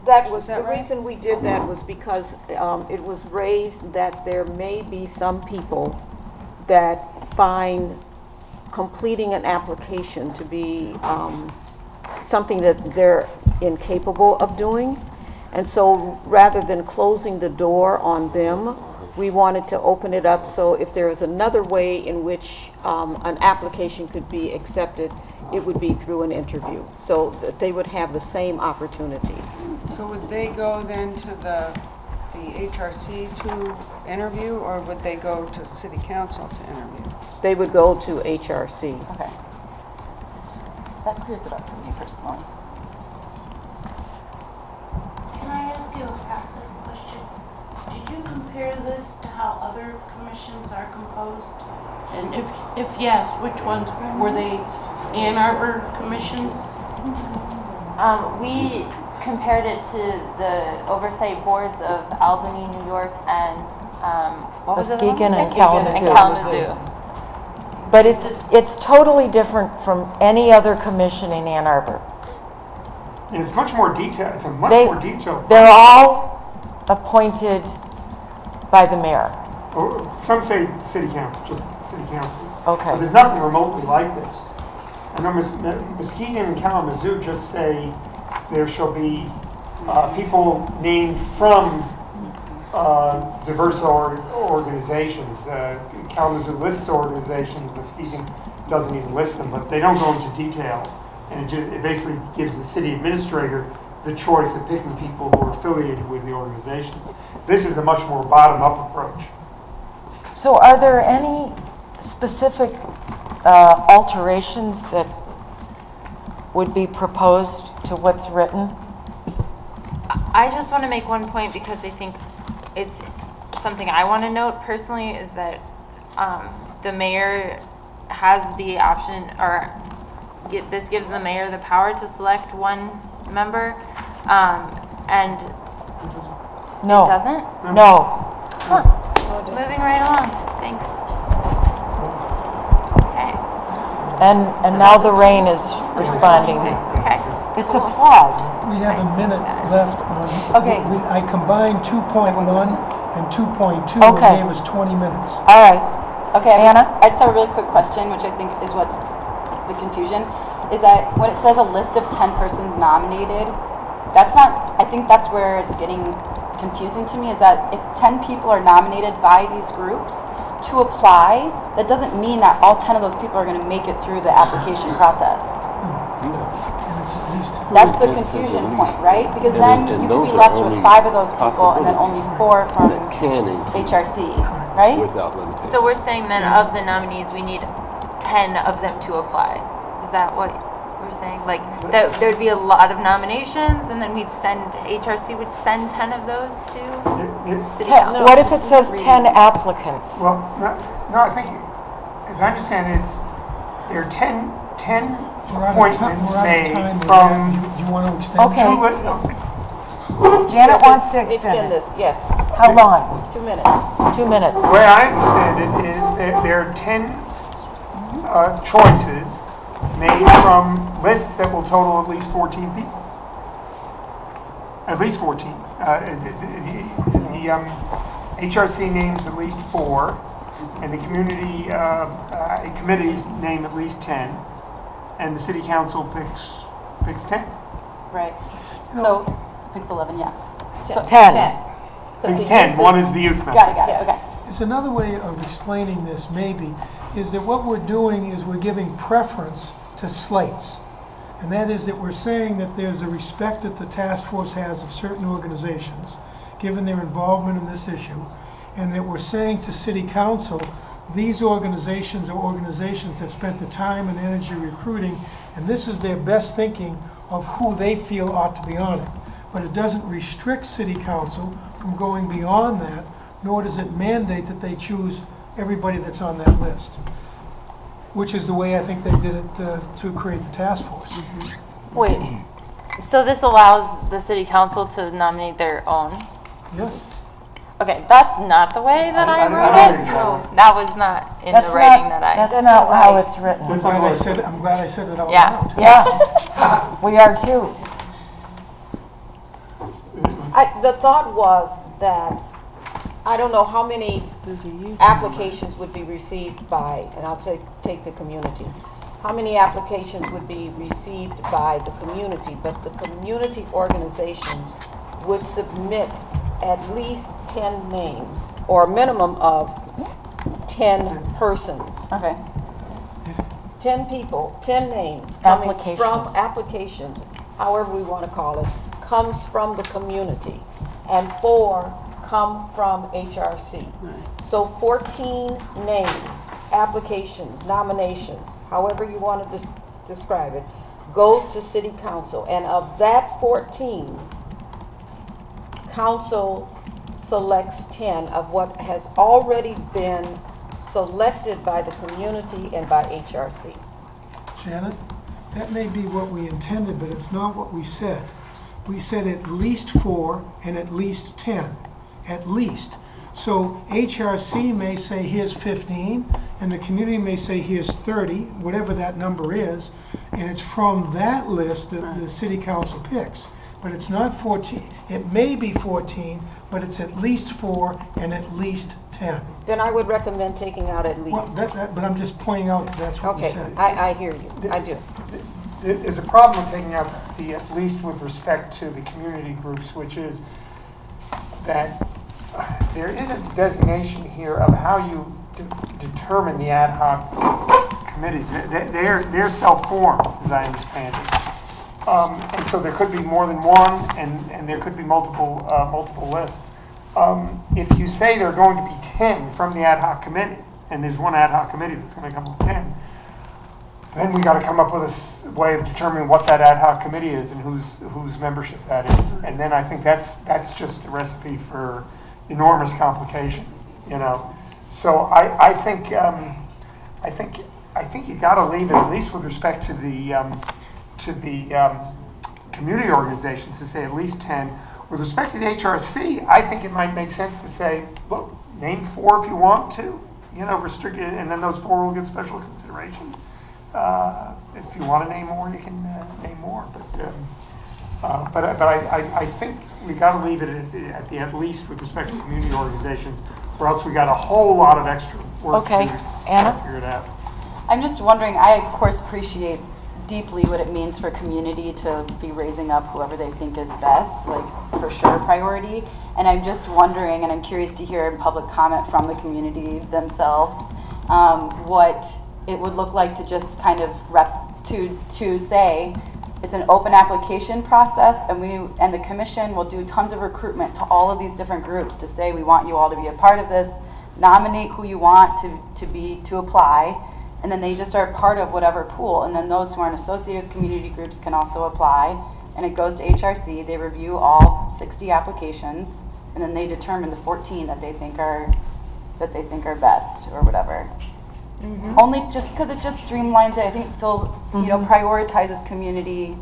That was, Is that the right? reason we did that was because it was raised that there may be some people that find completing an application to be something that they're incapable of doing. And so rather than closing the door on them, we wanted to open it up so if there is another way in which an application could be accepted, it would be through an interview, so that they would have the same opportunity. So would they go then to the HRC to interview, or would they go to city council to interview? They would go to HRC. Okay. That clears it up for me personally. Can I ask maybe I'll ask this question. Did you compare this to how other commissions are composed? And if yes, which ones? Were they Ann Arbor commissions? We compared it to the oversight boards of Albany, New York, and what was the other one? Muskegon and Kalamazoo. Kalamazoo. But it's totally different from any other commission in Ann Arbor. And it's much more detailed, it's a much more detailed. They're all appointed by the mayor. Or some say city council, just city council. Okay. But there's nothing remotely like this. I know Muskegon and Kalamazoo just say there shall be people named from diverse organizations. Kalamazoo lists organizations, Muskegon doesn't even list them, but they don't go into detail. And it basically gives the city administrator the choice of picking people who are affiliated with the organizations. This is a much more bottom-up approach. So are there any specific alterations that would be proposed to what's written? I just want to make one point because I think it's something I want to note personally is that the mayor has the option, or this gives the mayor the power to select one member, and No. it doesn't? No. Huh. Moving right along. Thanks. Okay. And now the rain is responding. Okay. It's applause. We have a minute left on. Okay. I combined 2.1 and 2.2 Okay. and gave us 20 minutes. All right. Okay, Anna? I just have a really quick question, which I think is what's the confusion, is that when it says a list of 10 persons nominated, that's not, I think that's where it's getting confusing to me, is that if 10 people are nominated by these groups to apply, that doesn't mean that all 10 of those people are going to make it through the application process. And it's at least That's the confusion point, right? Because then you could be left with 5 of those people and then only 4 from HRC, right? Without limitation. So we're saying then of the nominees, we need 10 of them to apply. Is that what we're saying? Like that there'd be a lot of nominations and then HRC would send 10 of those to city council? What if it says 10 applicants? Well, no, I think, as I understand it, there are 10 appointments made from. Do you want to extend? Okay. Janet Yes, wants to extend it. this, yes. How long? 2 minutes. 2 minutes. The way I understand it is that there are 10 choices made from lists that will total at least 14 people. At least 14. The HRC names at least 4, and the community committees name at least 10, and the city council picks 10. Right. So, picks 11, yeah. So, 10. Picks 10. One is the youth member. Got it, okay. It's another way of explaining this, maybe, is that what we're doing is we're giving preference to slates. And that is that we're saying that there's a respect that the task force has of certain organizations, given their involvement in this issue, and that we're saying to city council, these organizations have spent the time and energy recruiting, and this is their best thinking of who they feel ought to be on it. But it doesn't restrict city council from going beyond that, nor does it mandate that they choose everybody that's on that list, which is the way I think they did it to create the task force. Wait, so this allows the city council to nominate their own? Yes. Okay, that's not the way that I wrote it. No, that was not in That's the writing not, that I. that's not how it's written. I'm glad I said it out Yeah. loud. Yeah, we are too. The thought was that, I don't know how many applications would be received by, and I'll take the community. How many applications would be received by the community, but the community organizations would submit at least 10 names, or a minimum of 10 persons. Okay. 10 people, 10 names coming Applications. from applications, however we want to call it, comes from the community, and 4 come from HRC. So 14 names, applications, nominations, however you want to describe it, goes to city council, and of that 14, council selects 10 of what has already been selected by the community and by HRC. Janet, that may be what we intended, but it's not what we said. We said at least 4 and at least 10, at least. So HRC may say here's 15, and the community may say here's 30, whatever that number is, and it's from that list that the city council picks. But it's not 14, it may be 14, but it's at least 4 and at least 10. Then I would recommend taking out at Well, least. but I'm just pointing out that's what we Okay, said. I hear you, I do. There's a problem with taking out the at least with respect to the community groups, which is that there is a designation here of how you determine the ad hoc committees. They're self-formed, as I understand it. And so there could be more than one, and there could be multiple lists. If you say there are going to be 10 from the ad hoc committee, and there's one ad hoc committee that's going to come with 10, then we got to come up with a way of determining what that ad hoc committee is and whose membership that is. And then I think that's just a recipe for enormous complication, you know. So I think you got to leave it, at least with respect to the community organizations, to say at least 10. With respect to the HRC, I think it might make sense to say, look, name 4 if you want to, you know, restrict it, and then those 4 will get special consideration. If you want to name more, you can name more. But I think we got to leave it at least with respect to community organizations, or else we got a whole lot of extra work Okay, to Anna? figure it out. I'm just wondering, I of course appreciate deeply what it means for community to be raising up whoever they think is best, like for sure priority. And I'm just wondering, and I'm curious to hear in public comment from the community themselves, what it would look like to just kind of to say it's an open application process, and the commission will do tons of recruitment to all of these different groups to say we want you all to be a part of this, nominate who you want to apply, and then they just are part of whatever pool, and then those who aren't associated with community groups can also apply, and it goes to HRC, they review all 60 applications, and then they determine the 14 that they think are best or whatever. Mm-hmm. Only just because it just streamlines it. I think it still, you know, prioritizes community.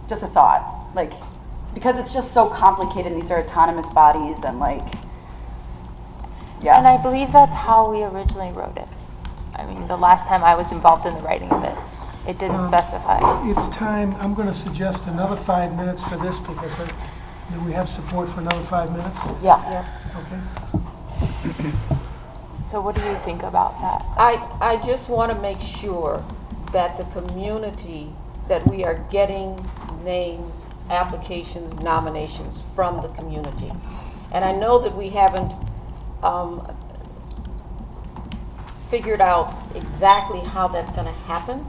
Just a thought, like, because it's just so complicated. And these are autonomous bodies, and like, yeah. And I believe that's how we originally wrote it. I mean, the last time I was involved in the writing of it, it didn't specify. It's time. I'm going to suggest another 5 minutes for this because do we have support for another 5 minutes? Yeah. Okay. So what do you think about that? I just want to make sure that the community, that we are getting names, applications, nominations from the community. And I know that we haven't figured out exactly how that's going to happen,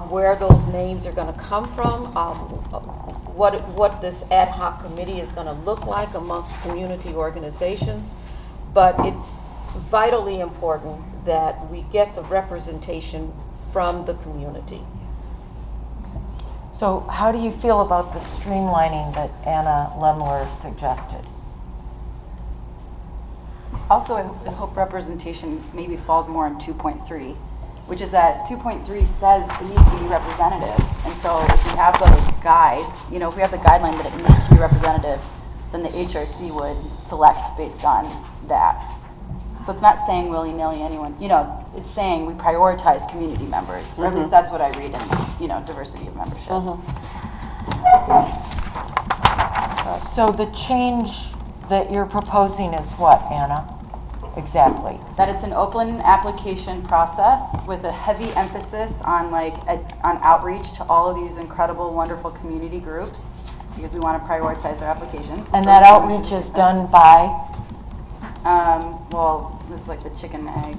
where those names are going to come from, what this ad hoc committee is going to look like amongst community organizations. But it's vitally important that we get the representation from the community. So how do you feel about the streamlining that Anna Lemler suggested? Also, I hope representation maybe falls more in 2.3, which is that 2.3 says it needs to be representative. And so if we have those guides, you know, if we have the guideline that it needs to be representative, then the HRC would select based on that. So it's not saying willy-nilly anyone, you know, it's saying we prioritize community members. Or at least that's what I read in, you know, diversity of membership. So the change that you're proposing is what, Anna? Exactly. That it's an open application process with a heavy emphasis on on outreach to all of these incredible, wonderful community groups because we want to prioritize their applications. And that outreach is done by? Well, this is like the chicken and egg.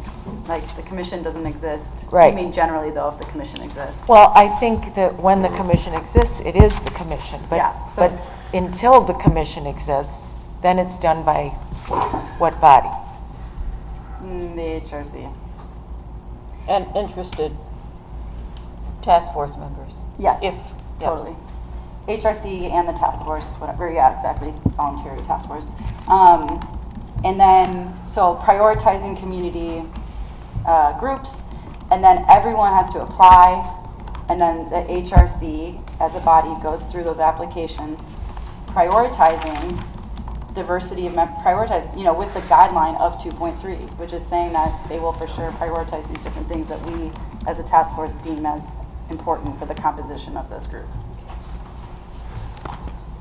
Like the commission doesn't exist. Right. I mean, generally though, if the commission exists. Well, I think that when the commission exists, it is the commission. But, Yeah, so- but until the commission exists, then it's done by what body? The HRC. And interested task force members. Yes, If, totally. HRC and the task force, whatever, yeah, exactly, voluntary task force. And then, so prioritizing community groups, and then everyone has to apply, and then the HRC as a body goes through those applications, prioritizing diversity of prioritizing, you know, with the guideline of 2.3, which is saying that they will for sure prioritize these different things that we as a task force deem as important for the composition of this group.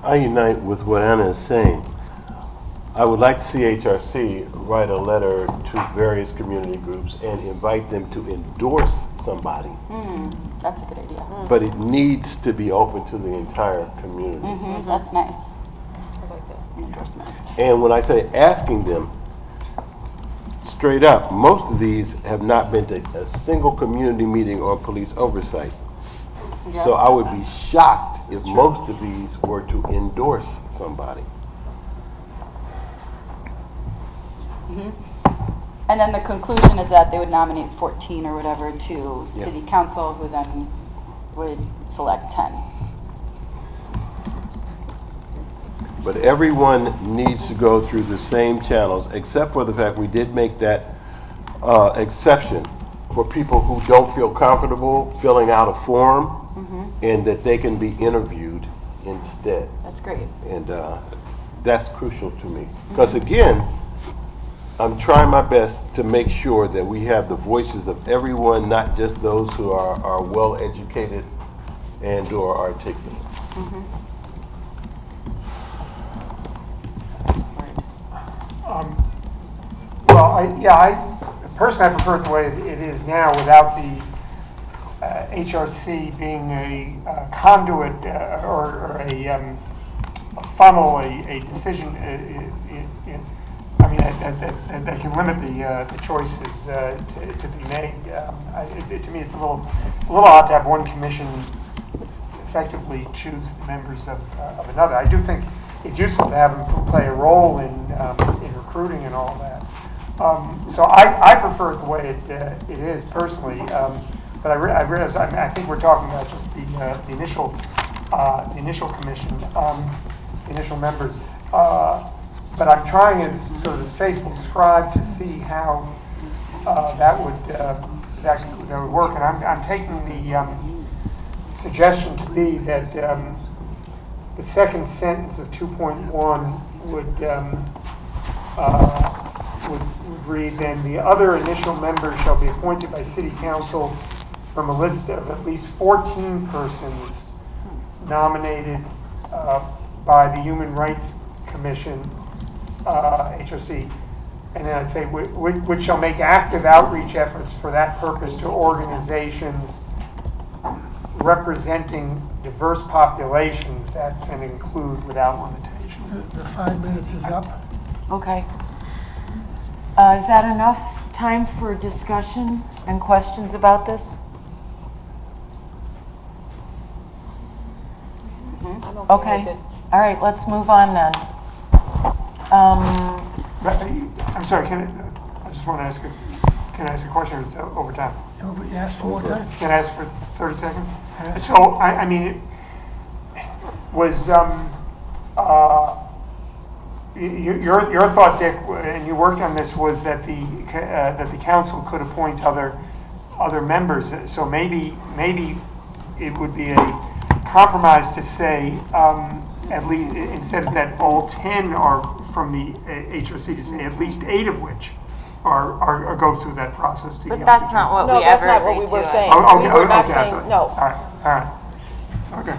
I unite with what Anna is saying. I would like to see HRC write a letter to various community groups and invite them to endorse somebody. That's a good idea. But it needs to be open to the entire community. That's nice. I like that. Endorsement. And when I say asking them, straight up, most of these have not been to a single community meeting or police oversight. Yeah. So I would be shocked if most of these were to endorse somebody. And then the conclusion is that they would nominate 14 or whatever to city council, who then would select 10. But everyone needs to go through the same channels, except for the fact we did make that exception for people who don't feel comfortable filling out a form, and that they can be interviewed instead. That's great. And that's crucial to me. Because again, I'm trying my best to make sure that we have the voices of everyone, not just those who are well educated and or articulate. Personally, I prefer it the way it is now, without the HRC being a conduit or a funnel, a decision. That can limit the choices to be made. To me, it's a little odd to have one commission effectively choose the members of another. I do think it's useful to have them play a role in recruiting and all that. So I prefer it the way it is personally. But I realize I think we're talking about just the initial commission, the initial members. But I'm trying as sort of as faithful scribe to see how that would work. And I'm taking the suggestion to be that the second sentence of 2.1 would read, "Then the other initial members shall be appointed by City Council from a list of at least 14 persons nominated by the Human Rights Commission, HRC." And then I'd say, which shall make active outreach efforts for that purpose to organizations representing diverse populations that can include without limitation. The 5 minutes is up. Okay. Is that enough time for discussion and questions about this? Okay. All right, let's move on then. I'm sorry, I just want to ask can I ask a question? It's over time. Nobody asked for more time. Can I ask for 30 seconds? Yes. So, I mean, it was your thought, Dick, and you worked on this, was that the council could appoint other members. So maybe it would be a compromise to say, at least instead of that all 10 are from the HRC, to say at least 8 of which are go through that process to But get that's not what we that's ever not what agreed we were to. saying. Okay, We were not okay, saying, no. All right. Okay.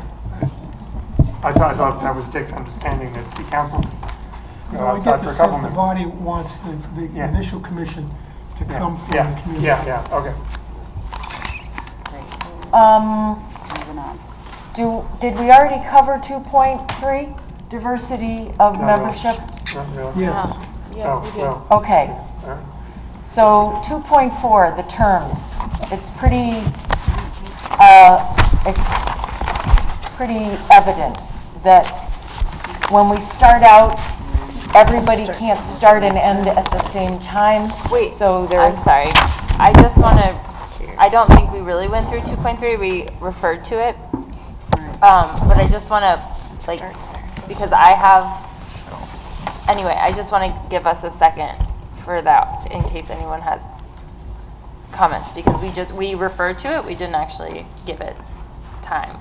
I thought that was Dick's understanding that the council go Well, I outside get for the a couple sense the minutes. body wants the Yeah. initial commission to come from the Yeah, community. yeah, okay. Moving on. Did we already cover 2.3, diversity of No, membership? Not really. Yes. Oh, well, Okay. all right. So 2.4, the terms. It's pretty evident that when we start out, everybody can't start and end at the same time. Wait, so I'm there's sorry. I just want to, I don't think we really went through 2.3. We referred to it. But I just want to, like, because I have, anyway, I just want to give us a second for that in case anyone has comments, because we referred to it, we didn't actually give it time.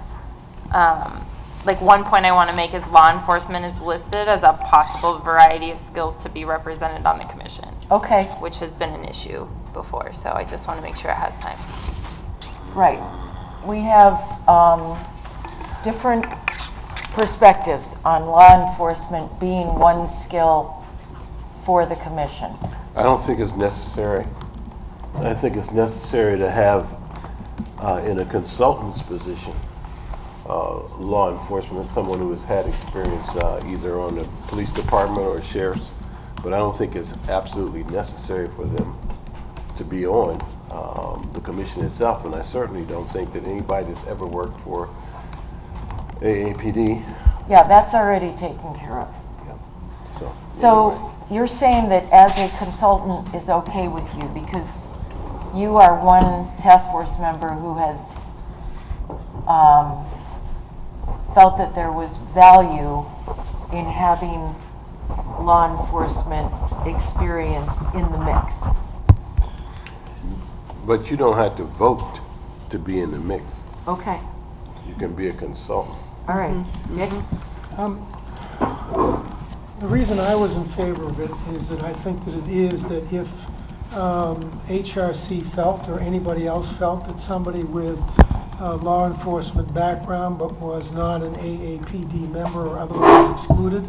Like, one point I want to make is law enforcement is listed as a possible variety of skills to be represented on the commission. Okay. Which has been an issue before, so I just want to make sure it has time. Right. We have different perspectives on law enforcement being one skill for the commission. I don't think it's necessary. I think it's necessary to have, in a consultant's position, law enforcement, someone who has had experience either on the police department or sheriff's, but I don't think it's absolutely necessary for them to be on the commission itself, and I certainly don't think that anybody that's ever worked for AAPD. Yeah, that's already taken care of. Yeah. So anyway. you're saying that as a consultant is okay with you because you are one task force member who has felt that there was value in having law enforcement experience in the mix. But you don't have to vote to be in the mix. Okay. You can be a consultant. All right. Nick? The reason I was in favor of it is that I think that it is that if HRC felt or anybody else felt that somebody with a law enforcement background but was not an AAPD member or otherwise excluded,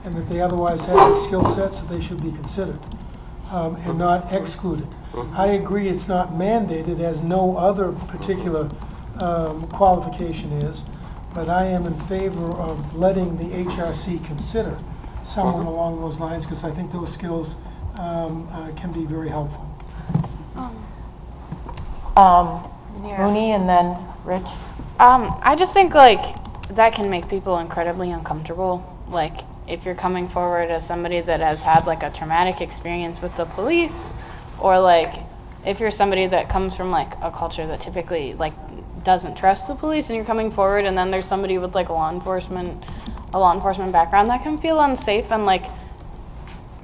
and that they otherwise had the skill sets, that they should be considered and not excluded. I agree it's not mandated, as no other particular qualification is, but I am in favor of letting the HRC consider someone along those lines, because I think those skills can be very helpful. Mooney and then Rich. I just think like that can make people incredibly uncomfortable. Like if you're coming forward as somebody that has had like a traumatic experience with the police, or like if you're somebody that comes from like a culture that typically like doesn't trust the police, and you're coming forward and then there's somebody with like a law enforcement background, that can feel unsafe, and like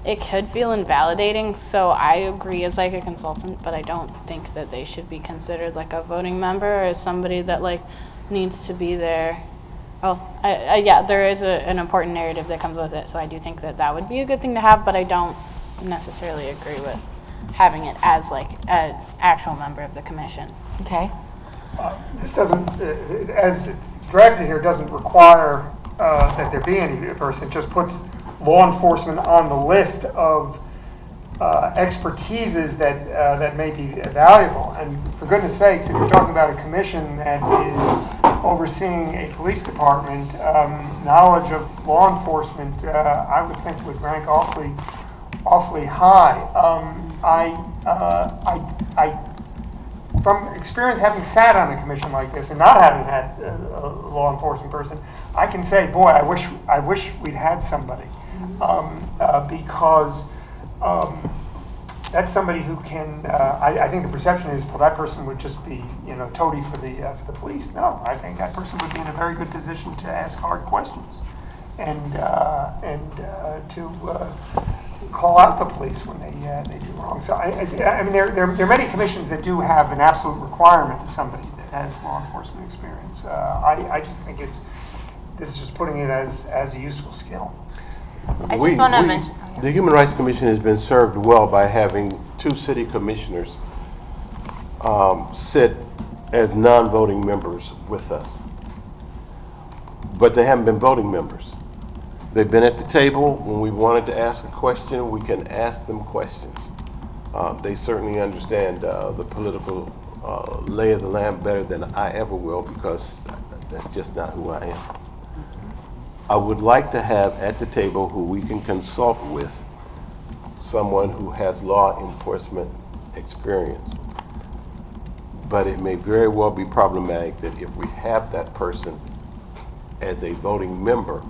it could feel invalidating. So I agree as like a consultant, but I don't think that they should be considered like a voting member or as somebody that like needs to be there. Oh, yeah, there is an important narrative that comes with it, so I do think that that would be a good thing to have, but I don't necessarily agree with having it as like an actual member of the commission. Okay. This doesn't, as it's drafted here, doesn't require that there be any person. It just puts law enforcement on the list of expertises that may be valuable. And for goodness sakes, if you're talking about a commission that is overseeing a police department, knowledge of law enforcement, I would think would rank awfully high. From experience having sat on a commission like this and not having had a law enforcement person, I can say, boy, I wish we'd had somebody, because that's somebody who can. I think the perception is, well, that person would just be, toady for the police. No, I think that person would be in a very good position to ask hard questions and to call out the police when they do wrong. So I mean, there are many commissions that do have an absolute requirement of somebody that has law enforcement experience. I just think this is just putting it as a useful skill. I just want to mention. The Human Rights Commission has been served well by having 2 city commissioners sit as non-voting members with us. But they haven't been voting members. They've been at the table. When we wanted to ask a question, we can ask them questions. They certainly understand the political lay of the land better than I ever will, because that's just not who I am. I would like to have at the table who we can consult with someone who has law enforcement experience. But it may very well be problematic that if we have that person as a voting member,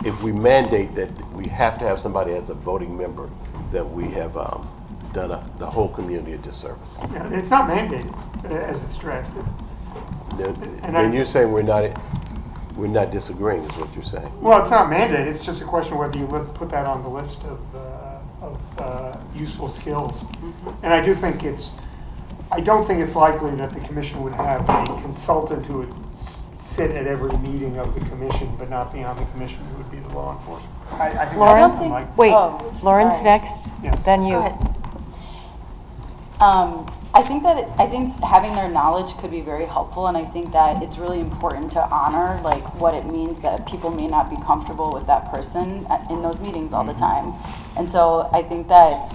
if we mandate that we have to have somebody as a voting member, then we have done the whole community a disservice. Yeah, it's not mandated as it's drafted. Then you're saying we're not disagreeing, is what you're saying. Well, it's not mandated, it's just a question of whether you put that on the list of useful skills. And I don't think it's likely that the commission would have a consultant who would sit at every meeting of the commission, but not be on the commission, who would be the law enforcement. I think Lauren? that's something like. Wait, Oh, Lauren's sorry. next, Yeah. then you. Go ahead. I think having their knowledge could be very helpful, and I think that it's really important to honor like what it means that people may not be comfortable with that person in those meetings all the time. And so I think that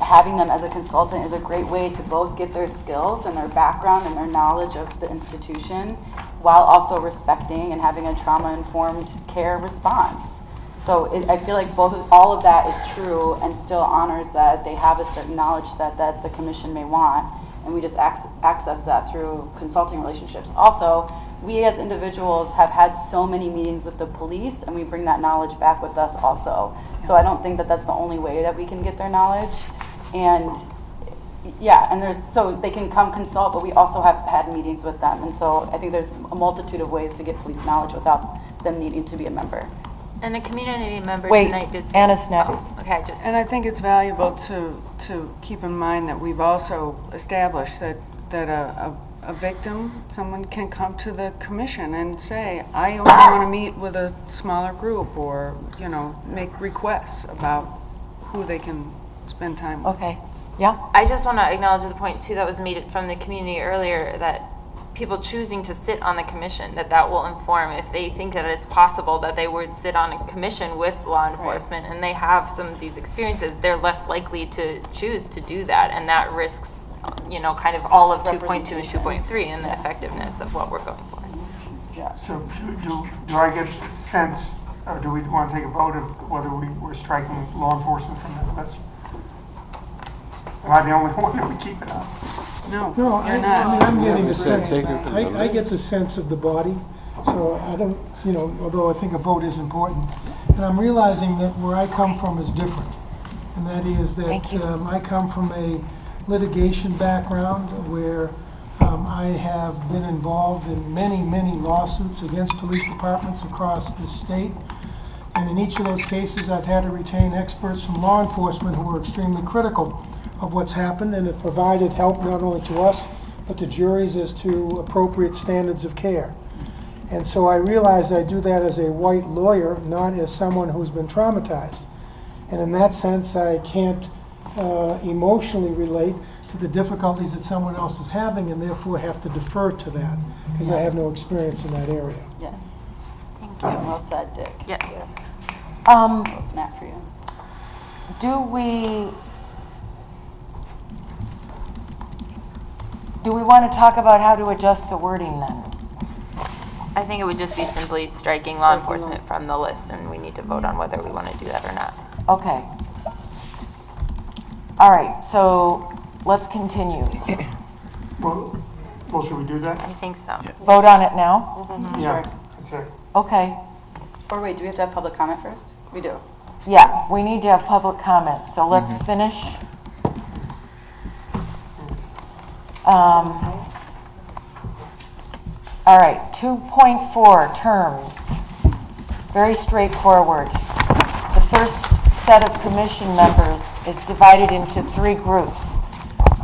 having them as a consultant is a great way to both get their skills and their background and their knowledge of the institution while also respecting and having a trauma-informed care response. So I feel like all of that is true and still honors that they have a certain knowledge set that the commission may want, and we just access that through consulting relationships. Also, we as individuals have had so many meetings with the police, and we bring that knowledge back with us also. So I don't think that that's the only way that we can get their knowledge. And yeah, and so they can come consult, but we also have had meetings with them. And so I think there's a multitude of ways to get police knowledge without them needing to be a member. And a community member Wait, tonight did say. Anna's next. Oh, okay, just. And I think it's valuable to keep in mind that we've also established that a victim, someone can come to the commission and say, I only want to meet with a smaller group, or, make requests about who they can spend time with. Okay, yeah? I just want to acknowledge the point too that was made from the community earlier, that people choosing to sit on the commission, that will inform if they think that it's possible that they would sit on a commission with law enforcement and they have some of these experiences, they're less likely to choose to do that, and that risks, kind of all of 2.2 and 2.3 and the effectiveness of what we're going for. Yeah. So do I get a sense, or do we want to take a vote of whether we're striking law enforcement from that list? Am I the only one that would keep it on? No, No, you're not. I'm getting the Said sense, take it from the I get list. the sense of the body, so I don't, although I think a vote is important. And I'm realizing that where I come from is different. And that is that I come from a litigation background where I have been involved in many, many lawsuits against police departments across the state. And in each of those cases, I've had to retain experts from law enforcement who are extremely critical of what's happened and have provided help not only to us, but to juries as to appropriate standards of care. And so I realize I do that as a white lawyer, not as someone who's been traumatized. And in that sense, I can't emotionally relate to the difficulties that someone else is having, and therefore have to defer to that, because I have no experience in that area. Yes. Thank Yeah, well said, Dick. Yes. Little snap for you. Do we want to talk about how to adjust the wording then? I think it would just be simply striking law enforcement from the list, and we need to vote on whether we want to do that or not. Okay. All right, so let's continue. Well, should we do that? I think so. Vote on it now? Yeah. That's it. Okay. Or wait, do we have to have public comment first? We do. Yeah, we need to have public comment, so let's finish. All right, 2.4, terms. Very straightforward. The first set of commission members is divided into 3 groups.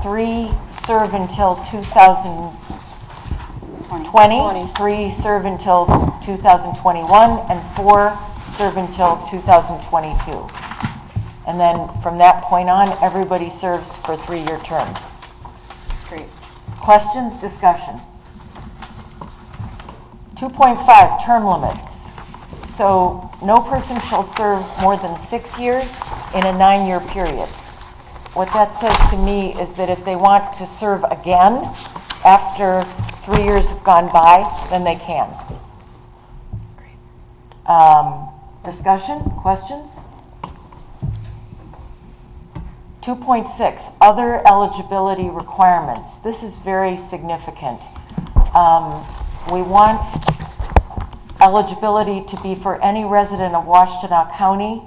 3 serve until 2020, 3 serve until 2021, and 4 serve until 2022. And then from that point on, everybody serves for 3-year terms. Great. Questions, discussion? 2.5, term limits. So no person shall serve more than 6 years in a 9-year period. What that says to me is that if they want to serve again after 3 years have gone by, then they can. Discussion, questions? 2.6, other eligibility requirements. This is very significant. We want eligibility to be for any resident of Washtenaw County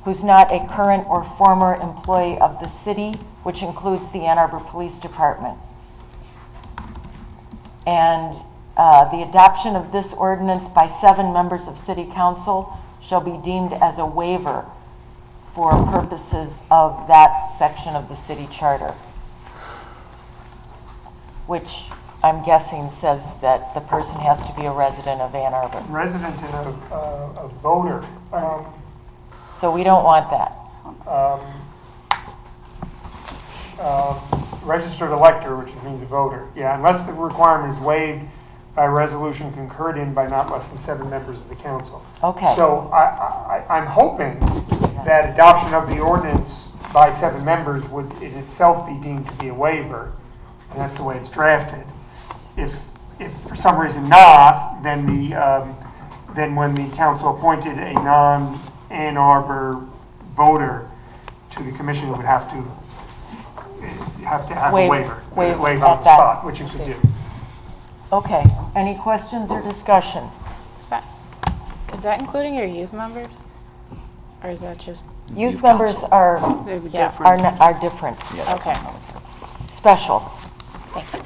who's not a current or former employee of the city, which includes the Ann Arbor Police Department. And the adoption of this ordinance by 7 members of City Council shall be deemed as a waiver for purposes of that section of the city charter, which I'm guessing says that the person has to be a resident of Ann Arbor. Resident and a voter. So we don't want that. Registered elector, which means a voter. Yeah, unless the requirement is waived by resolution concurred in by not less than 7 members of the council. Okay. So I'm hoping that adoption of the ordinance by 7 members would in itself be deemed to be a waiver, and that's the way it's drafted. If for some reason not, then then when the council appointed a non-Ann Arbor voter to the commission, it would have to have a waiver on the spot, which you could do. Okay. Any questions or discussion? Is that including your youth members? Or is that just? Youth members are different. are different. Okay. Special. Thank you.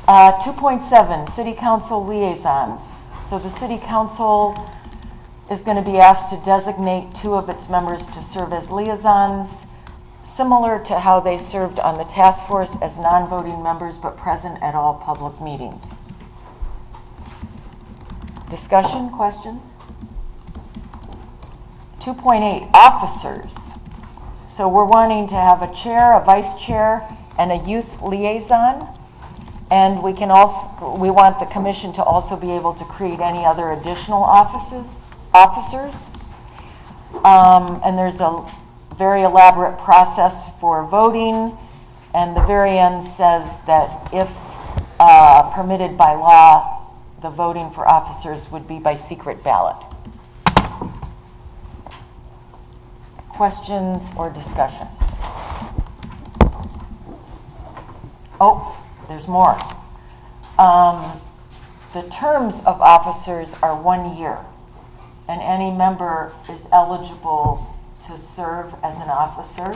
2.7, City Council liaisons. So the City Council is going to be asked to designate 2 of its members to serve as liaisons, similar to how they served on the task force as non-voting members but present at all public meetings. Discussion, questions? 2.8, officers. So we're wanting to have a chair, a vice chair, and a youth liaison. And we want the commission to also be able to create any other additional officers. And there's a very elaborate process for voting. And the very end says that if permitted by law, the voting for officers would be by secret ballot. Questions or discussion? Oh, there's more. The terms of officers are 1 year, and any member is eligible to serve as an officer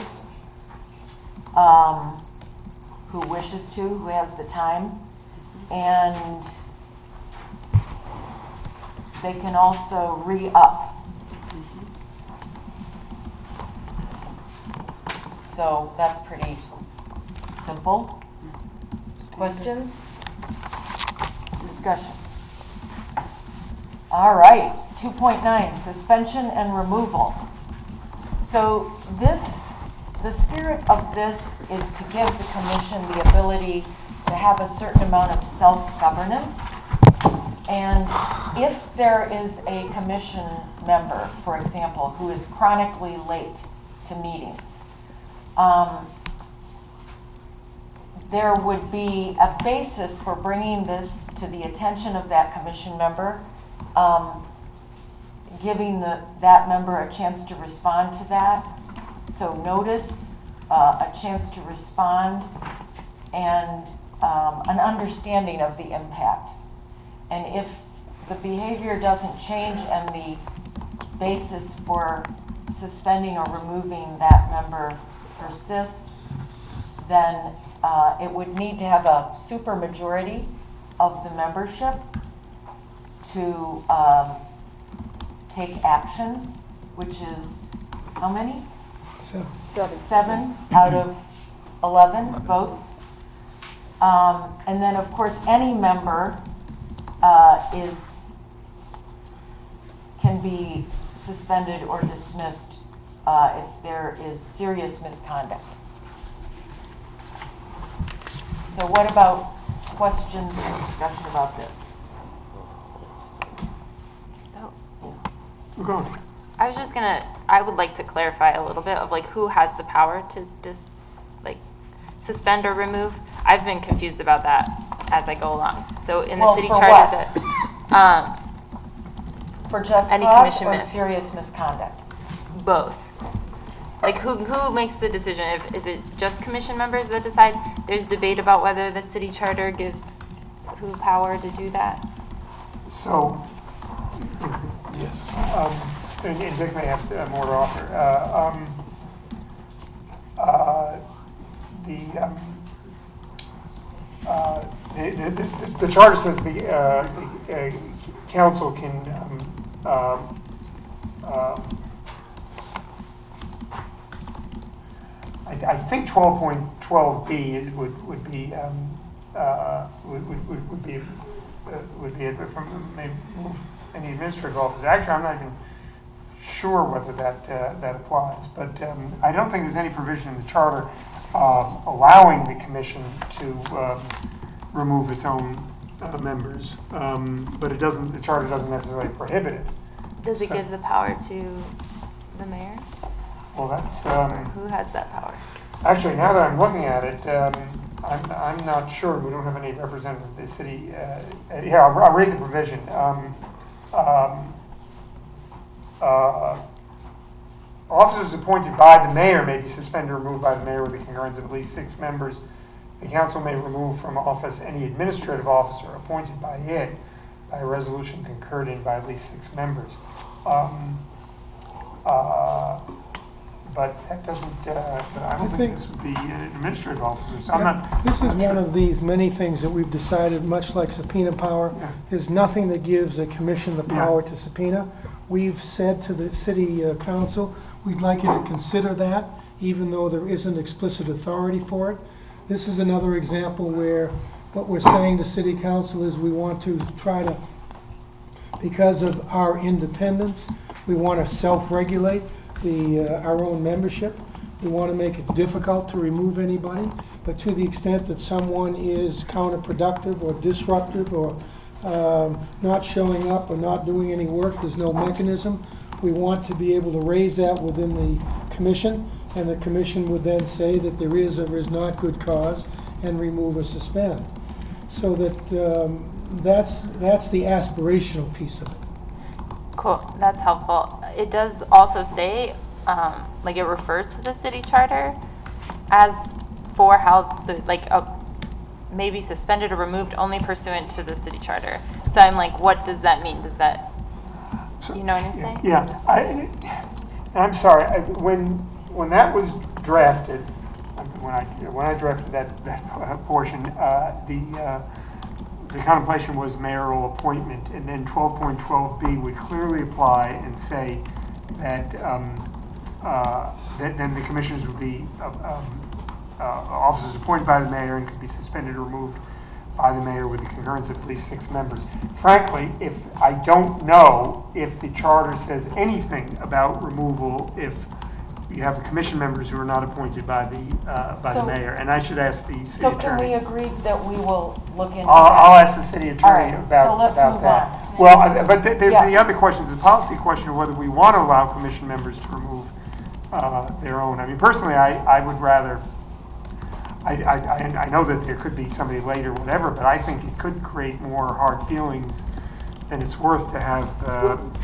who wishes to, who has the time, and they can also re-up. So that's pretty simple. Questions? Discussion? All right, 2.9, suspension and removal. So the spirit of this is to give the commission the ability to have a certain amount of self-governance. And if there is a commission member, for example, who is chronically late to meetings, there would be a basis for bringing this to the attention of that commission member, giving that member a chance to respond to that. So notice, a chance to respond, and an understanding of the impact. And if the behavior doesn't change and the basis for suspending or removing that member persists, then it would need to have a supermajority of the membership to take action, which is how many? 7. 7 out of 11 votes. And then, of course, any member can be suspended or dismissed if there is serious misconduct. So what about questions or discussion about this? Go on. I was just I would like to clarify a little bit of like who has the power to suspend or remove. I've been confused about that as I go along. So in the city charter that for just any cause commission or serious misconduct? Both. Like who makes the decision? Is it just commission members that decide? There's debate about whether the city charter gives who power to do that. So, yes. And Dick may have more to offer. the charter says the council can I think 12.12b would be from maybe move any administrative officer. Actually, I'm not even sure whether that applies, but I don't think there's any provision in the charter allowing the commission to remove its own members, but it doesn't. The charter doesn't necessarily prohibit it. Does it give the power to the mayor? Well, that's Who has that power? actually, now that I'm looking at it, I'm not sure. We don't have any representatives of the city. Here, I'll read the provision. Officers appointed by the mayor may be suspended or removed by the mayor with the concurrence of at least 6 members. The council may remove from office any administrative officer appointed by it by a resolution concurred in by at least 6 members. But that doesn't, I don't think this would be an administrative officer. So I'm not. This is one of these many things that we've decided, much like subpoena power, there's nothing that gives a commission the power to subpoena. We've said to the city council, we'd like you to consider that, even though there isn't explicit authority for it. This is another example where what we're saying to city council is we want to try to, because of our independence, we want to self-regulate our own membership. We want to make it difficult to remove anybody, but to the extent that someone is counterproductive or disruptive or not showing up or not doing any work, there's no mechanism. We want to be able to raise that within the commission, and the commission would then say that there is or is not good cause and remove or suspend. So that that's the aspirational piece of it. Cool, that's helpful. It does also say, like it refers to the city charter as for how the, maybe suspended or removed only pursuant to the city charter. So I'm like, what does that mean? Does that, you know what I'm saying? Yeah, I'm sorry. When that was drafted, when I drafted that portion, the contemplation was mayoral appointment, and then 12.12b would clearly apply and say that then the commissioners would be officers appointed by the mayor and could be suspended or removed by the mayor with the concurrence of at least 6 members. Frankly, if I don't know if the charter says anything about removal if you have commission members who are not appointed by the mayor, and I should ask the city attorney. So can we agree that we will look into that? I'll ask the city attorney about so let's move that. On. Well, but there's the other question, it's a policy question of whether we want to allow commission members to remove their own. I mean, personally, I would rather, I know that there could be somebody late or whatever, but I think it could create more hard feelings than it's worth to have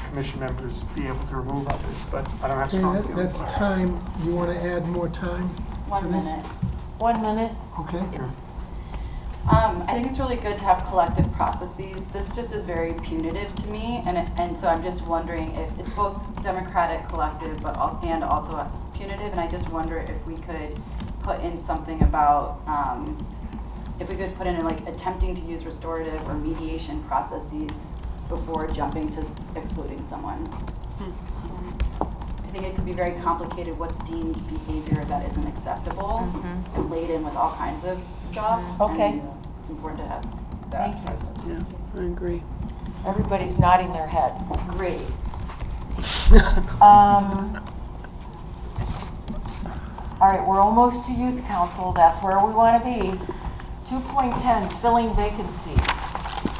commission members be able to remove others, but I don't have strong feelings. That's time. You want to add more time? 1 minute. 1 minute? Okay. Yes. I think it's really good to have collective processes. This just is very punitive to me, and so I'm just wondering if it's both democratic, collective, and also punitive. And I just wonder if we could put in something about if we could put in like attempting to use restorative or mediation processes before jumping to excluding someone. I think it could be very complicated what's deemed behavior that isn't acceptable, so laden with all kinds of stuff. Okay. And it's important to have Thank that. you. Yeah, I agree. Everybody's nodding their head. Great. All right, we're almost to youth council. That's where we want to be. 2.10, filling vacancies.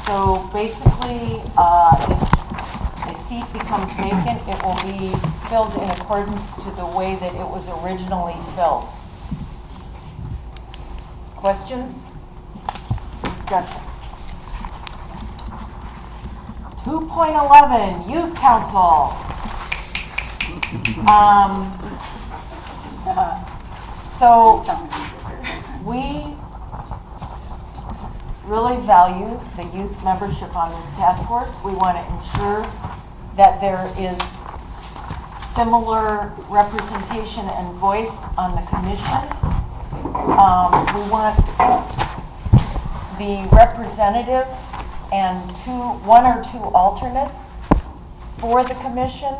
So basically, if a seat becomes vacant, it will be filled in accordance to the way that it was originally filled. Questions? Discussion. 2.11, youth council. So we really value the youth membership on this task force. We want to ensure that there is similar representation and voice on the commission. We want the representative and one or two alternates for the commission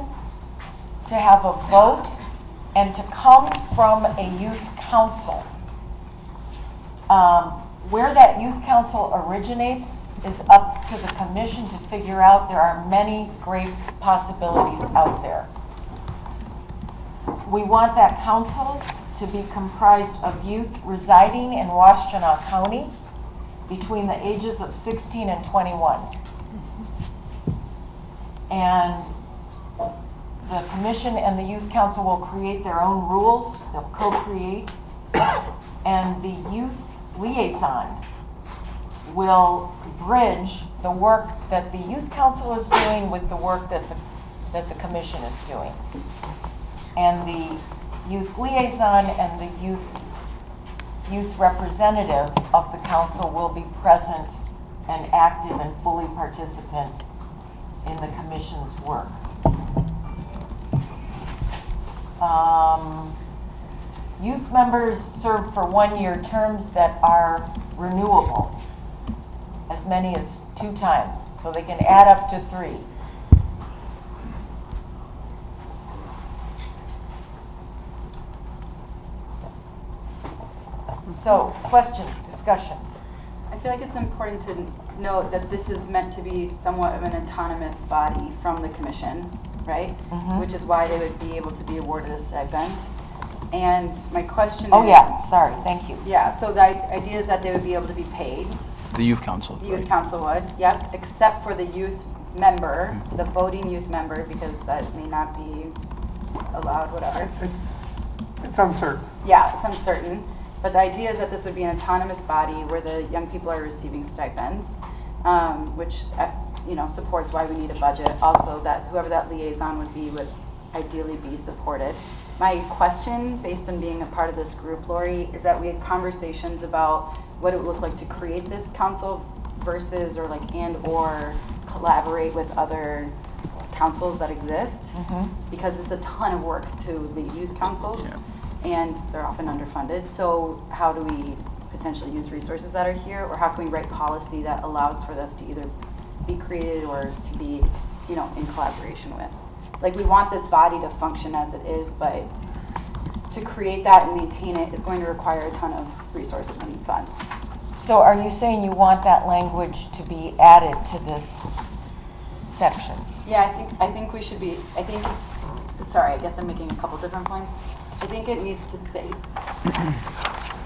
to have a vote and to come from a youth council. Where that youth council originates is up to the commission to figure out. There are many great possibilities out there. We want that council to be comprised of youth residing in Washtenaw County between the ages of 16 and 21. And the commission and the youth council will create their own rules. They'll co-create. And the youth liaison will bridge the work that the youth council is doing with the work that the commission is doing. And the youth liaison and the youth representative of the council will be present and active and fully participant in the commission's work. Youth members serve for one-year terms that are renewable, as many as 2 times, so they can add up to 3. So, questions, discussion? I feel like it's important to note that this is meant to be somewhat of an autonomous body from the commission, right? Which is why they would be able to be awarded a stipend. And my question is... Oh, yeah, sorry, thank you. Yeah, so the idea is that they would be able to be paid. The youth council. The youth council would, yep, except for the youth member, the voting youth member, because that may not be allowed, whatever. It's uncertain. Yeah, it's uncertain. But the idea is that this would be an autonomous body where the young people are receiving stipends, which supports why we need a budget. Also, that whoever that liaison would be would ideally be supported. My question, based on being a part of this group, Lori, is that we had conversations about what it would look like to create this council versus or collaborate with other councils that exist, because it's a ton of work to lead youth councils. Yeah. And they're often underfunded. So how do we potentially use resources that are here, or how can we write policy that allows for this to either be created or to be, in collaboration with? Like, we want this body to function as it is, but to create that and maintain it is going to require a ton of resources and funds. So are you saying you want that language to be added to this section? Yeah, I think we should be, sorry, I guess I'm making a couple different points. I think it needs to say,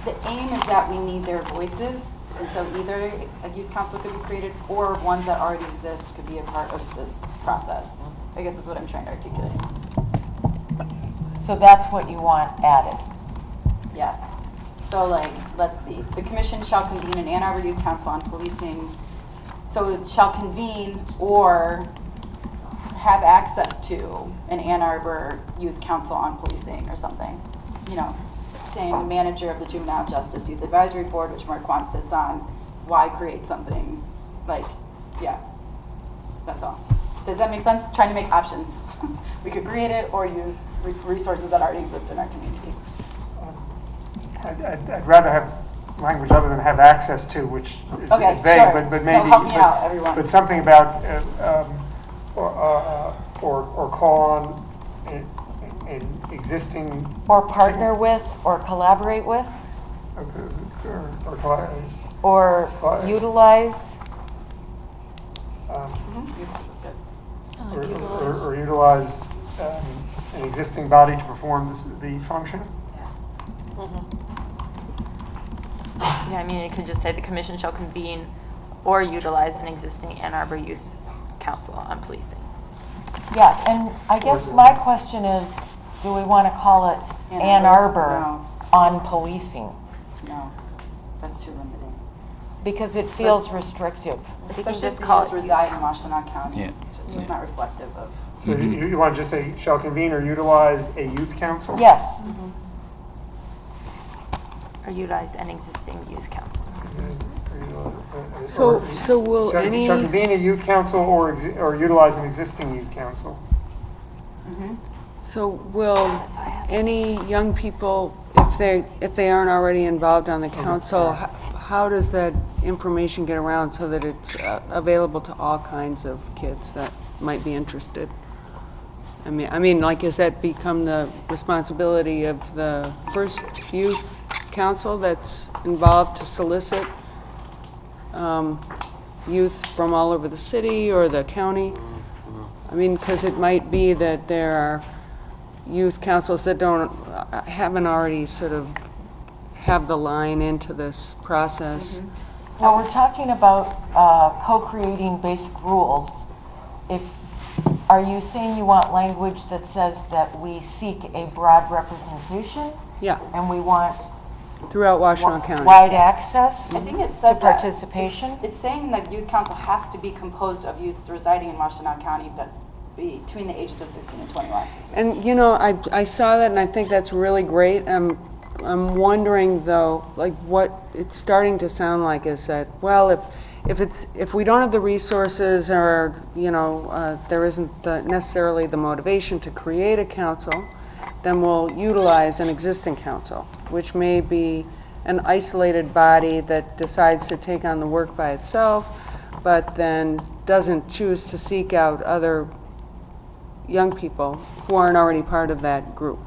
the aim is that we need their voices, and so either a youth council could be created or ones that already exist could be a part of this process. I guess is what I'm trying to articulate. So that's what you want added? Yes. So let's see. The commission shall convene an Ann Arbor Youth Council on Policing. So it shall convene or have access to an Ann Arbor Youth Council on Policing or something. Saying the manager of the Juvenile Justice Youth Advisory Board, which Mark Kwan sits on, why create something that's all. Does that make sense? Trying to make options. We could create it or use resources that already exist in our community. I'd rather have language other than have access to, which is vague, sure. but maybe, help me out, everyone. but something about or call on an existing or partner with, or collaborate with, or utilize. Or utilize an existing body to perform the function. Yeah, I mean, it could just say the commission shall convene or utilize an existing Ann Arbor Youth Council on Policing. Yeah, and I guess my question is, do we want to call it Ann Arbor on Policing? No, that's too limiting. Because it feels restrictive. Especially just call it reside in Washtenaw County. Yeah. It's just not reflective of. So you want to just say shall convene or utilize a youth council? Yes. Or utilize an existing youth council. So will shall convene a youth council or utilize an existing youth council? So will any young people, if they aren't already involved on the council, how does that information get around so that it's available to all kinds of kids that might be interested? I mean, like, has that become the responsibility of the first youth council that's involved to solicit youth from all over the city or the county? I mean, because it might be that there are youth councils that haven't already sort of have the line into this process. Well, we're talking about co-creating basic rules. Are you saying you want language that says that we seek a broad representation? Yeah. And we want throughout Washtenaw County wide access I think it says to participation? It's saying that youth council has to be composed of youths residing in Washtenaw County that's between the ages of 16 and 21. And you know, I saw that and I think that's really great. I'm wondering though, like what it's starting to sound like is that, well, if we don't have the resources or, you know, there isn't necessarily the motivation to create a council, then we'll utilize an existing council, which may be an isolated body that decides to take on the work by itself, but then doesn't choose to seek out other young people who aren't already part of that group.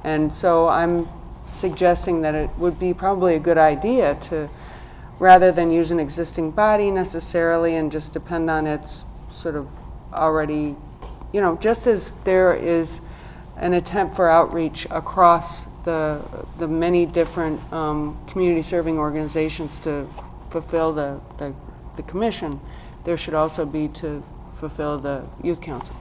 And so I'm suggesting that it would be probably a good idea to, rather than use an existing body necessarily and just depend on its sort of already, you know, just as there is an attempt for outreach across the many different community serving organizations to fulfill the commission, there should also be to fulfill the youth council.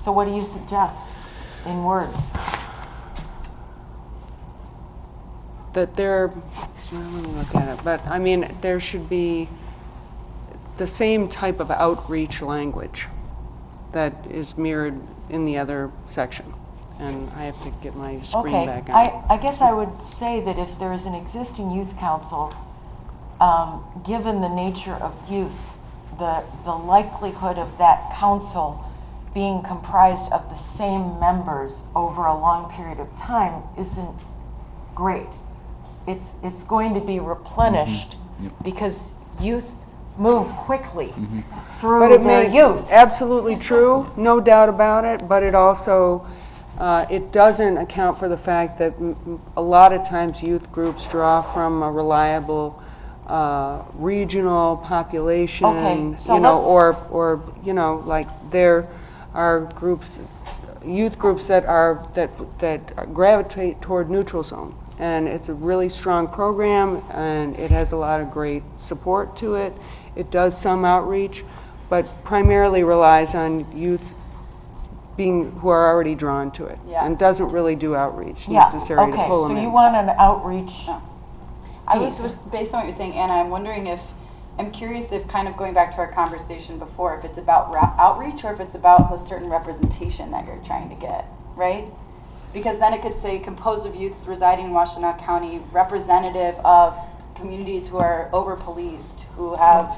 So what do you suggest in words? That let me look at it, but I mean, there should be the same type of outreach language that is mirrored in the other section. And I have to get my screen back on. I guess I would say that if there is an existing youth council, given the nature of youth, the likelihood of that council being comprised of the same members over a long period of time isn't great. It's going to be replenished because youth move quickly through their youth. Absolutely true, no doubt about it, but it also, it doesn't account for the fact that a lot of times youth groups draw from a reliable regional population, so you know, or you know, like there are groups, youth groups that gravitate toward neutral zone, and it's a really strong program, and it has a lot of great support to it. It does some outreach, but primarily relies on youth who are already drawn to it, and doesn't really do outreach necessary to pull them in. So you want an outreach? I was, based on what you're saying, Anna, I'm curious if, kind of going back to our conversation before, if it's about outreach or if it's about a certain representation that you're trying to get, right? Because then it could say composed of youths residing in Washtenaw County, representative of communities who are over-policed, who have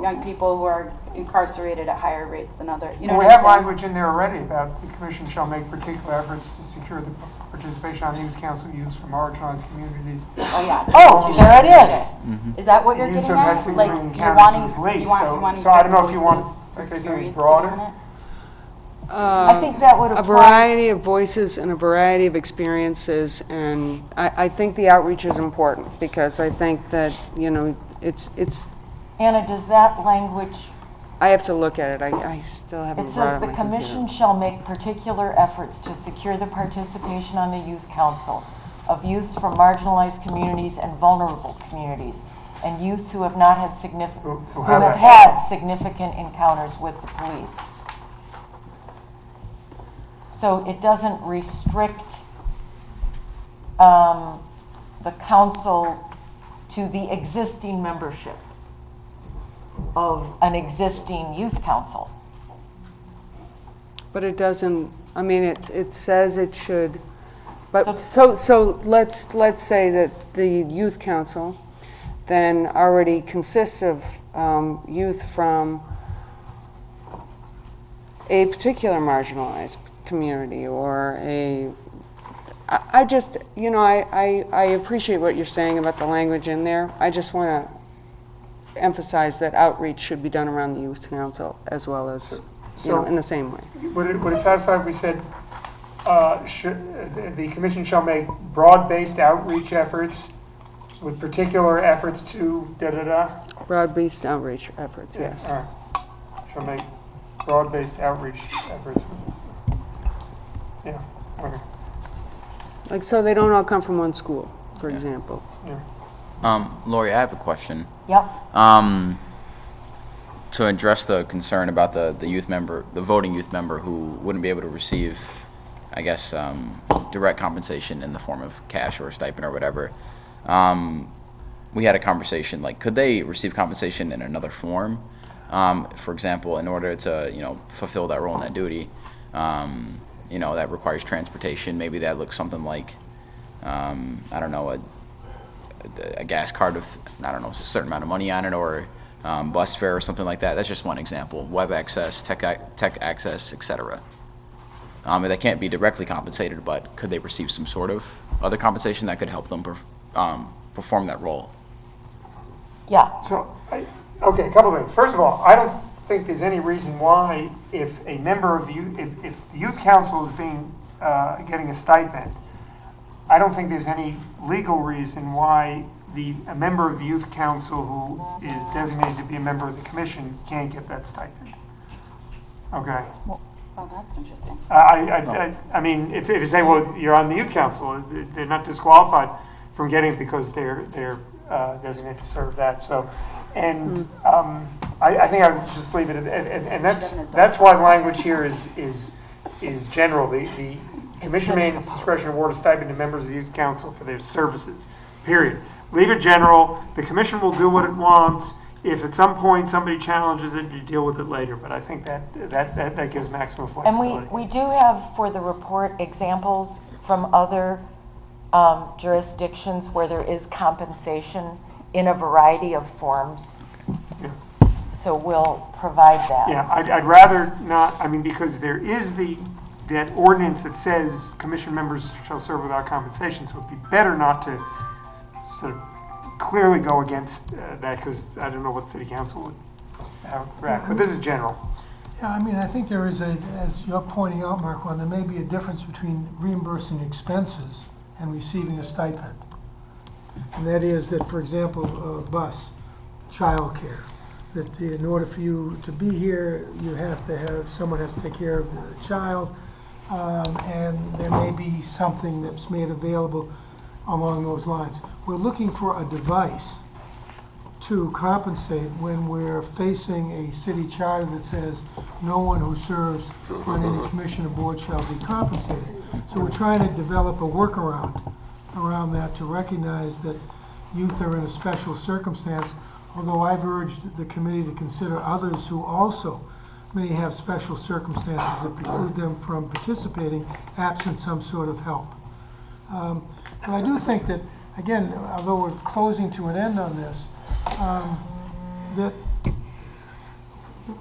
young people who are incarcerated at higher rates than other, you know We what I'm have saying? language in there already about the commission shall make particular efforts to secure the participation on youth council youths from marginalized communities. Oh, yeah. Oh, there it is. Is that what you're Use getting of at? Mexican Like, Green you're Counties wanting, and you want police. So I certain don't know if you want, voices like I say, something experienced to be broader. on it? I think that would apply. A variety of voices and a variety of experiences, and I think the outreach is important because I think that, you know, it's. Anna, does that language? I have to look at it. I still haven't. It brought says up the my commission computer. shall make particular efforts to secure the participation on the youth council of youths from marginalized communities and vulnerable communities, and youths who have not had who have had significant encounters with the police. So it doesn't restrict the council to the existing membership of an existing youth council. But it doesn't. I mean, it says it should. But so let's say that the youth council then already consists of youth from a particular marginalized community or I just, you know, I appreciate what you're saying about the language in there. I just want to emphasize that outreach should be done around the youth council as well as, you know, in the same way. Would it satisfy if we said, the commission shall make broad-based outreach efforts with particular efforts to da-da-da? Broad-based outreach efforts, yes. All right. Shall make broad-based outreach efforts. Yeah, okay. Like, so they don't all come from one school, for example. Yeah. Lori, I have a question. Yep. To address the concern about the youth member, the voting youth member who wouldn't be able to receive, I guess, direct compensation in the form of cash or a stipend or whatever. We had a conversation, like, could they receive compensation in another form? For example, in order to, you know, fulfill that role and that duty, you know, that requires transportation. Maybe that looks something like, I don't know, a gas card with, I don't know, a certain amount of money on it, or bus fare or something like that. That's just one example. Web access, tech access, etc. That can't be directly compensated, but could they receive some sort of other compensation that could help them perform that role? Yeah. So, okay, a couple of things. First of all, I don't think there's any reason why, if a member of the if the youth council is being getting a stipend, I don't think there's any legal reason why a member of the youth council who is designated to be a member of the commission can't get that stipend. Okay. Oh, that's interesting. I mean, if you say, well, you're on the youth council, they're not disqualified from getting it because they're designated to serve that. So, and I think I would just leave it at, and that's why the language here is general. The commission may in its discretion award a stipend to members of the youth council for their services. Period. Leave it general. The commission will do what it wants. If at some point somebody challenges it, you deal with it later. But I think that gives maximum flexibility. And we do have for the report examples from other jurisdictions where there is compensation in a variety of forms. Yeah. So we'll provide that. Yeah, I'd rather not, I mean, because there is that ordinance that says commission members shall serve without compensation, so it'd be better not to sort of clearly go against that, because I don't know what city council would have react, but this is general. Yeah, I mean, I think there is as you're pointing out, Marquand, there may be a difference between reimbursing expenses and receiving a stipend. And that is that, for example, bus, childcare, that in order for you to be here, you have to have, someone has to take care of the child, and there may be something that's made available along those lines. We're looking for a device to compensate when we're facing a city charter that says no one who serves on any commission or board shall be compensated. So we're trying to develop a workaround around that to recognize that youth are in a special circumstance, although I've urged the committee to consider others who also may have special circumstances that preclude them from participating absent some sort of help. But I do think that, again, although we're closing to an end on this, that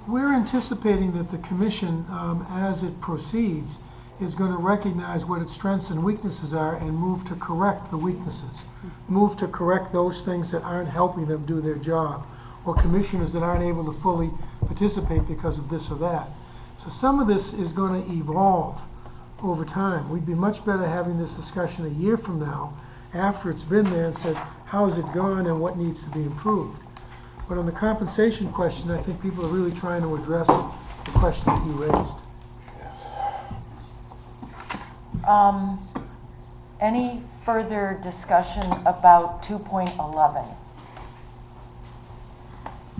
we're anticipating that the commission, as it proceeds, is going to recognize what its strengths and weaknesses are and move to correct the weaknesses. Move to correct those things that aren't helping them do their job, or commissioners that aren't able to fully participate because of this or that. So some of this is going to evolve over time. We'd be much better having this discussion a year from now, after it's been there, and said, how's it gone and what needs to be improved? But on the compensation question, I think people are really trying to address the question that you raised. Any further discussion about 2.11?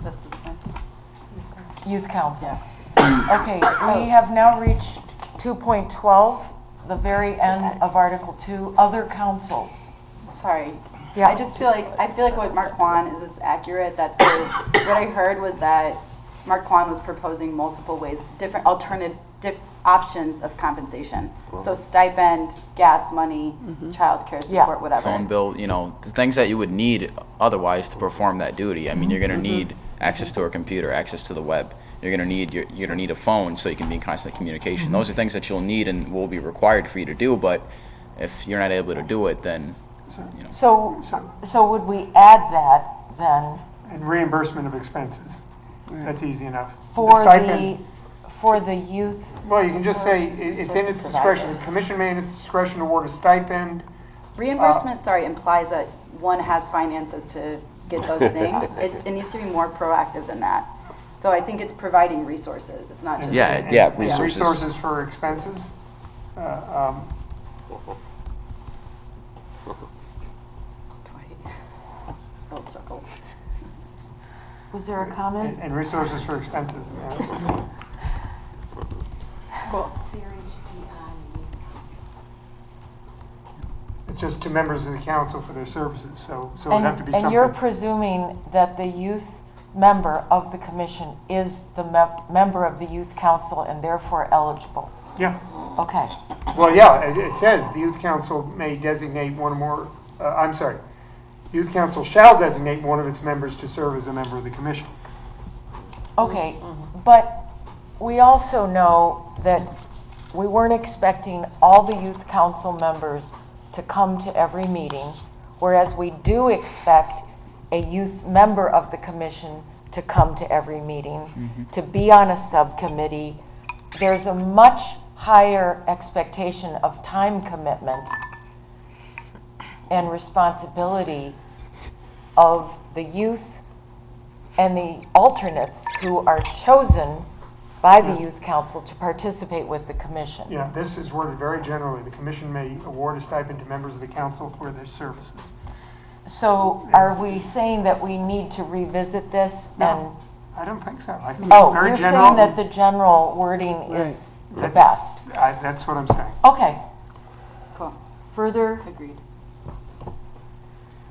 That's this one. Youth Council. Okay, we have now reached 2.12, the very end of Article 2, other councils. Sorry. Yeah. I just feel like what Marquand is accurate, that what I heard was that Marquand was proposing multiple ways, different alternative options of compensation. So stipend, gas money, childcare support, whatever. Phone bill, you know, the things that you would need otherwise to perform that duty. I mean, you're going to need access to a computer, access to the web. You're going to need a phone so you can be in constant communication. Those are things that you'll need and will be required for you to do, but If you're not able to do it, then, you know. So would we add that then? And reimbursement of expenses. That's easy enough. For stipend, for the youth? well, you can just say it's in its discretion. The commission may in its discretion award a stipend. Reimbursement, implies that one has finances to get those things. It needs to be more proactive than that. So I think it's providing resources. It's not just resources. Resources for expenses. Was there a comment? And resources for expenses. Yeah. Cool. It's just to members of the council for their services, so it would have to be something. And you're presuming that the youth member of the commission is the member of the youth council and therefore eligible? Yeah. Okay. Well, yeah, it says the youth council may designate one or more, youth council shall designate one of its members to serve as a member of the commission. Okay, but we also know that we weren't expecting all the youth council members to come to every meeting, whereas we do expect a youth member of the commission to come to every meeting, to be on a subcommittee. There's a much higher expectation of time commitment and responsibility of the youth and the alternates who are chosen by the youth council to participate with the commission. Yeah, this is worded very generally. The commission may award a stipend to members of the council for their services. So are we saying that we need to revisit this? No, I don't think so. I think it's very you're general. saying that the general wording is the best? That's what I'm saying. Okay. Cool. Further? Agreed.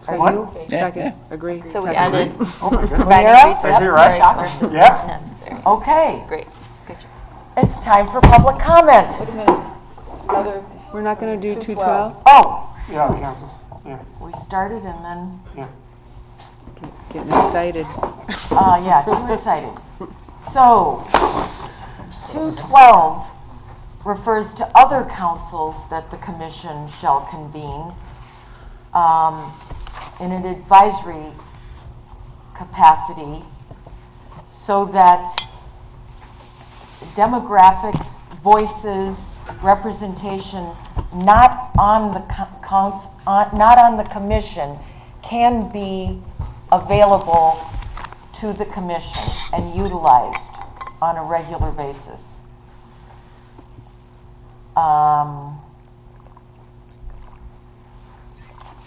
Second. Agree. So we Second. added Oh my goodness. providing resources Is it for right? expenses Yeah. if necessary. Okay. Great. Good job. It's time for public comment. Wait a minute. We're not going to do 212? Oh, Yeah, the council. Yeah, we started and then, yeah. Getting excited. yeah, too excited. So, 212 refers to other councils that the commission shall convene in an advisory capacity so that demographics, voices, representation not on the commission can be available to the commission and utilized on a regular basis.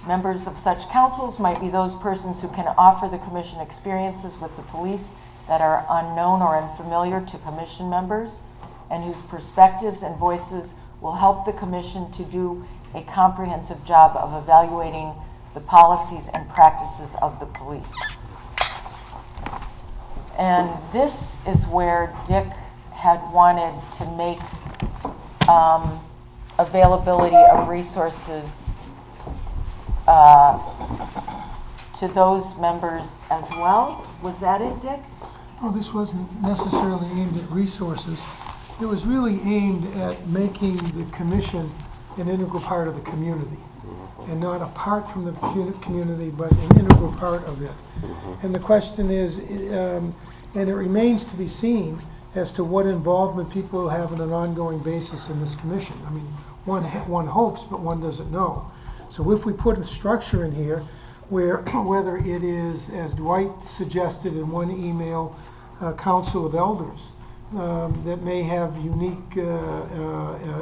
Members of such councils might be those persons who can offer the commission experiences with the police that are unknown or unfamiliar to commission members, and whose perspectives and voices will help the commission to do a comprehensive job of evaluating the policies and practices of the police. And this is where Dick had wanted to make availability of resources to those members as well. Was that it, Dick? No, this wasn't necessarily aimed at resources. It was really aimed at making the commission an integral part of the community, and not apart from the community, but an integral part of it. And the question is, and it remains to be seen as to what involvement people will have on an ongoing basis in this commission. I mean, one hopes, but one doesn't know. So if we put a structure in here where, whether it is, as Dwight suggested in one email, council of elders that may have unique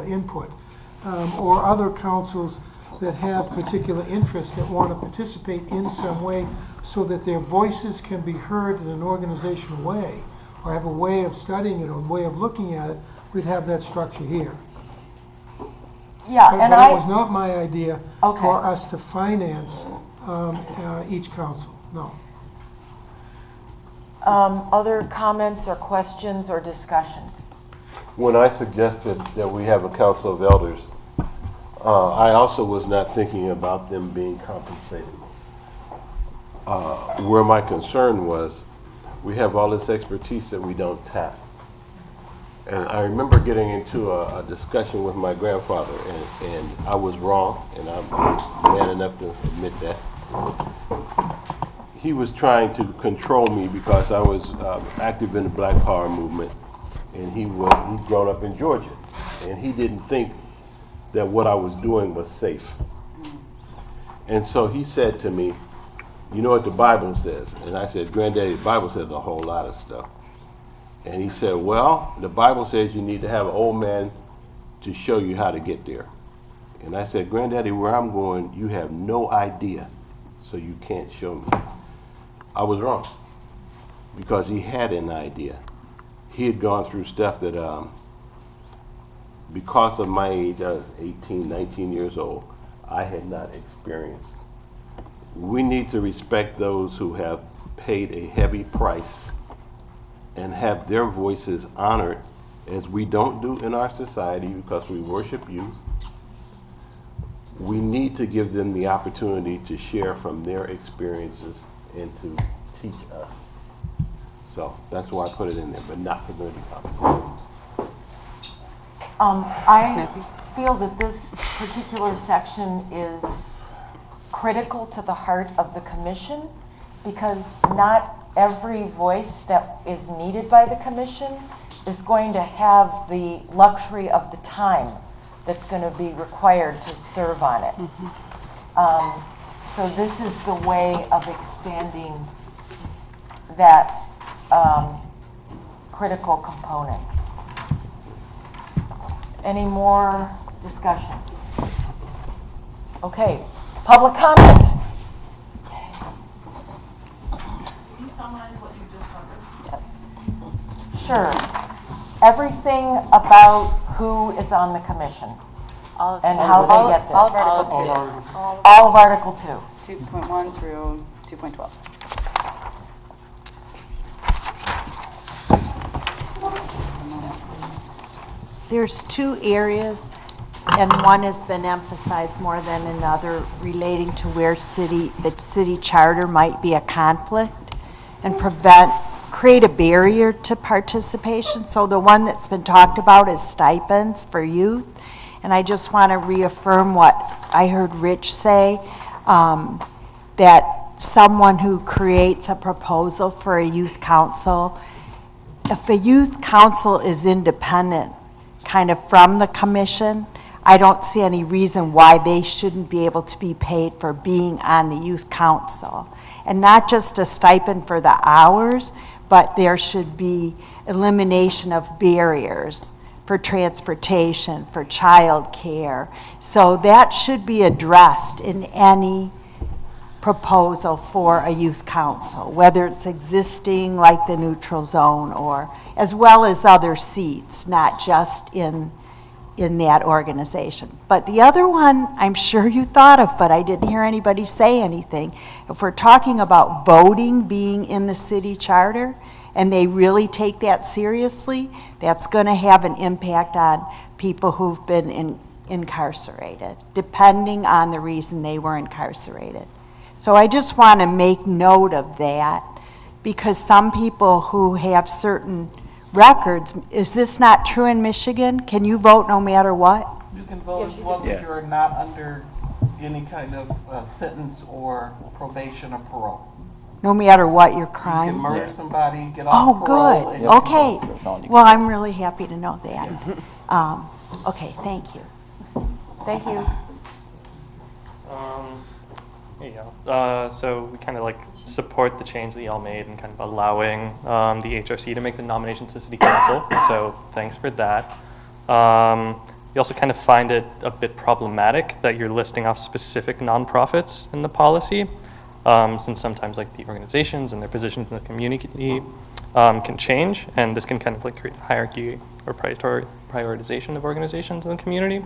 input, or other councils that have particular interests that want to participate in some way so that their voices can be heard in an organizational way, or have a way of studying it or a way of looking at it, we'd have that structure here. Yeah, But and it was not my idea for us to finance each council, no. Other comments or questions or discussion? When I suggested that we have a council of elders, I also was not thinking about them being compensated. Where my concern was, we have all this expertise that we don't tap. And I remember getting into a discussion with my grandfather, and I was wrong, and I'm man enough to admit that. He was trying to control me because I was active in the Black Power movement, and he'd grown up in Georgia, and he didn't think that what I was doing was safe. And so he said to me, "You know what the Bible says?" And I said, "Granddaddy, the Bible says a whole lot of stuff." And he said, "Well, the Bible says you need to have an old man to show you how to get there." And I said, "Granddaddy, where I'm going, you have no idea, so you can't show me." I was wrong, because he had an idea. He had gone through stuff that, because of my age, I was 18, 19 years old, I had not experienced. We need to respect those who have paid a heavy price and have their voices honored, as we don't do in our society because we worship youth. We need to give them the opportunity to share from their experiences and to teach us. So that's why I put it in there, but not for community policy. I feel that this particular section is critical to the heart of the commission, because not every voice that is needed by the commission is going to have the luxury of the time that's going to be required to serve on it. So this is the way of expanding that critical component. Any more discussion? Okay, public comment. Can you summarize what you just covered? Yes. Sure. Everything about who is on the commission All of and two. how they get there. All of Article 2. All of Article 2. 2.1 through 2.12. There's two areas, and one has been emphasized more than another, relating to where the city charter might be a conflict and create a barrier to participation. So the one that's been talked about is stipends for youth. And I just want to reaffirm what I heard Rich say, that someone who creates a proposal for a youth council, if a youth council is independent kind of from the commission, I don't see any reason why they shouldn't be able to be paid for being on the youth council. And not just a stipend for the hours, but there should be elimination of barriers for transportation, for child care. So that should be addressed in any proposal for a youth council, whether it's existing like the neutral zone, or as well as other seats, not just in that organization. But the other one I'm sure you thought of, but I didn't hear anybody say anything. If we're talking about voting being in the city charter, and they really take that seriously, that's going to have an impact on people who've been incarcerated, depending on the reason they were incarcerated. So I just want to make note of that, because some people who have certain records, is this not true in Michigan? Can you vote no matter what? You can vote as long as you're not under any kind of sentence or probation or parole. No matter what your crime? You can murder somebody, get off parole. Oh, good. Okay. Well, I'm really happy to know that. Okay, thank you. Thank you. There you go. So we kind of like support the change that y'all made and kind of allowing the HRC to make the nominations to City Council. So thanks for that. We also kind of find it a bit problematic that you're listing off specific nonprofits in the policy, since sometimes like the organizations and their positions in the community can change, and this can kind of like create a hierarchy or prioritization of organizations in the community.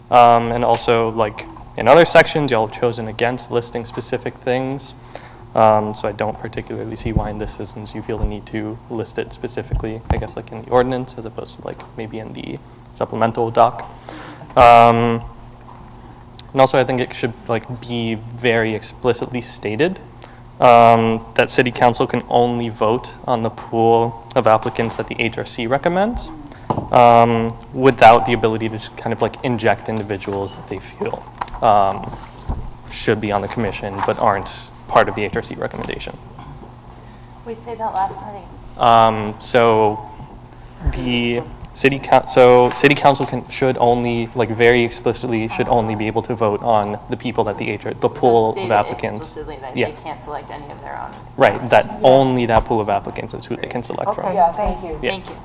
And also, like in other sections, y'all have chosen against listing specific things. So I don't particularly see why in this instance you feel the need to list it specifically, I guess like in the ordinance as opposed to like maybe in the supplemental doc. And also I think it should like be very explicitly stated that City Council can only vote on the pool of applicants that the HRC recommends. without the ability to just kind of like inject individuals that they feel should be on the commission but aren't part of the HRC recommendation. We say that last part again. So the city council should only, like very explicitly, should only be able to vote on the people that the pool of applicants. Explicitly that Yeah. they can't select any of their own. Right, that only that pool of applicants is who they can select from. Yeah, thank you. Yeah. Thank you.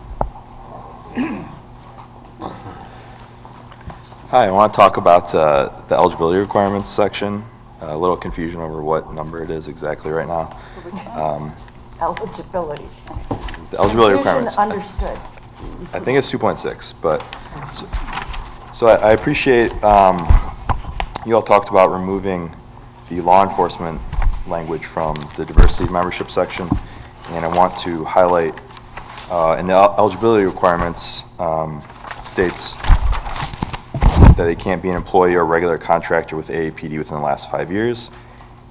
Hi, I want to talk about the eligibility requirements section. A little confusion over what number it is exactly right now. Eligibility. The eligibility Confusion requirements. understood. I think it's 2.6, but, so I appreciate, you all talked about removing the law enforcement language from the diversity membership section, and I want to highlight, in the eligibility requirements, it states that they can't be an employee or regular contractor with AAPD within the last 5 years,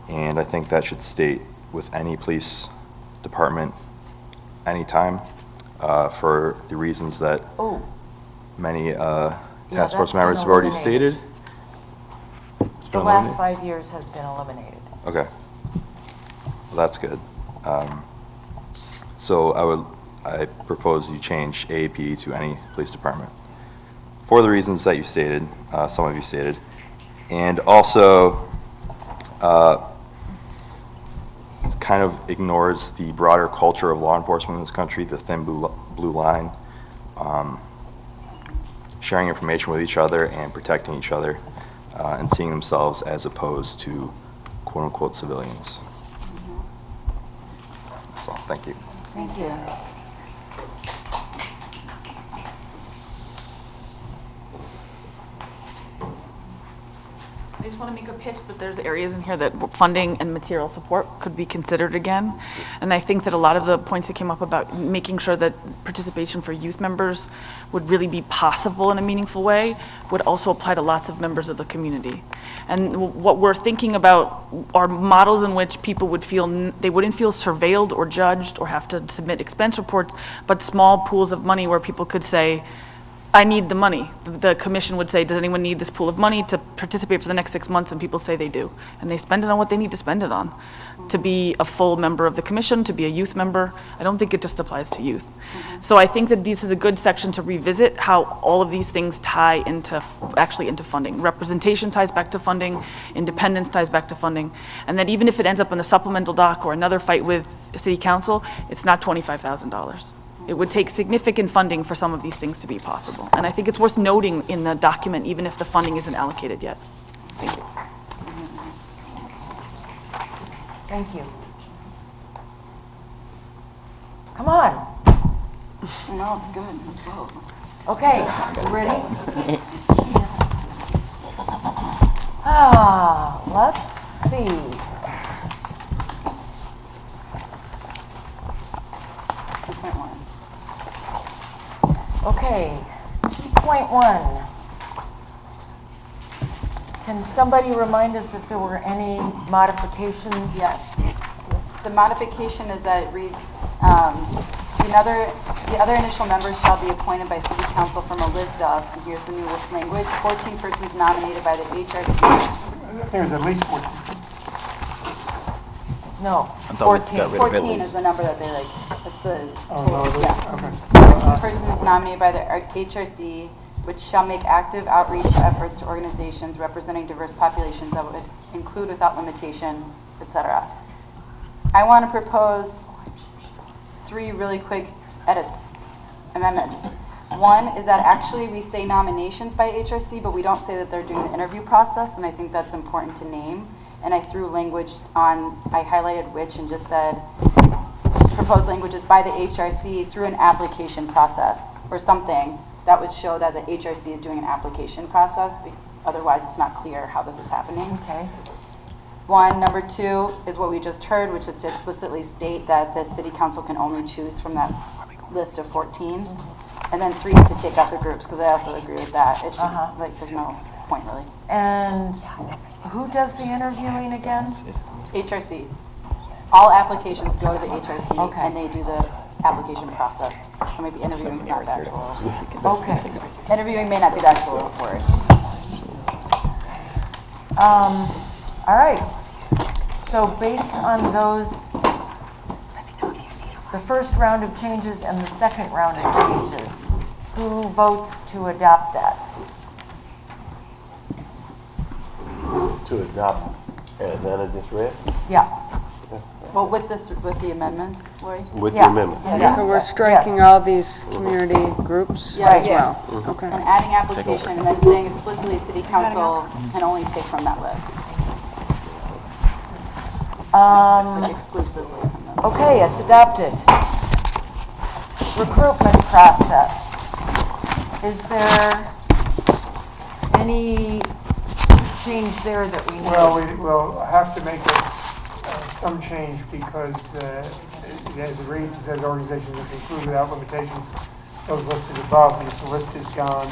and I think that should state with any police department anytime, for the reasons that many task force that's members been have already eliminated. stated. It's The been last eliminated? 5 years has been eliminated. Okay, well, that's good. So I propose you change AAPD to any police department for the reasons that you stated, some of you stated, and also it kind of ignores the broader culture of law enforcement in this country, the thin blue line, sharing information with each other and protecting each other, and seeing themselves as opposed to quote-unquote civilians. That's all. Thank you. Thank you. I just want to make a pitch that there's areas in here that funding and material support could be considered again. And I think that a lot of the points that came up about making sure that participation for youth members would really be possible in a meaningful way would also apply to lots of members of the community. And what we're thinking about are models in which people would feel, they wouldn't feel surveilled or judged or have to submit expense reports, but small pools of money where people could say, I need the money. The commission would say, does anyone need this pool of money to participate for the next 6 months? And people say they do. And they spend it on what they need to spend it on. To be a full member of the commission, to be a youth member, I don't think it just applies to youth. So I think that this is a good section to revisit how all of these things tie into, actually into funding. Representation ties back to funding, independence ties back to funding, and that even if it ends up in a supplemental doc or another fight with city council, it's not $25,000. It would take significant funding for some of these things to be possible. And I think it's worth noting in the document, even if the funding isn't allocated yet. Thank you. Thank you. Come on. No, it's good. Let's go. Okay, you ready? Let's see. Okay, 2.1. Can somebody remind us if there were any modifications? Yes. The modification is that it reads, the other initial members shall be appointed by city council from a list of, and here's the new language, 14 persons nominated by the HRC. There's at least 14. No, I thought we got rid of at 14 is least. the number that they like, that's the no, total, yeah. okay. 14 persons nominated by the HRC, which shall make active outreach efforts to organizations representing diverse populations that would include without limitation, etc. I want to propose 3 really quick amendments. One is that actually we say nominations by HRC, but we don't say that they're doing the interview process, and I think that's important to name. And I threw language on, I highlighted which and just said, proposed languages by the HRC through an application process or something that would show that the HRC is doing an application process. Otherwise, it's not clear how this is happening. Okay. One. Number 2 is what we just heard, which is to explicitly state that the city council can only choose from that list of 14. And then 3 is to take out the groups, because I also agree with that. It should, like, there's no point really. And who does the interviewing again? HRC. All applications go to the HRC, Okay. and they do the application process. So maybe interviewing is not the actual. Okay. Interviewing may not be the actual word. All right. So based on those, the first round of changes and the second round of changes, who votes to adopt that? To adopt, as Anna just read? Yeah. Well, with the amendments, Lori? With the Yeah. amendment? Yeah. So we're striking all these community groups Yeah. as well? Mhm. Okay. And adding application and then saying explicitly city council can only take from that list. Like exclusively from that. Okay, it's adopted. Recruitment process. Is there any change there that we need? Well, we will have to make some change because, as it reads, it says organizations that include without limitation those listed above. If the list is gone,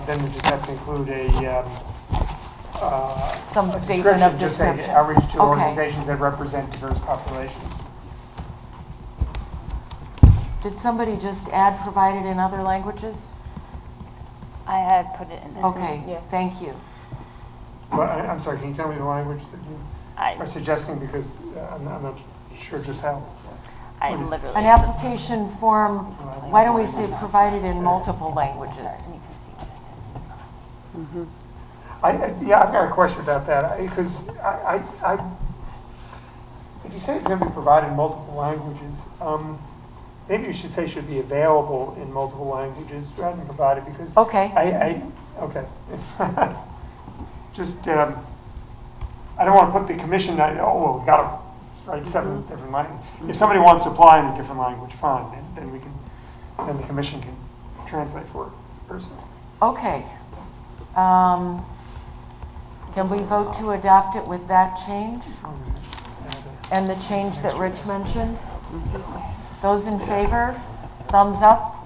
then we just have to include Some a statement of just say description. outreach to Okay. organizations that represent diverse populations. Did somebody just add provided in other languages? I had put it in there. Okay, thank you. But I'm sorry, can you tell me the language that you I are suggesting, because I'm not sure just how. literally. An application form, why don't we say provided in multiple languages? Yeah, I've got a question about that, because if you say it's going to be provided in multiple languages, maybe you should say should be available in multiple languages rather than provided, because. Okay. Okay. Just, I don't want to put the commission, we got to write 7 different languages. If somebody wants to apply in a different language, fine, then the commission can translate for it personally. Okay. Can we vote to adopt it with that change? And the change that Rich mentioned? Those in favor, thumbs up?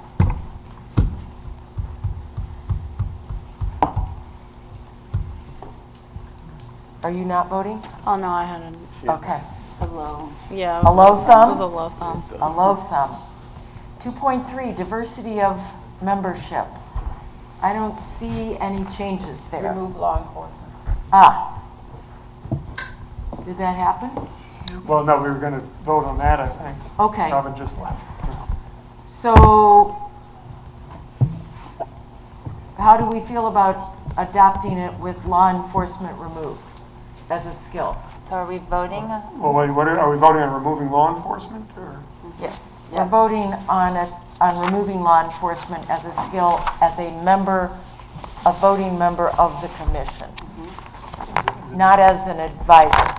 Are you not voting? Oh, no, I hadn't. Okay. A low. Yeah. A low thumb? It was a low thumb. A low thumb. 2.3, diversity of membership. I don't see any changes there. Remove law enforcement. Did that happen? Well, no, we were going to vote on that, I think. Okay. Robin just left. So, how do we feel about adopting it with law enforcement removed as a skill? So are we voting? Well, wait, are we voting on removing law enforcement, or? Yes. We're voting on removing law enforcement as a skill, as a voting member of the commission, not as an advisor.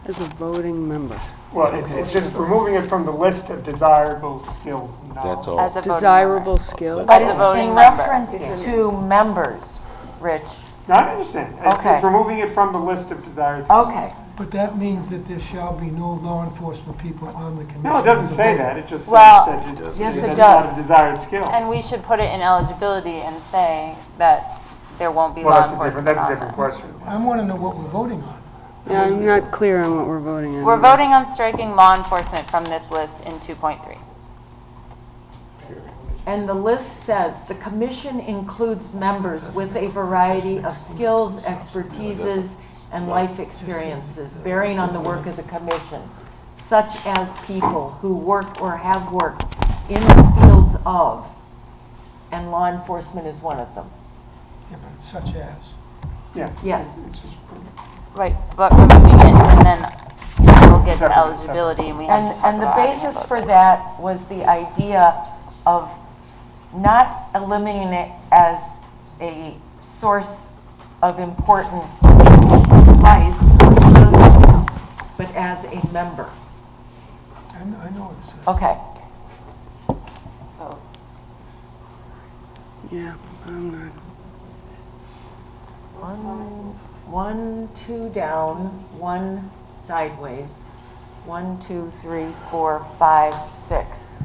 As a voting member. Well, it's just removing it from the list of desirable skills. That's all. As a voting Desirable member. skills. But As a it's voting in member. reference to members, Rich. No, I understand. Okay. It's removing it from the list of desired skills. Okay. But that means that there shall be no law enforcement people on the commission. No, it doesn't as a say voter. that. It just says Well, that yes, it that's does. not a desired skill. And we should put it in eligibility and say that there won't be Well, law that's a enforcement different, on that's a different that. question. I want to know what we're voting on. Yeah, I'm not clear on what we're voting on. We're voting on striking law enforcement from this list in 2.3. And the list says, the commission includes members with a variety of skills, expertises, and life experiences bearing on the work of the commission, such as people who work or have worked in the fields of, and law enforcement is one of them. Yeah, but it's such as. Yeah. Yes. It's just. Right, but removing it and then we'll get to Separate, eligibility and we have to talk And the about basis it. for that was the idea of not eliminating it as a source of important advice, but as a member. I know what it says. Okay. So, Yeah, I'm not. One, 2 down, 1 sideways. 1, 2, 3, 4, 5, 6.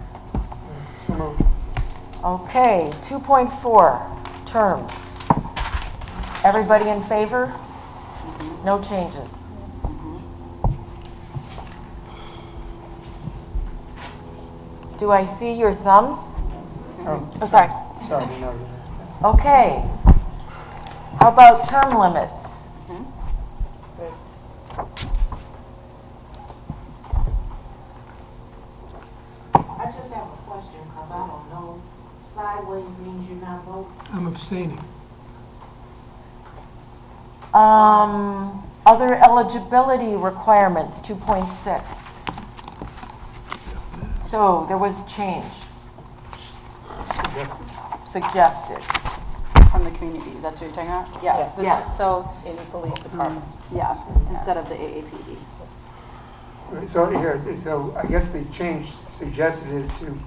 Okay, 2.4, terms. Everybody in favor? No changes. Do I see your thumbs? Oh, Oh, sorry. sorry, no. Okay. How about term limits? I just have a question, because I don't know. Sideways means you're not voting. I'm abstaining. Other eligibility requirements, 2.6. So there was a change suggested. From the community, that's what you're talking about? Yeah. Yes. So- Yes. So, In the police department. yeah, instead of the AAPD. So here, so I guess the change suggested is to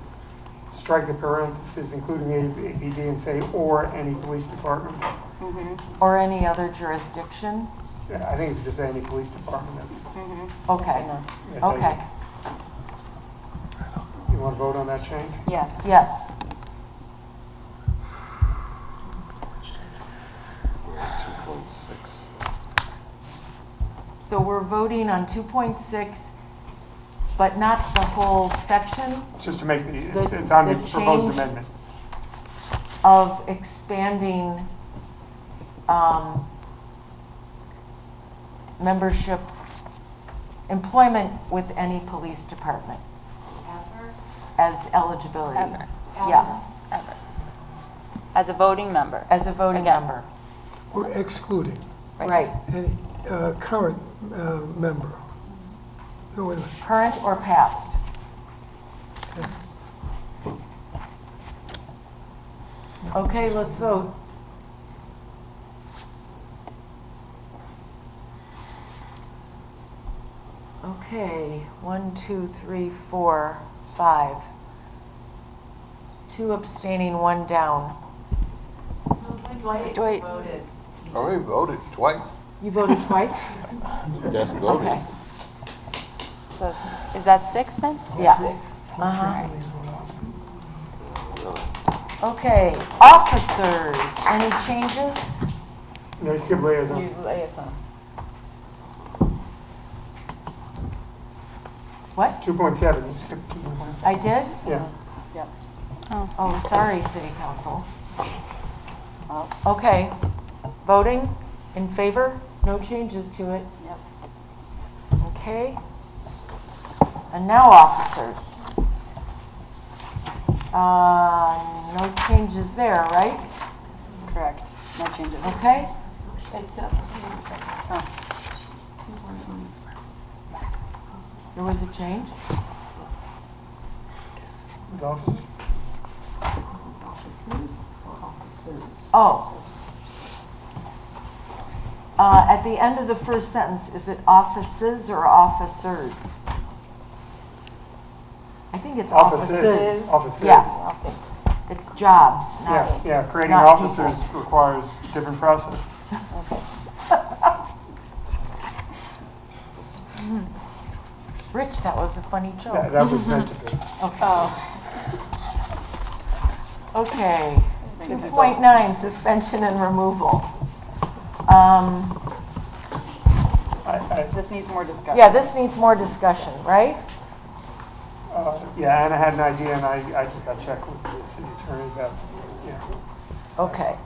strike the parentheses, including APD, and say, or any police department. Or any other jurisdiction? Yeah, I think if you just say any police department, that's. Okay, Yeah, okay, You want to vote on that change? Yes. yes. 2.6. So we're voting on 2.6, but not the whole section It's just to make it's on the proposed change amendment. of expanding membership, employment with any police department as eligibility. Ever. Yeah, Ever. As a voting member. as a voting Again. member. We're excluding Right. any current member. No, wait a minute. Current or past? Okay, let's vote. Okay, 1, 2, 3, 4, 5. 2 abstaining, 1 down. Dwight. I already voted twice. You voted twice? That's voted. Okay. So is that 6 then? Yeah. Uh-huh. Okay, officers, any changes? No, skip liaison. You liaison. What? 2.7, you skipped 2.7. I did? Yeah. Yep. Oh, sorry, City Council. Okay, voting in favor? No changes to it? Yep. Okay. And now officers. No changes there, right? Correct. No changes. Okay? There was a change? With officers? Oh. At the end of the first sentence, is it offices or officers? I think it's offices. Offices. Yeah. It's jobs, not. Yeah, creating not officers people. requires a different process. Rich, that was a funny joke. That was meant to be. Okay. 2.9, suspension and removal. This needs more discussion. Yeah, this needs more discussion, right? Yeah, Anna had an idea, and I just got to check with the city attorney about, yeah. Okay.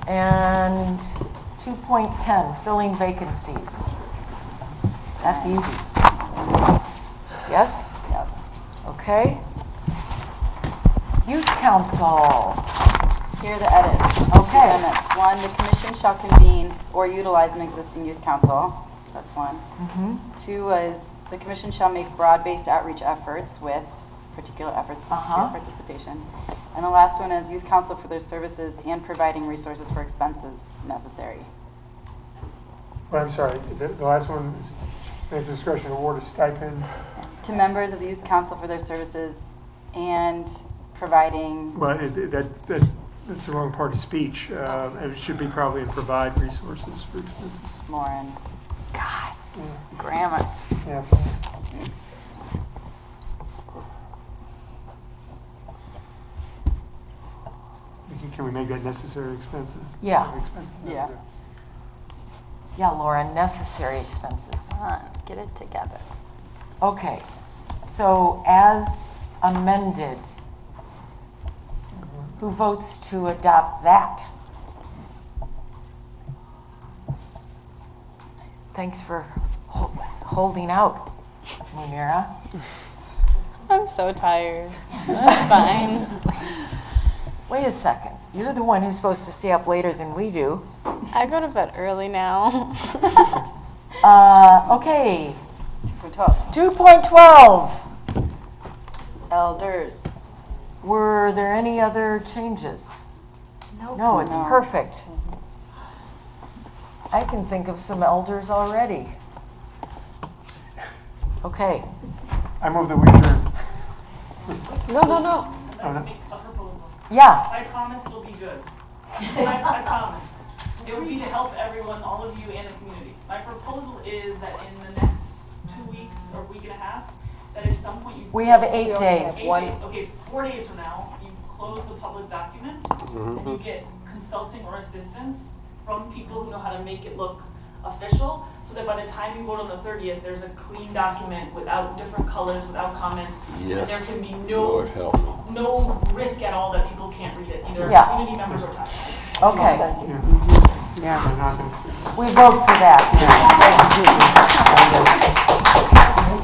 And 2.10, filling vacancies. That's easy. Yes? Yes. Okay. Youth Council. Here are the edits. Okay. Amendments. 1, the commission shall convene or utilize an existing youth council. That's 1. 2 is the commission shall make broad-based outreach efforts with particular efforts to secure participation. And the last one is youth council for their services and providing resources for expenses necessary. Well, I'm sorry, the last one is, makes discretion award a stipend. To members of the youth council for their services and providing. Well, that's the wrong part of speech. It should be probably provide resources for expenses. Lauren. God. Yeah. Grammar. Yeah. Can we make that necessary expenses? Yeah. Expenses Yeah. necessary. Yeah, Laura, necessary expenses. Come on, get it together. Okay. So as amended, who votes to adopt that? Thanks for holding out, Munira. I'm so tired. That's fine. Wait a second. You're the one who's supposed to stay up later than we do. I go to bed early now. Okay. 2.12. Elders. Were there any other changes? No, it's perfect. I can think of some elders already. Okay. I move that we adjourn. No. Yeah. I promise it'll be good. I promise. It will be to help everyone, all of you, and the community. My proposal is that in the next 2 weeks or week and a half, that at some point you... We have 8 days. 8 days. Okay, 4 days from now, you close the public documents, and you get consulting or assistance from people who know how to make it look official, so that by the time you vote on the 30th, there's a clean document without different colors, without comments. Yes. And there can be Lord help me. no risk at all that people can't read it, either Yeah. community members or tax. Okay. Yeah. We vote for that.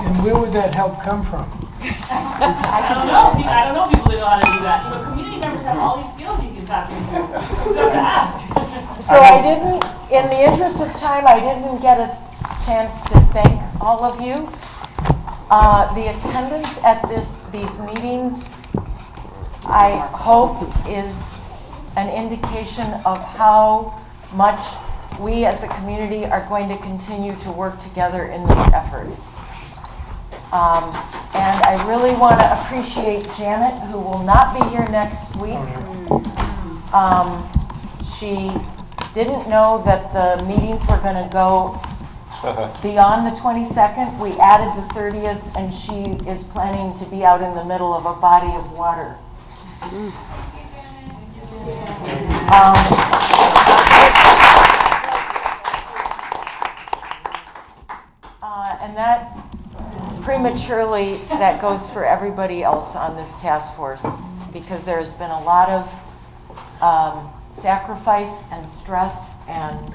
And where would that help come from? I don't know. I don't know people that know how to do that. You know, community members have all these skills you can tap into. You just have to ask. So I didn't, in the interest of time, I didn't get a chance to thank all of you. The attendance at these meetings, I hope, is an indication of how much we as a community are going to continue to work together in this effort. And I really want to appreciate Janet, who will not be here next week. She didn't know that the meetings were going to go beyond the 22nd. We added the 30th, and she is planning to be out in the middle of a body of water. And that prematurely, that goes for everybody else on this task force, because there's been a lot of sacrifice and stress, and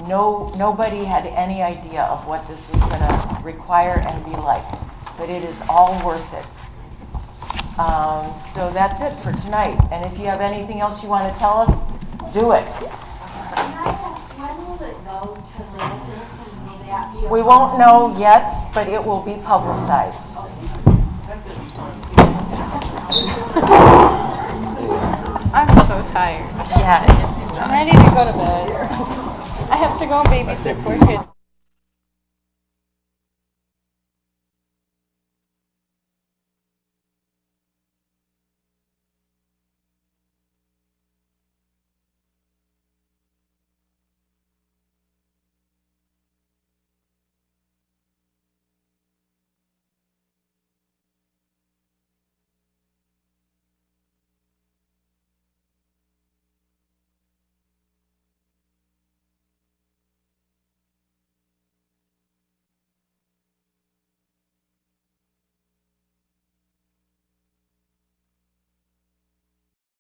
nobody had any idea of what this was going to require and be like, but it is all worth it. So that's it for tonight, and if you have anything else you want to tell us, do it. When will it go to Lazarus, and will that be? We won't know yet, but it will be publicized. I'm so tired. Yeah. I'm ready to go to bed. I have to go and babysit 4 kids.